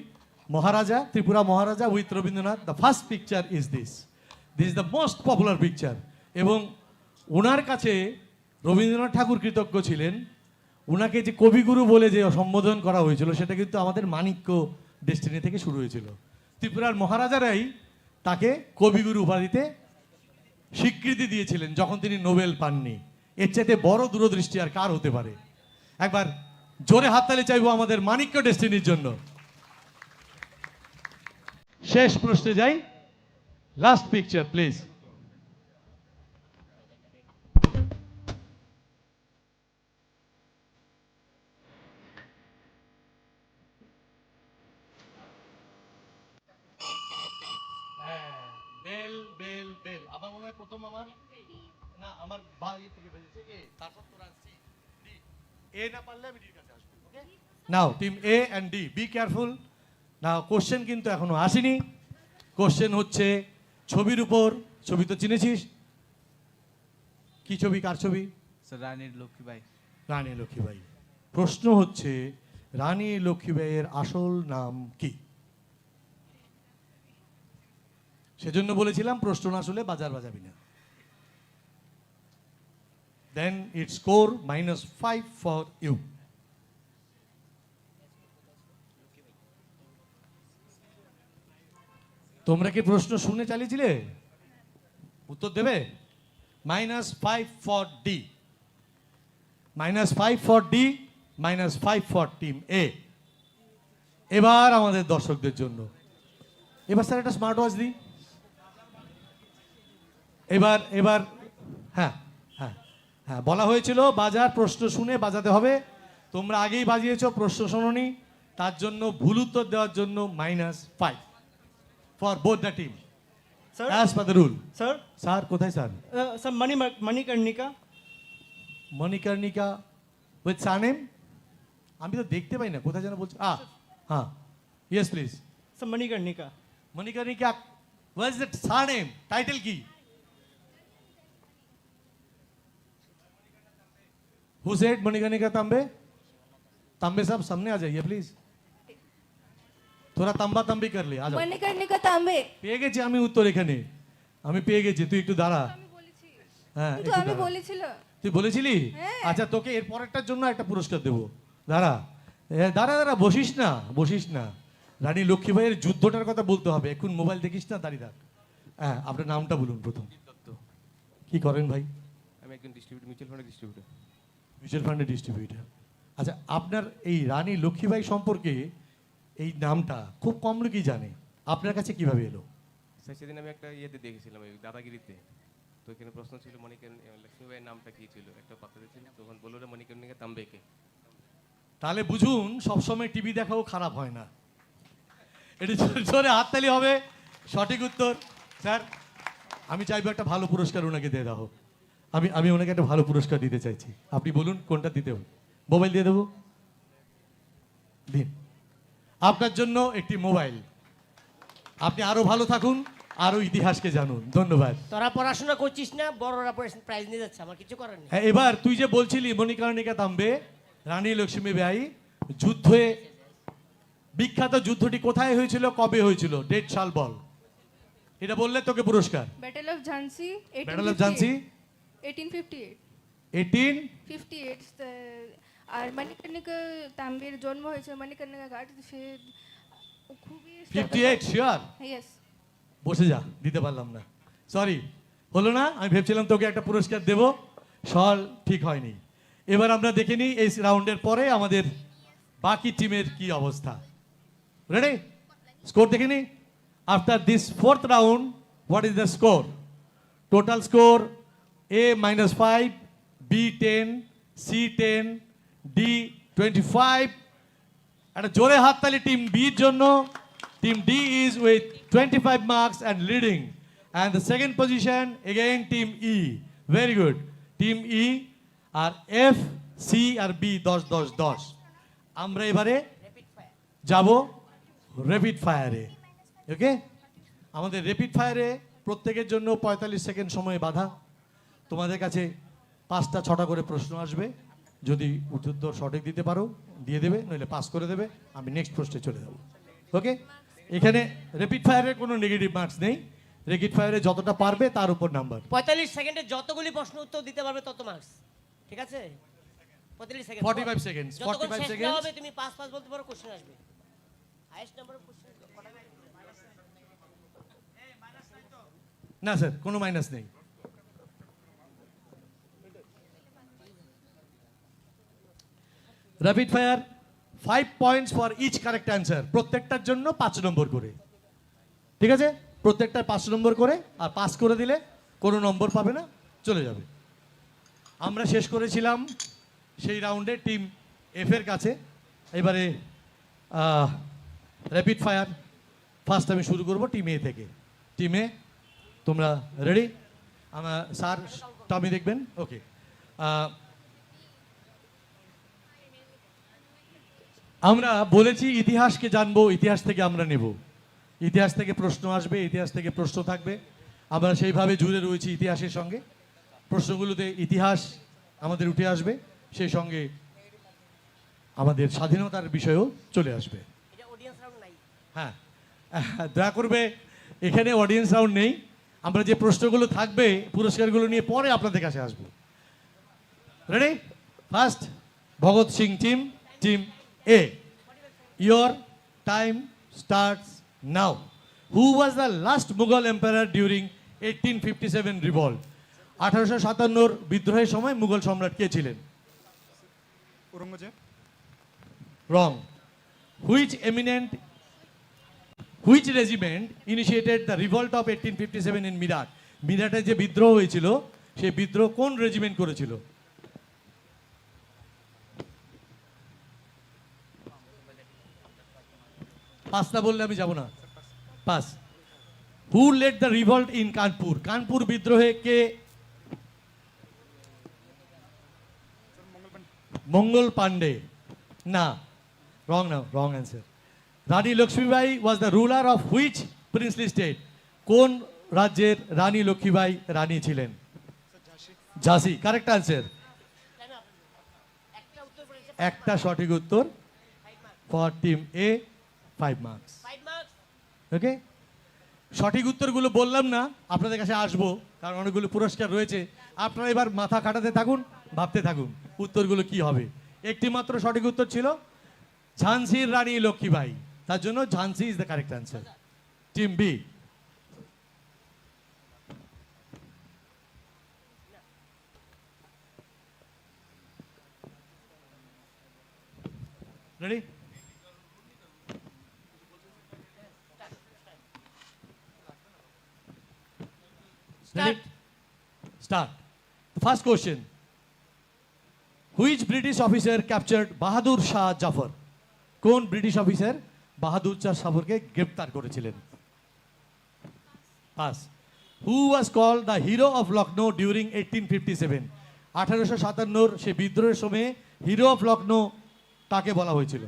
Maharaja, Tripura Maharaja with Rabindranath, the first picture is this is the most popular picture. এবং ওনার কাছে রবীন্দ্রনাথ ঠাকুর কৃতজ্ঞ ছিলেন। ওনাকে যে কবিগুরু বলে যে সম্বোধন করা হয়েছিল সেটা কিন্তু আমাদের মাণিক্য ডেস্টিনি থেকে শুরু হয়েছিল। ত্রিপুরার মহারাজারাই তাকে কবিগুরু উপাধিতে স্বীকৃতি দিয়েছিলেন যখন তিনি নোবেল পাননি। এর চাইতে বড় দূরদৃষ্টি আর কার হতে পারে? একবার জোরে হাততালি চাইবো আমাদের মাণিক্য ডেস্টিনির জন্য। শেষ প্রশ্নে যাই, last picture please. Bell bell bell আবার মনে হয় প্রথম আমার না, আমার বাড়ি থেকে বেজেছে এ, তারপর তোরা সি ডি। এ না পারলে আমি ডির কাছে আসবো। Okay, now team A and D be careful. Now question কিন্তু এখনো আসেনি। কোশ্চেন হচ্ছে ছবির উপর। ছবি তো চিনেছিস, কি ছবি, কার ছবি? স্যার রানী লক্ষ্মীবাই। রানী লক্ষ্মীবাই। প্রশ্ন হচ্ছে রানী লক্ষ্মীবাইয়ের আসল নাম কি? সেজন্য বলেছিলাম প্রশ্ন না আসলে বাজার বাজাবি না। Then it score -5 for you. তোমরা কি প্রশ্ন শুনে চালিয়েছিলে? উত্তর দেবে? -5 for D, -5 for D, -5 for team A. এবার আমাদের দর্শকদের জন্য, এবার স্যার একটা স্মার্ট ওয়াচ দিই। এবার এবার হ্যাঁ হ্যাঁ হ্যাঁ, বলা হয়েছিল বাজার, প্রশ্ন শুনে বাজাতে হবে। তোমরা আগেই বাজিয়েছো, প্রশ্ন শোনোনি, তার জন্য ভুল উত্তর দেওয়ার জন্য -5 for both the team as per the rule. Sir sir কোথায় sir? Sir Manikarnika. Manikarnika with surname? আমি তো দেখতে পাই না, কোথায় যেন বলছি। হ্যাঁ, ইয়েস প্লিজ। Sir Manikarnika. Manikarnika, what is that surname? Title কি? Who said Manikarnika Tambe? तांबे साहब सामने आ जाइए प्लीज। थोड़ा तांबा तांबी कर ले, आ जाओ। মণিকর্ণিকা তাম্বে। পেয়ে গেছি আমি উত্তর, এখানে আমি পেয়ে গেছি, তুই একটু দাঁড়া। হ্যাঁ, কিন্তু আমি বলেছিল। তুই বলেছিলি? আচ্ছা, তোকে এর পরেরটার জন্য একটা পুরস্কার দেবো। দাঁড়া দাঁড়া দাঁড়া, বসিস না বসিস না। রানী লক্ষ্মীবাইয়ের যুদ্ধটার কথা বলতে হবে, এখন মোবাইল দেখিস না, দাঁড়িয়ে থাক। হ্যাঁ, আপনার নামটা বলুন প্রথম। কি করেন ভাই? আমি একজন ডিস্ট্রিবিউটর, মিউচুয়াল ফান্ডের ডিস্ট্রিবিউটর। মিউচুয়াল ফান্ডের ডিস্ট্রিবিউটর। আচ্ছা, আপনার এই রানী লক্ষ্মীবাই সম্পর্কে এই নামটা খুব কম লোকই জানে, আপনার কাছে কিভাবে এলো? স্যার সেদিন আমি একটা ইয়েতে দেখেছিলাম, ওই দাদাগিরিতে, তো এখানে প্রশ্ন ছিল লক্ষ্মীবাইয়ের নামটা কি ছিল, একটা পাতা দিয়েছিল, তখন বললো মণিকর্ণিকা তাম্বেকে। তাহলে বুঝুন সবসময় টিভি দেখাও খারাপ হয় না। এটি জোরে হাততালি হবে। সঠিক উত্তর। স্যার আমি চাইবো একটা ভালো পুরস্কার ওনাকে দিয়ে দাও। আমি ওনাকে একটা ভালো পুরস্কার দিতে চাইছি, আপনি বলুন কোনটা দিতে হবে। মোবাইল দিয়ে দেবো, দিন। আপনার জন্য একটি মোবাইল। আপনি আরো ভালো থাকুন, আরো ইতিহাসকে জানুন। ধন্যবাদ। তোরা পড়াশোনা করছিস না, বড়রা প্রাইজ নিয়ে যাচ্ছে, আমার কিছু করার নেই। হ্যাঁ, এবার তুই যে বলছিলি মণিকর্ণিকা তাম্বে, রানী লক্ষ্মীবাই যুদ্ধে, বিখ্যাত যুদ্ধটি কোথায় হয়েছিল, কবে হয়েছিল, ডেট সাল বল। এটা বললে তোকে পুরস্কার। Battle of Jhansi. Battle of Jhansi 1858। 1858। আর মণিকর্ণিকা তাম্বির জন্ম হয়েছে মণিকর্ণিকা ঘাট, সে খুবই 58 শিওর? ইয়েস। বসে যা, দিতে পারলাম না, সরি। হলো না, আমি ভেবেছিলাম তোকে একটা পুরস্কার দেব, সল ঠিক হয়নি। এবার আমরা দেখে নিই এই রাউন্ডের পরে আমাদের বাকি টিমের কি অবস্থা। রেডি? স্কোর দেখে নিই। After this fourth round, what is the score? Total score A -5, B 10, C 10, D 25. একটা জোরে হাততালি টিম বির জন্য। Team D is with 25 marks and leading. And the second position again team E. Very good. Team E আর এফ, সি আর বি 10 10 10। আমরা এবারে যাব র্যাপিড ফায়ারে। ওকে, আমাদের র্যাপিড ফায়ারে প্রত্যেকের জন্য 45 সেকেন্ড সময় বাধা। তোমাদের কাছে 5টা 6টা করে প্রশ্ন আসবে, যদি উত্তর সঠিক দিতে পারো দিয়ে দেবে, নইলে পাস করে দেবে, আমি নেক্সট প্রশ্নে চলে যাব। ওকে, এখানে র্যাপিড ফায়ারের কোনো নেগেটিভ মার্কস নেই, র্যাপিড ফায়ারে যতটা পারবে তার উপর নাম্বার। 45 সেকেন্ডে যতগুলি প্রশ্ন উত্তর দিতে পারবে তত মার্কস, ঠিক আছে? 45 সেকেন্ড, 45 সেকেন্ডস, 45 সেকেন্ডস হবে, তুমি পাস পাস বলতে পারো, কোশ্চেন আসবে, হাইয়েস্ট নাম্বার অফ কোশ্চেন। না স্যার, কোনো মাইনাস নেই। Rapid fire 5 points for each correct answer, প্রত্যেকটার জন্য 5 নম্বর করে, ঠিক আছে? প্রত্যেকটার 5 নম্বর করে, আর পাস করে দিলে কোনো নম্বর পাবে না, চলে যাবে। আমরা শেষ করেছিলাম সেই রাউন্ডে টিম এফ এর কাছে। এবারে র্যাপিড ফায়ার ফার্স্ট আমি শুরু করব টিম এ থেকে। টিম এ, তোমরা রেডি? আমার স্যার টমি দেখবেন। ওকে, আমরা বলেছি ইতিহাসকে জানবো, ইতিহাস থেকে আমরা নেব, ইতিহাস থেকে প্রশ্ন আসবে, ইতিহাস থেকে প্রশ্ন থাকবে। আমরা সেইভাবে জুড়ে রয়েছি ইতিহাসের সঙ্গে। প্রশ্নগুলোতে ইতিহাস আমাদের উঠে আসবে, সেই সঙ্গে আমাদের স্বাধীনতার বিষয়েও চলে আসবে। হ্যাঁ, দয়া করবে, এখানে অডিয়েন্স রাউন্ড নেই। আমরা যে প্রশ্নগুলো থাকবে পুরস্কারগুলো নিয়ে পরে আপনাদের কাছে আসবো। Ready? First Bhagat Singh team, team A. Your time starts now. Who was the last Mughal emperor during 1857 revolt? 1857 বিদ্রোহের সময় মুঘল সম্রাট কে ছিলেন? Aurangzeb. Wrong. Which regiment initiated the revolt of 1857 in Mirat? মিরাটে যে বিদ্রোহ হয়েছিল, সেই বিদ্রোহ কোন রেজিমেন্ট করেছিল? পাঁচটা বললে আমি যাব না। Pass. Who led the revolt in Kanpur? Kanpur বিদ্রোহে কে? মঙ্গল পান্ডে। না, রং না, wrong answer. Rani Lakshmibai was the ruler of which princely state? কোন রাজ্যের রানী লক্ষ্মীবাই রানী ছিলেন? ঝাঁসি। Correct answer. একটা সঠিক উত্তর for team A, 5 marks. Okay, সঠিক উত্তরগুলো বললাম না, আপনাদের কাছে আসবো, কারণ অনেকগুলো পুরস্কার রয়েছে। আপনারা এবার মাথা খাটাতে থাকুন, ভাবতে থাকুন উত্তরগুলো কি হবে। একটি মাত্র সঠিক উত্তর ছিল ঝাঁসির রানী লক্ষ্মীবাই, তার জন্য ঝাঁসি is the correct answer. Team B, ready? Start. The first question. Which British officer captured Bahadur Shah Jafar? কোন ব্রিটিশ অফিসার বাহাদুর শাহ জাফরকে গ্রেফতার করেছিলেন? Pass. Who was called the hero of Lucknow during 1857? 1857 সে বিদ্রোহের সময়ে হিরো অফ লখনৌ তাকে বলা হয়েছিল?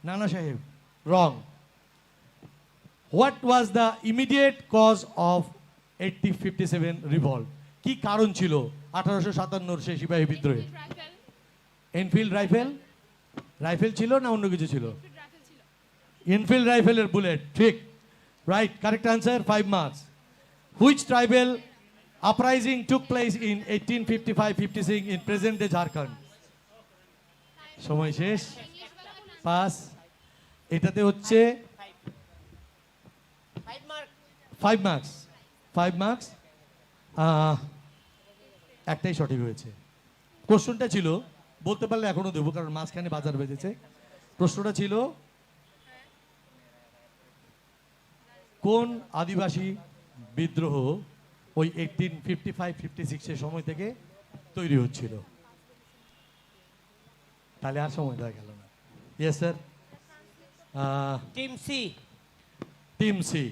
নানা সাহেব। রং। What was the immediate cause of 1857 revolt? কি কারণ ছিল 1857 সেই সিপাহী বিদ্রোহে? Enfield rifle. রাইফেল ছিল না অন্য কিছু ছিল? এনফিল্ড রাইফেলের বুলেট, ঠিক। Right, correct answer, 5 marks. Which tribal uprising took place in 1855-56 in present day Jharkhand? সময় শেষ। পাস। এটাতে হচ্ছে 5 মার্কস। 5 মার্কস। একটাই সঠিক হয়েছে। কোশ্চেনটা ছিল, বলতে পারলে এখনো দেবো কারণ মাঝখানে বাজার বেজেছে। প্রশ্নটা ছিল কোন আদিবাসী বিদ্রোহ ওই 1855-56 সময় থেকে তৈরি হচ্ছিল? তাহলে আর সময় দেওয়া গেল না। Yes sir. Team C. Team C.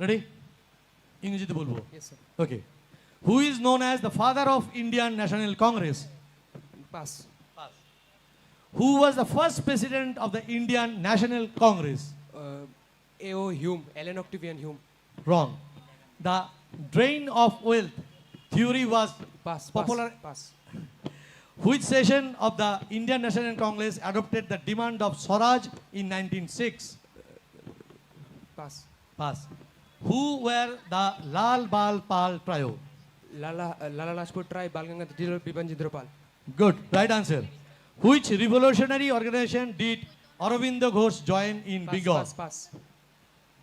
Ready? ইংরেজিতে বলবো। Okay. Who is known as the father of Indian national congress? Pass. Who was the first president of the Indian National Congress? A.O. Hume, Allen Octavian Hume. Wrong. The drain of wealth theory was popular. Pass. Which session of the Indian National Congress adopted the demand of Swaraj in 1906? Pass. Pass. Who were the Lal Bal Pal trio? Lala Lajpat Rai, Bal Gangadhar Tilak, Bipan Chandra Pal. Good. Right answer. Which revolutionary organization did Aurobindo Ghosh join in Bengal? Pass.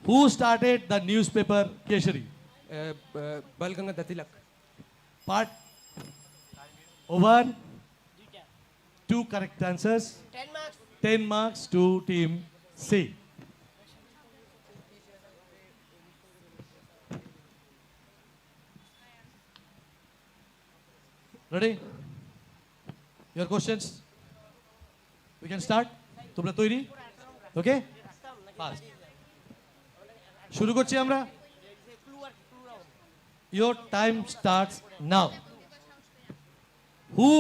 Who started the newspaper Keshari? Bal Gangadhar Tilak. Part over. 2 correct answers. 10 marks. 10 marks to team C. Ready? Your questions? We can start. তোমরা তৈরি? Okay? Fast. শুরু করছি আমরা। Your time starts now. Who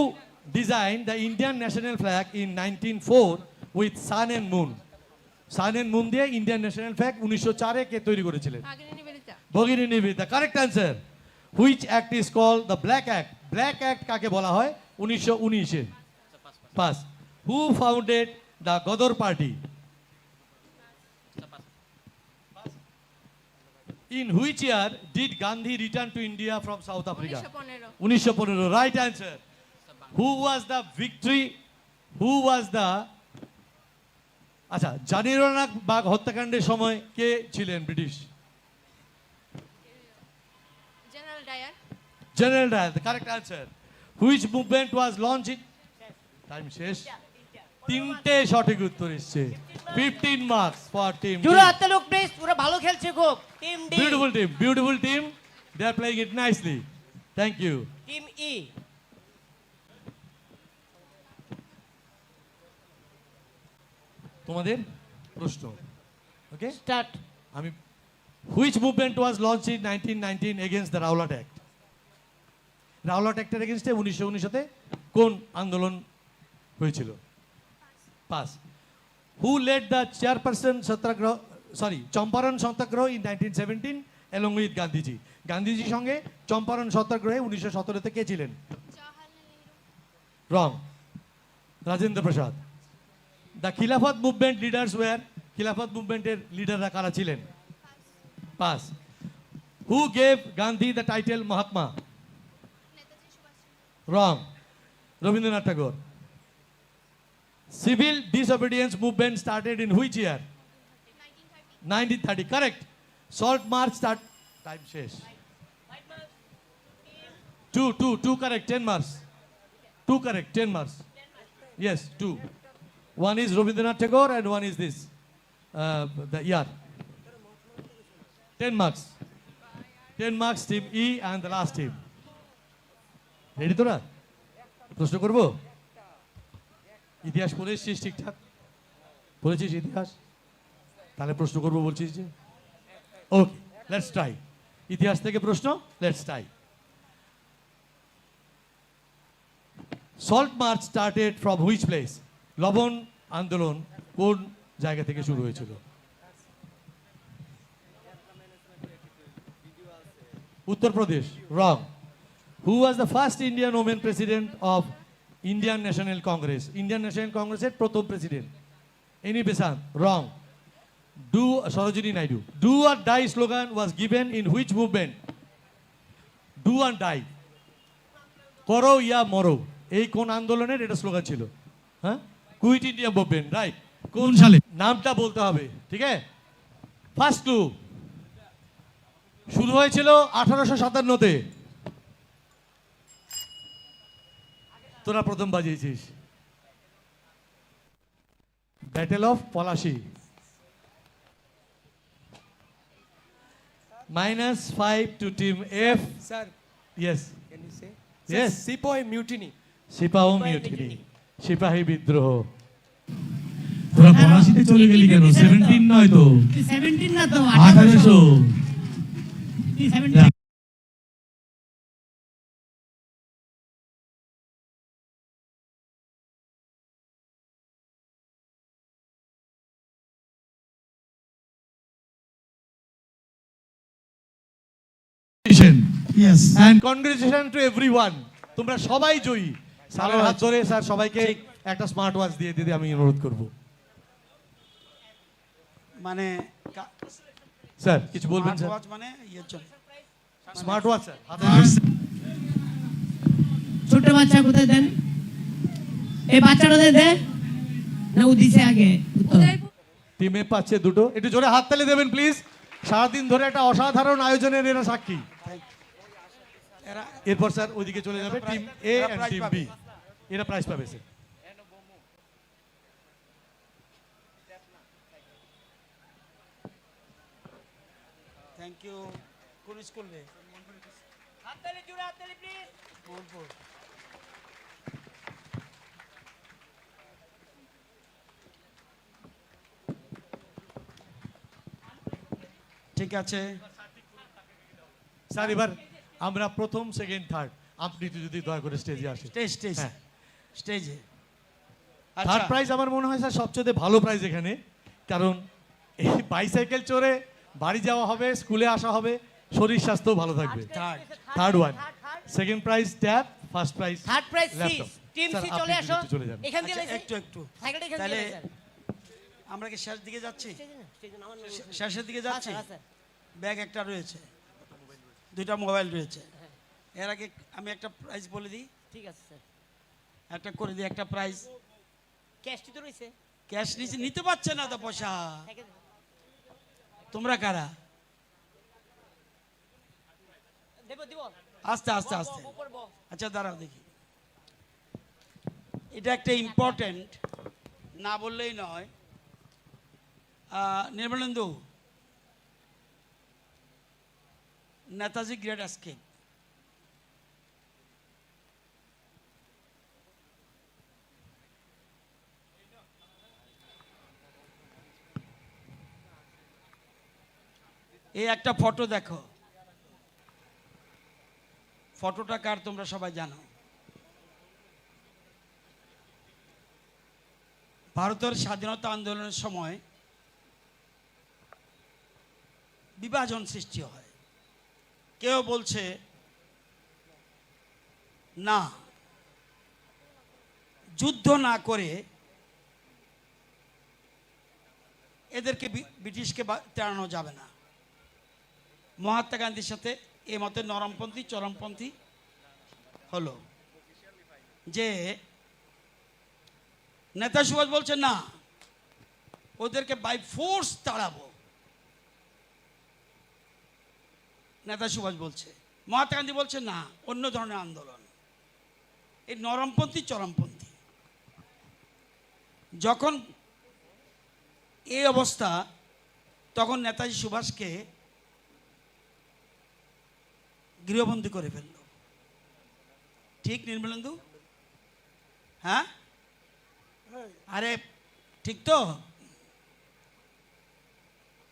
designed the Indian national flag in 1904 with sun and moon? Sun and moon দিয়ে Indian national flag 1904 কে তৈরি করেছিলেন? ভগিনী Nivedita. Correct answer. Which act is called the Black Act? Black Act কাকে বলা হয়? 1919 এ। Pass. Who founded the Gadar Party? In which year did Gandhi return to India from South Africa? 1915. Right answer. Who was the victory? Who was the আচ্ছা জানিরানাক বাগ হত্যাকাণ্ডের সময় কে ছিলেন British? General Dyer. The correct answer. Which movement was launched in time শেষ। তিনটে সঠিক উত্তর এসেছে। 15 marks for team D. জোরে হাতে লোক প্লিজ, পুরো ভালো খেলছে খুব। Team D. Beautiful team. Beautiful team. They are playing it nicely. Thank you. Team ই। তোমাদের প্রশ্ন। ওকে? স্টার্ট। আমি Which movement was launched in 1919 against the Rowlatt Act? Rowlatt Act এর এগেইনস্টে 1919 তে কোন আন্দোলন হয়েছিল? Pass. Who led the chairperson satyagraha Champaran satyagraha in 1917 along with Gandhiji? গান্ধীজির সঙ্গে চম্পারণ সত্যাগ্রহে 1917 তে কে ছিলেন? Wrong. Rajendra Prasad. The Khilafat movement leaders were Khilafat movement এর লিডাররা কারা ছিলেন? Pass. Who gave Gandhi the title Mahatma? Wrong. Rabindranath Tagore. Civil disobedience movement started in which year? 1930. Correct. Salt March start. Time শেষ। 2 correct. 10 marks. 2 correct. 10 marks. Yes, 2. One is Rabindranath Tagore and one is this. The year. 10 marks. 10 marks team E and the last team. Ready তোরা? প্রশ্ন করব? ইতিহাস পড়ে এসেছিস ঠিকঠাক? পড়েছিস ইতিহাস? তাহলে প্রশ্ন করব বলছিস যে? ওকে, লেটস ট্রাই। ইতিহাস থেকে প্রশ্ন, let's try. Salt March started from which place? লবণ আন্দোলন কোন জায়গা থেকে শুরু হয়েছিল? উত্তর প্রদেশ। রং। Who was the first Indian woman president of Indian National Congress? Indian National Congress এর প্রথম president Annie Besant. Wrong. Sarojini Naidu. Do or die slogan was given in which movement? Do or die. করো ইয়া মরো এই কোন আন্দোলনের এটা স্লোগান ছিল? হ্যাঁ, কুইট ইন্ডিয়া মুভমেন্ট, রাইট? কোন সালে? নামটা বলতে হবে, ঠিক আছে? ফার্স্ট ক্লু, শুরু হয়েছিল 1857-তে। তোরা প্রথম বাজিয়েছিস। Battle of Palashi. -5 to team F. Sir. Yes. Can you say? Yes. Sepoy mutiny. সিপাহী মিউটিনি, সিপাহী বিদ্রোহ। তোরা পলাশিতে চলে গেলি কেন? 17 নয় তো, 17 না তো 1800। Yes. And congratulations to everyone. তোমরা সবাই জয়ী। স্যারের হাত ধরে স্যার সবাইকে একটা স্মার্ট ওয়াচ দিয়ে দিতে আমি অনুরোধ করব। মানে স্যার কিছু বলবেন স্যার? ওয়াচ মানে ইয়ের জন্য স্মার্ট ওয়াচ স্যার। ছোট বাচ্চা কোথায় দেন? এই বাচ্চাটাদের দে না ও দিছে আগে? টিমে পাচ্ছে দুটো। একটু জোরে হাততালি দেবেন প্লিজ। সারাদিন ধরে একটা অসাধারণ আয়োজনের এরা সাক্ষী। এরপর স্যার ওইদিকে চলে যাবে team A and team B. এরা প্রাইজ পাবে স্যার। Thank you. কোন স্কুল রে? হাততালি জোরে, হাততালি প্লিজ। বোলপুর। ঠিক আছে স্যার, এবার আমরা প্রথম, সেকেন্ড, থার্ড, আপনি যদি দয়া করে স্টেজে আসেন। স্টেজ স্টেজে। থার্ড প্রাইজ আমার মনে হয় স্যার সবচেয়ে ভালো প্রাইজ এখানে, কারণ এই বাইসাইকেল চড়ে বাড়ি যাওয়া হবে, স্কুলে আসা হবে, শরীর স্বাস্থ্য ভালো থাকবে। Third one, second prize tab, first prize third prize laptop. Team C চলে আসো। চলে যান এখান দিয়ে একটু সাইকেলটা এখান তাহলে দিয়ে আমরা কি শেষ দিকে যাচ্ছি? শেষের দিকে যাচ্ছি। ব্যাগ একটা রয়েছে, দুইটা মোবাইল রয়েছে। এর আগে আমি একটা প্রাইজ বলে দিই। ঠিক আছে স্যার, একটা করে দিই, একটা প্রাইজ। ক্যাশটি তো রইছে। ক্যাশ নিতে পারছে না তো পয়সা। তোমরা কারা? দেব দেব। আস্তে আস্তে আস্তে। আচ্ছা দাঁড়াও দেখি। এটা একটা ইম্পর্টেন্ট, না বললেই নয়। Nirmalendu, Netaji great escape. এই একটা ফটো দেখো। ফটোটা কার তোমরা সবাই জানো। ভারতের স্বাধীনতা আন্দোলনের সময় বিভাজন সৃষ্টি হয়। কেউ বলছে না, যুদ্ধ না করে এদেরকে ব্রিটিশকে তাড়ানো যাবে না। মহাত্মা গান্ধীর সাথে এই মতে নরমপন্থী চরমপন্থী হলো, যে নেতা সুভাষ বলছে না, ওদেরকে বাই ফোর্স তাড়াবো। নেতা সুভাষ বলছে, মহাত্মা গান্ধী বলছে না, অন্য ধরনের আন্দোলন। এই নরমপন্থী চরমপন্থী। যখন এই অবস্থা, তখন নেতাজি সুভাষকে গৃহবন্দী করে ফেলল। ঠিক নির্মলেন্দু? হ্যাঁ, আরে ঠিক তো।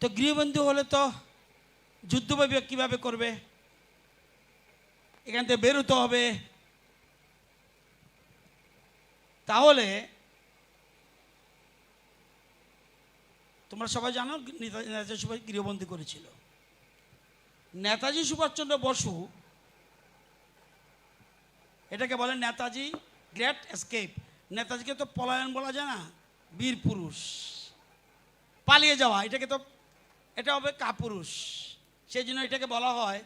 তো গৃহবন্দী হলে তো যুদ্ধ কিভাবে করবে? এখান থেকে বেরোতে হবে। তাহলে তোমরা সবাই জানো নেতাজি সুভাষ গৃহবন্দী করেছিল। নেতাজি সুভাষচন্দ্র বসু, এটাকে বলে নেতাজি গ্রেট এস্কেপ। নেতাজিকে তো পলায়ন বলা যায় না, বীর পুরুষ, পালিয়ে যাওয়া, এটাকে তো, এটা হবে কাপুরুষ। সেই জন্য এটাকে বলা হয়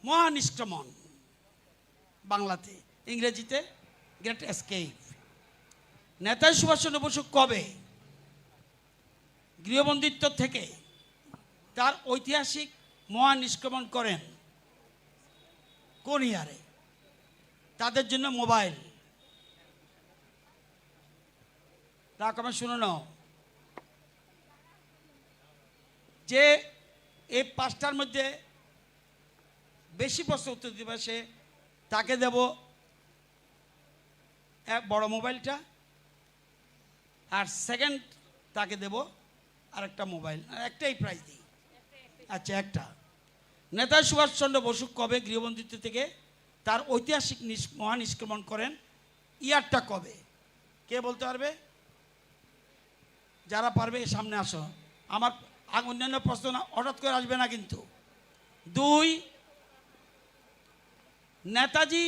মহানিষ্ক্রমণ, বাংলাতে, ইংরেজিতে গ্রেট এসকেপ। নেতাজি সুভাষচন্দ্র বসু কবে গৃহবন্দিত্ব থেকে তার ঐতিহাসিক মহানিষ্ক্রমণ করেন? কোন ইয়ারে? তাদের জন্য মোবাইল রাকমে শুনে নাও যে এই পাঁচটার মধ্যে বেশি প্রশ্ন উত্তর দিবে সে তাকে দেব এক বড় মোবাইলটা, আর সেকেন্ড তাকে দেব আরেকটা মোবাইল, একটাই প্রাইজ দিই। আচ্ছা, একটা। নেতাজি সুভাষচন্দ্র বসু কবে গৃহবন্দিত্ব থেকে তার ঐতিহাসিক মহানিষ্ক্রমণ করেন? ইয়ারটা কবে? কে বলতে পারবে? যারা পারবে সামনে আসো। আমার অন্যান্য প্রশ্ন হঠাৎ করে আসবে না কিন্তু। 2, নেতাজি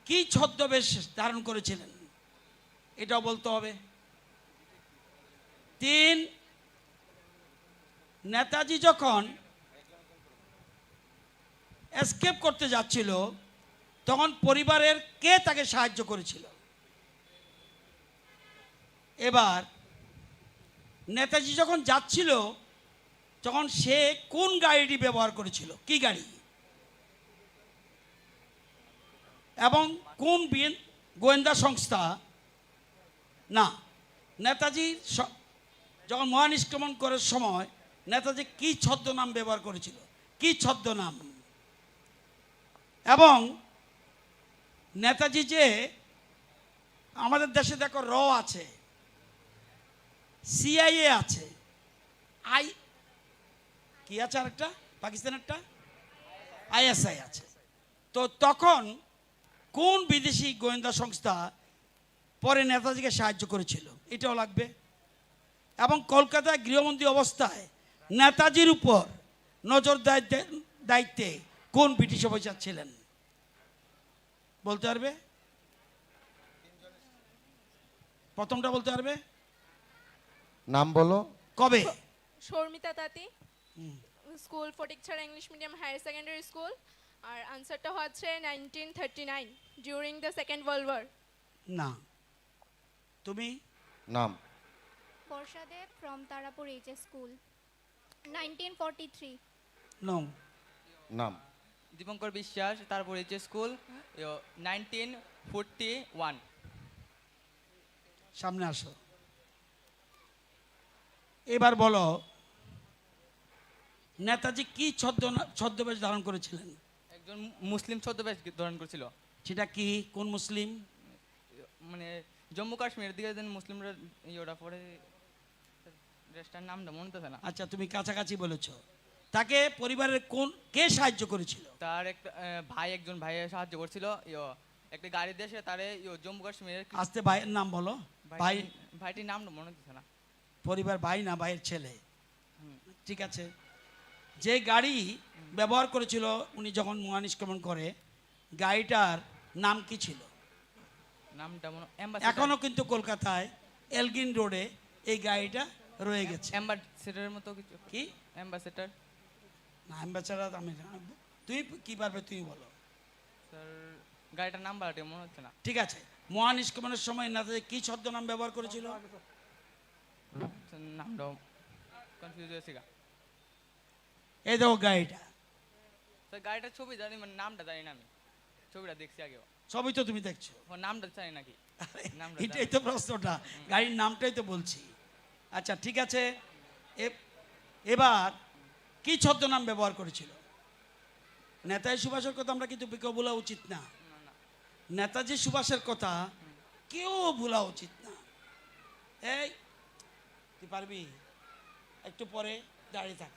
কি ছদ্মবেশ ধারণ করেছিলেন? এটাও বলতে হবে। 3, নেতাজি যখন এসকেপ করতে যাচ্ছিল তখন পরিবারের কে তাকে সাহায্য করেছিল? এবার নেতাজি যখন যাচ্ছিল তখন সে কোন গাড়িটি ব্যবহার করেছিল? কি গাড়ি? এবং কোন গোয়েন্দা সংস্থা? না, নেতাজি যখন মহানিষ্ক্রমণ করার সময় নেতাজি কি ছদ্মনাম ব্যবহার করেছিল? কি ছদ্মনাম? এবং নেতাজি যে আমাদের দেশে দেখো র আছে, সিআইএ আছে, কি আছে আরেকটা পাকিস্তানেরটা আইএসআই আছে। তো তখন কোন বিদেশি গোয়েন্দা সংস্থা পরে নেতাজিকে সাহায্য করেছিল? এটাও লাগবে। এবং কলকাতায় গৃহবন্দী অবস্থায় নেতাজির উপর নজর দায়িত্বে কোন ব্রিটিশ অফিসার ছিলেন? বলতে পারবে? প্রথমটা বলতে পারবে? নাম বলো। কবে? শর্মিতা তাঁতি, school Phatikchhara English medium higher secondary school. আর আনসারটা হচ্ছে 1939 during the second world war. না, তুমি? নাম? Barshadeb from Tarapur HS school 1943। No. নাম? দীপঙ্কর বিশ্বাস, তারপর এইচএস স্কুল 1941। সামনে আসো। এবার বলো নেতাজি কি ছদ্মবেশ ধারণ করেছিলেন? একজন মুসলিম ছদ্মবেশ ধারণ করেছিল। সেটা কি? কোন মুসলিম? মানে জম্মু কাশ্মীরের দিকে যেন মুসলিমরা ওটা পরে দেশটার নামটা মনে তো না। আচ্ছা, তুমি কাছাকাছি বলেছো। তাকে পরিবারের কে সাহায্য করেছিল? তার একটা একজন ভাই সাহায্য করছিল। একটা গাড়ি দেশে তারে জম্মু কাশ্মীরের। আস্তে ভাইয়ের নাম বলো। ভাইটির নামটা মনে হচ্ছে না। পরিবার ভাই না ভাইয়ের ছেলে? ঠিক আছে। যে গাড়ি ব্যবহার করেছিল উনি যখন মহানিষ্ক্রমণ করে, গাড়িটার নাম কি ছিল? নামটা এখনো কিন্তু কলকাতায় এলগিন রোডে এই গাড়িটা রয়ে গেছে। অ্যাম্বাসেডারের মতো কিছু। কি অ্যাম্বাসেডার? না, অ্যাম্বাসেডার আমি তুমি কি পারবে তুমি বলো। স্যার গাড়িটার নাম বাড়াতে মনে হচ্ছে না। ঠিক আছে। মহানিষ্ক্রমণের সময় নেতাজি কি ছদ্মনাম ব্যবহার করেছিল? নামটা কনফিউজ হয়েছে। এই দেখো গাড়িটা। স্যার গাড়িটার ছবি জানি, মানে নামটা জানি না। আমি ছবিটা দেখছি আগেও। ছবি তো তুমি দেখছো, নামটা জানি নাকি? এটাই তো প্রশ্নটা, গাড়ির নামটাই তো বলছি। আচ্ছা ঠিক আছে। এবার কি ছদ্মনাম ব্যবহার করেছিল? নেতাজি সুভাষের কথা আমরা কিন্তু কেউ বলা উচিত না। নেতাজি সুভাষের কথা কেউ ভোলা উচিত না। এই তুই পারবি? একটু পরে দাঁড়িয়ে থাক।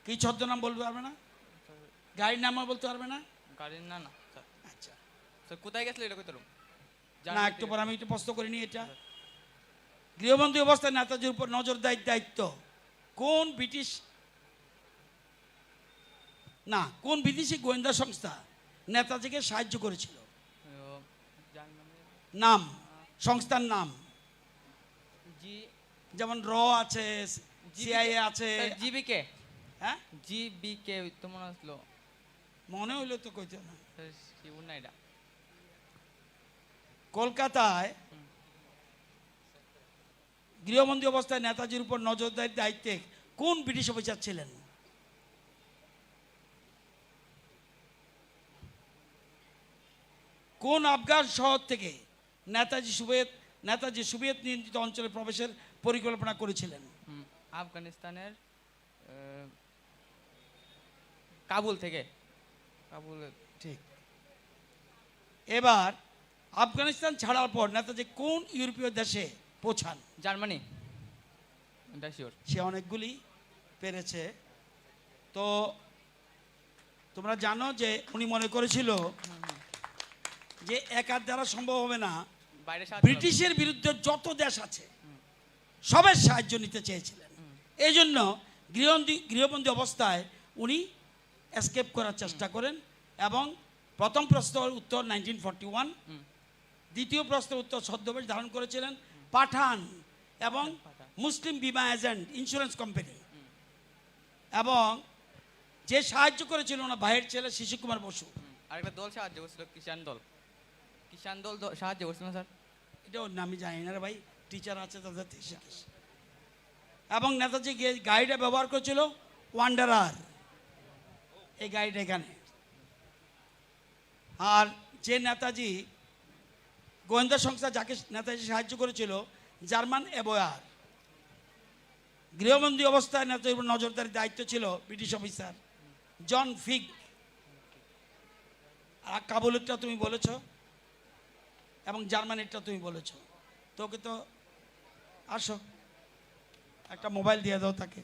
কি ছদ্মনাম বলতে পারবে না? গাড়ির নামও বলতে পারবে না? গাড়ির না। আচ্ছা স্যার কোথায় গেছিল এটা কইতো না, একটু পর আমি একটু প্রশ্ন করিনি। এটা গৃহবন্দী অবস্থায় নেতাজির উপর নজর দায়িত্ব কোন ব্রিটিশ না কোন বিদেশি গোয়েন্দা সংস্থা নেতাজিকে সাহায্য করেছিল? নাম, সংস্থার নাম। যেমন র আছে, সিআইএ আছে, জিবিকে, হ্যাঁ জিবিকে তো মনে আসলো, মনে হইলো তো কইতো না। শিউর না এটা। কলকাতায় গৃহবন্দী অবস্থায় নেতাজির উপর নজরদারির দায়িত্বে কোন ব্রিটিশ অফিসার ছিলেন? কোন আফগান শহর থেকে নেতাজি সোভিয়েত নিয়ন্ত্রিত অঞ্চলে প্রবেশের পরিকল্পনা করেছিলেন? আফগানিস্তানের কাবুল থেকে। কাবুল, ঠিক। এবার আফগানিস্তান ছাড়ার পর নেতাজি কোন ইউরোপীয় দেশে পৌঁছান? জার্মানি, এটা শিওর। সে অনেকগুলি পেরেছে। তো তোমরা জানো যে উনি মনে করেছিল যে একার দ্বারা সম্ভব হবে না, ব্রিটিশের বিরুদ্ধে যত দেশ আছে সবের সাহায্য নিতে চেয়েছিলেন। এই জন্য গৃহবন্দী অবস্থায় উনি এসকেপ করার চেষ্টা করেন এবং প্রথম প্রশ্নের উত্তর 1941, দ্বিতীয় প্রশ্নের উত্তর ছদ্মবেশ ধারণ করেছিলেন পাঠান এবং মুসলিম বিমা এজেন্ট ইন্স্যুরেন্স কোম্পানি, এবং যে সাহায্য করেছিল ওনার ভাইয়ের ছেলে শিশু কুমার বসু। আরেকটা দল সাহায্য করছিল, কিষাণ দল। কিষাণ দল সাহায্য করছিল না স্যার? এটা ওর নামই জানি না রে ভাই, টিচার আছে তাদের শিখিস। এবং নেতাজি গাইডে ব্যবহার করেছিল ওয়ান্ডারার, এই গাইড এখানে। আর যে নেতাজি গোয়েন্দা সংস্থা যাকে নেতাজি সাহায্য করেছিল জার্মান এবোয়ার। গৃহবন্দী অবস্থায় নেতাজির উপর নজরদারির দায়িত্ব ছিল ব্রিটিশ অফিসার জন ফিগ। আর কাবুলেরটা তুমি বলেছ এবং জার্মানিরটা তুমি বলেছ। তোকে তো আসো একটা মোবাইল দিয়ে দাও তাকে।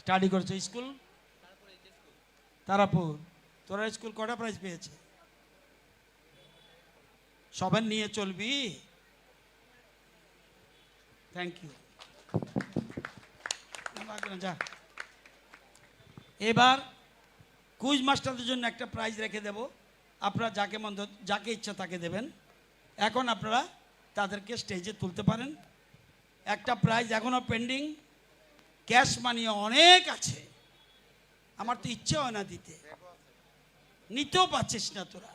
স্টাডি করছে স্কুল তারাপুর। তোরা স্কুল কটা প্রাইজ পেয়েছে? সবাই নিয়ে চলবি। Thank you. যা, এবার কুইজ মাস্টারদের জন্য একটা প্রাইজ রেখে দেব। আপনারা যাকে ইচ্ছা তাকে দেবেন। এখন আপনারা তাদেরকে স্টেজে তুলতে পারেন। একটা প্রাইজ এখনো পেন্ডিং, ক্যাশ মানি অনেক আছে। আমার তো ইচ্ছে হয় না দিতে, নিতেও পারছিস না তোরা।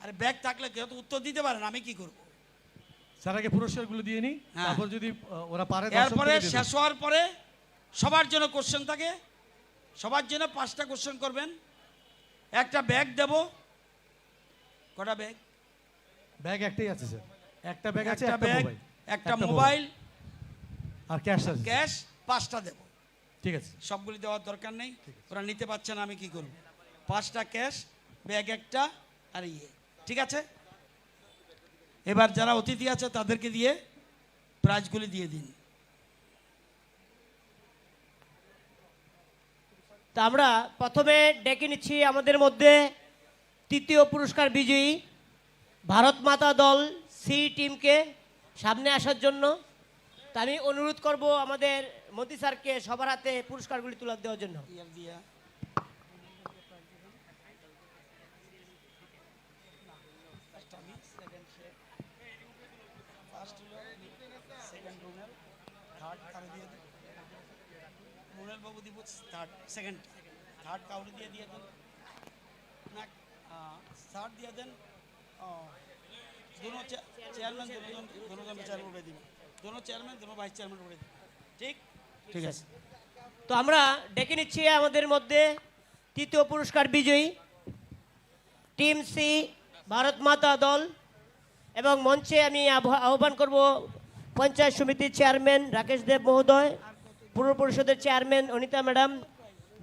আরে ব্যাগ থাকলে কেউ তো উত্তর দিতে পারে না, আমি কি করবো? স্যার আগে পুরস্কারগুলো দিয়ে নিই, তারপর যদি ওরা পারে। এরপরে শেষ হওয়ার পরে সবার জন্য কোশ্চেন থাকে, সবার জন্য 5টা কোশ্চেন করবেন। একটা ব্যাগ দেব। কটা ব্যাগ? ব্যাগ একটাই আছে স্যার, একটা ব্যাগ আছে, একটা ব্যাগ, একটা মোবাইল আর ক্যাশ আছে। ক্যাশ 5টা দেব। ঠিক আছে, সবগুলি দেওয়ার দরকার নেই, ওরা নিতে পারছে না, আমি কি করব? 5টা ক্যাশ, ব্যাগ একটা আর ইয়ে। ঠিক আছে, এবার যারা অতিথি আছে তাদেরকে দিয়ে প্রাইজগুলি দিয়ে দিন। তা আমরা প্রথমে ডেকে নিচ্ছি আমাদের মধ্যে তৃতীয় পুরস্কার বিজয়ী ভারত মাতা দল সি টিমকে সামনে আসার জন্য। তা আমি অনুরোধ করব আমাদের মোদি স্যারকে সবার হাতে পুরস্কারগুলি তুলে দেওয়ার জন্য। বাবু দিব সেকেন্ড, থার্ড কাউরে দিয়ে দেন না, থার্ড দিয়ে দেন। दोनों চেয়ারম্যান दोनों চেয়ারম্যান উঠে দিন, दोनों চেয়ারম্যান दोनों ভাইস চেয়ারম্যান উঠে দিন। ঠিক ঠিক আছে। তো আমরা ডেকে নিচ্ছি আমাদের মধ্যে তৃতীয় পুরস্কার বিজয়ী টিম সি ভারত মাতা দল, এবং মঞ্চে আমি আহ্বান করব পঞ্চায়েত সমিতির চেয়ারম্যান রাকেশ দেব মহোদয়, পৌর পরিষদের chairman Anita madam,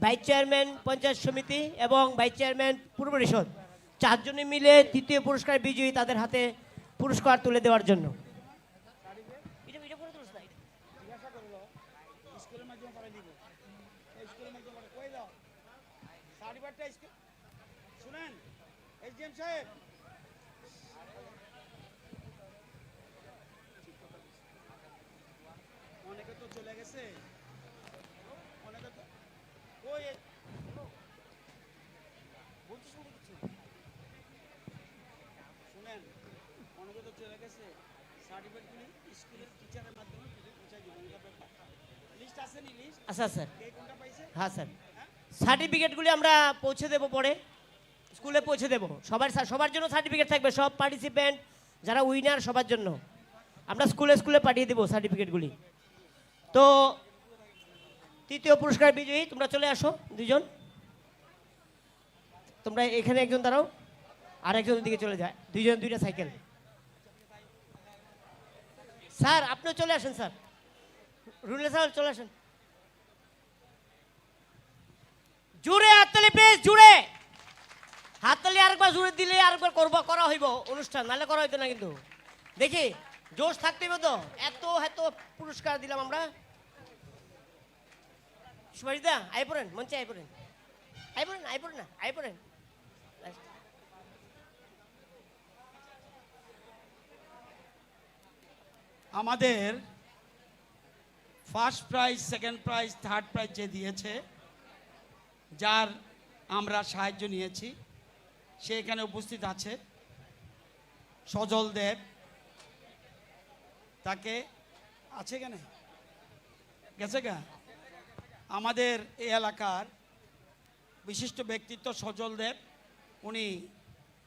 vice chairman panchayat সমিতি এবং ভাইস চেয়ারম্যান পৌর পরিষদ, 4 জনে মিলে তৃতীয় পুরস্কার বিজয়ী তাদের হাতে পুরস্কার তুলে দেওয়ার জন্য। শুনেন এসডিএম সাহেব, অনেকে তো চলে গেছে, অনেকে তো ওই বলছি শুনেন আচ্ছা স্যার, হ্যাঁ স্যার, সার্টিফিকেটগুলি আমরা পৌঁছে দেবো পরে, স্কুলে পৌঁছে দেবো। সবার জন্য সার্টিফিকেট থাকবে, সব পার্টিসিপেন্ট যারা উইনার সবার জন্য আমরা স্কুলে পাঠিয়ে দেবো সার্টিফিকেটগুলি। তো তৃতীয় পুরস্কার বিজয়ী তোমরা চলে আসো, দুজন তোমরা এখানে, একজন দাঁড়াও আর একজন দিকে চলে যায়, দুইজন দুইটা সাইকেল। স্যার আপনিও চলে আসেন, স্যার রুলে স্যার চলে আসেন। জুড়ে হাততালি প্লিজ, জুড়ে হাততালি আরেকবার জুড়ে দিলে আরেকবার করা হইব অনুষ্ঠান, নাহলে করা হইতো না। কিন্তু দেখি জোশ থাকতে হবে তো, এত এত পুরস্কার দিলাম আমরা। সুভাষদা আই পড়েন, মঞ্চে আই পড়েন, আই পড়েন। আমাদের first prize, second prize, third prize যে দিয়েছে, যার আমরা সাহায্য নিয়েছি, সে এখানে উপস্থিত আছে, সজল দেব। তাকে আছে এখানে, গেছে গা? আমাদের এই এলাকার বিশিষ্ট ব্যক্তিত্ব সজল দেব, উনি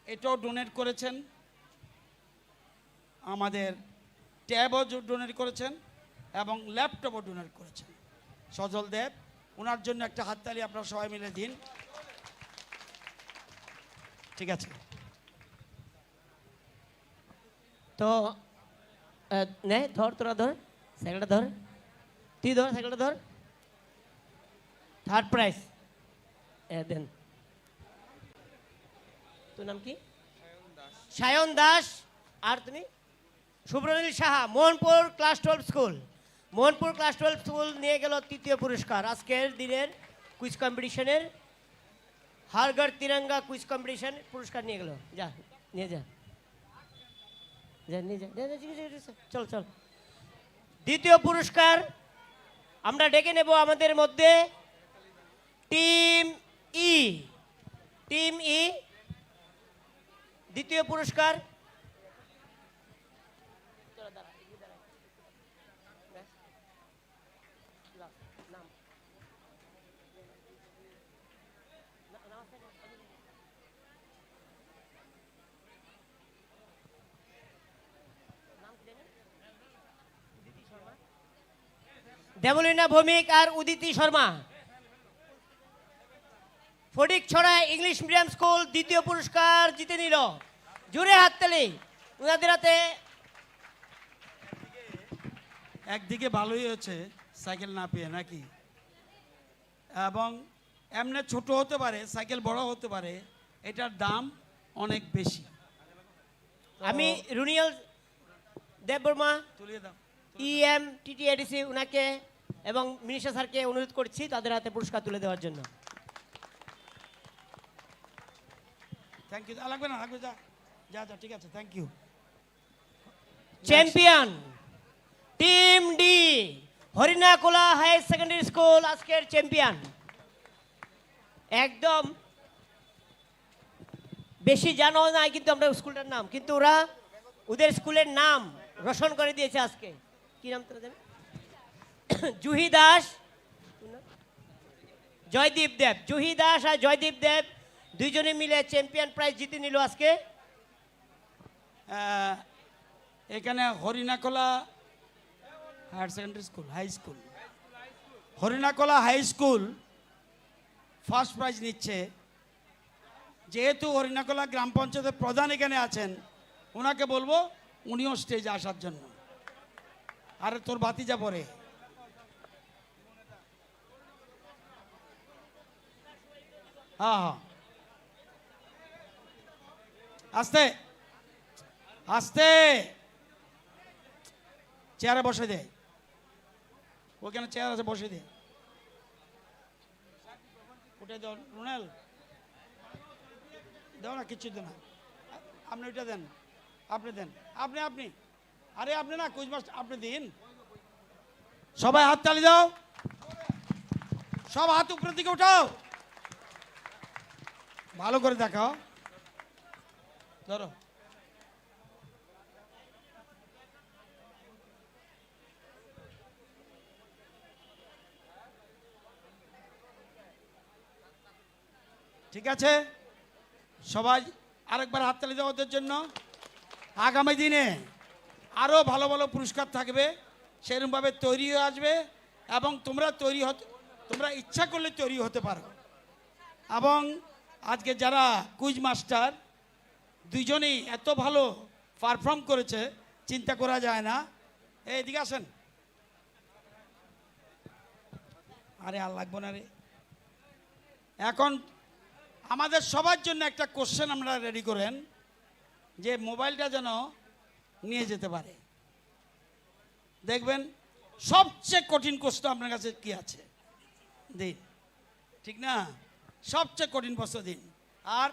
এটাও ডোনেট করেছেন, আমাদের ট্যাবও ডোনেট করেছেন এবং ল্যাপটপও ডোনেট করেছেন। সজল দেব, ওনার জন্য একটা হাততালি আপনারা সবাই মিলে দিন। ঠিক আছে, তো নে ধর, তোরা ধর সাইকেলটা, ধর তুই, ধর সাইকেলটা ধর। থার্ড প্রাইজ দেন। তোর নাম কি? সায়ন দাস। আর তুমি? Subhranil Saha, Mohanpur class 12 school. Mohanpur class 12 school নিয়ে গেল তৃতীয় পুরস্কার আজকের দিনের কুইজ কম্পিটিশনের। হারগড় তিরঙ্গা কুইজ কম্পিটিশন পুরস্কার নিয়ে গেল। যা নিয়ে যা, চল। দ্বিতীয় পুরস্কার আমরা ডেকে নেব আমাদের মধ্যে টিম ই। দ্বিতীয় পুরস্কার দেবলীনা ভৌমিক আর Uditi Sharma. Fatikchhara English medium school দ্বিতীয় পুরস্কার জিতে নিল। জোরে হাততালি ওনাদের হাতে। একদিকে ভালোই হয়েছে সাইকেল না পেয়ে, নাকি? এবং এমনি ছোট হতে পারে, সাইকেল বড় হতে পারে, এটার দাম অনেক বেশি। আমি রুনিয়াল দেববর্মা, তুলিয়ে দাও, TTADC ওনাকে এবং মিনিস্টার স্যারকে অনুরোধ করছি তাদের হাতে পুরস্কার তুলে দেওয়ার জন্য। Thank you. লাগবে না, লাগবে, যা যা যা, ঠিক আছে, thank you. Champion team D, Harinakola higher secondary school আজকের চ্যাম্পিয়ন। একদম বেশি জানো নাই কিন্তু আমরা স্কুলটার নাম, কিন্তু ওরা ওদের স্কুলের নাম রোশন করে দিয়েছে আজকে। কি নাম তোরা জানেন? জুহি দাস, জয়দীপ দেব। জুহি দাস আর জয়দীপ দেব দুইজনে মিলে চ্যাম্পিয়ন প্রাইজ জিতে নিল আজকে। এখানে Harinakola higher secondary school, high school, Harinakola high school first prize নিচ্ছে। যেহেতু হরিণাকোলা গ্রাম পঞ্চায়েতের প্রধান এখানে আছেন, ওনাকে বলবো উনিও স্টেজে আসার জন্য। আর তোর বাতিজা পরে হ্যাঁ, আস্তে আস্তে চেয়ারে বসে দে, ওখানে চেয়ার আছে, বসে দে। উঠে দাও রুনেল, দাও না, কিচ্ছু দেন না, আপনি ওইটা দেন, আপনি দেন, আপনি আরে আপনি না, কুইজ মাস্টার আপনি দিন। সবাই হাত তালি দাও, সব হাত উপরের দিকে উঠাও, ভালো করে দেখাও, ধরো। ঠিক আছে, সবাই আরেকবার হাততালি দাও ওদের জন্য। আগামী দিনে আরও ভালো ভালো পুরস্কার থাকবে, সেরকমভাবে তৈরি হয়ে আসবে এবং তোমরা ইচ্ছা করলে তৈরি হতে পারো। এবং আজকে যারা কুইজ মাস্টার দুইজনেই এত ভালো পারফর্ম করেছে, চিন্তা করা যায় না। এদিকে আসেন। আরে আর লাগবো না রে। এখন আমাদের সবার জন্য একটা কোশ্চেন আমরা রেডি করেন, যে মোবাইলটা যেন নিয়ে যেতে পারে। দেখবেন সবচেয়ে কঠিন প্রশ্ন আপনার কাছে কি আছে দিন, ঠিক না? সবচেয়ে কঠিন প্রশ্ন দিন। আর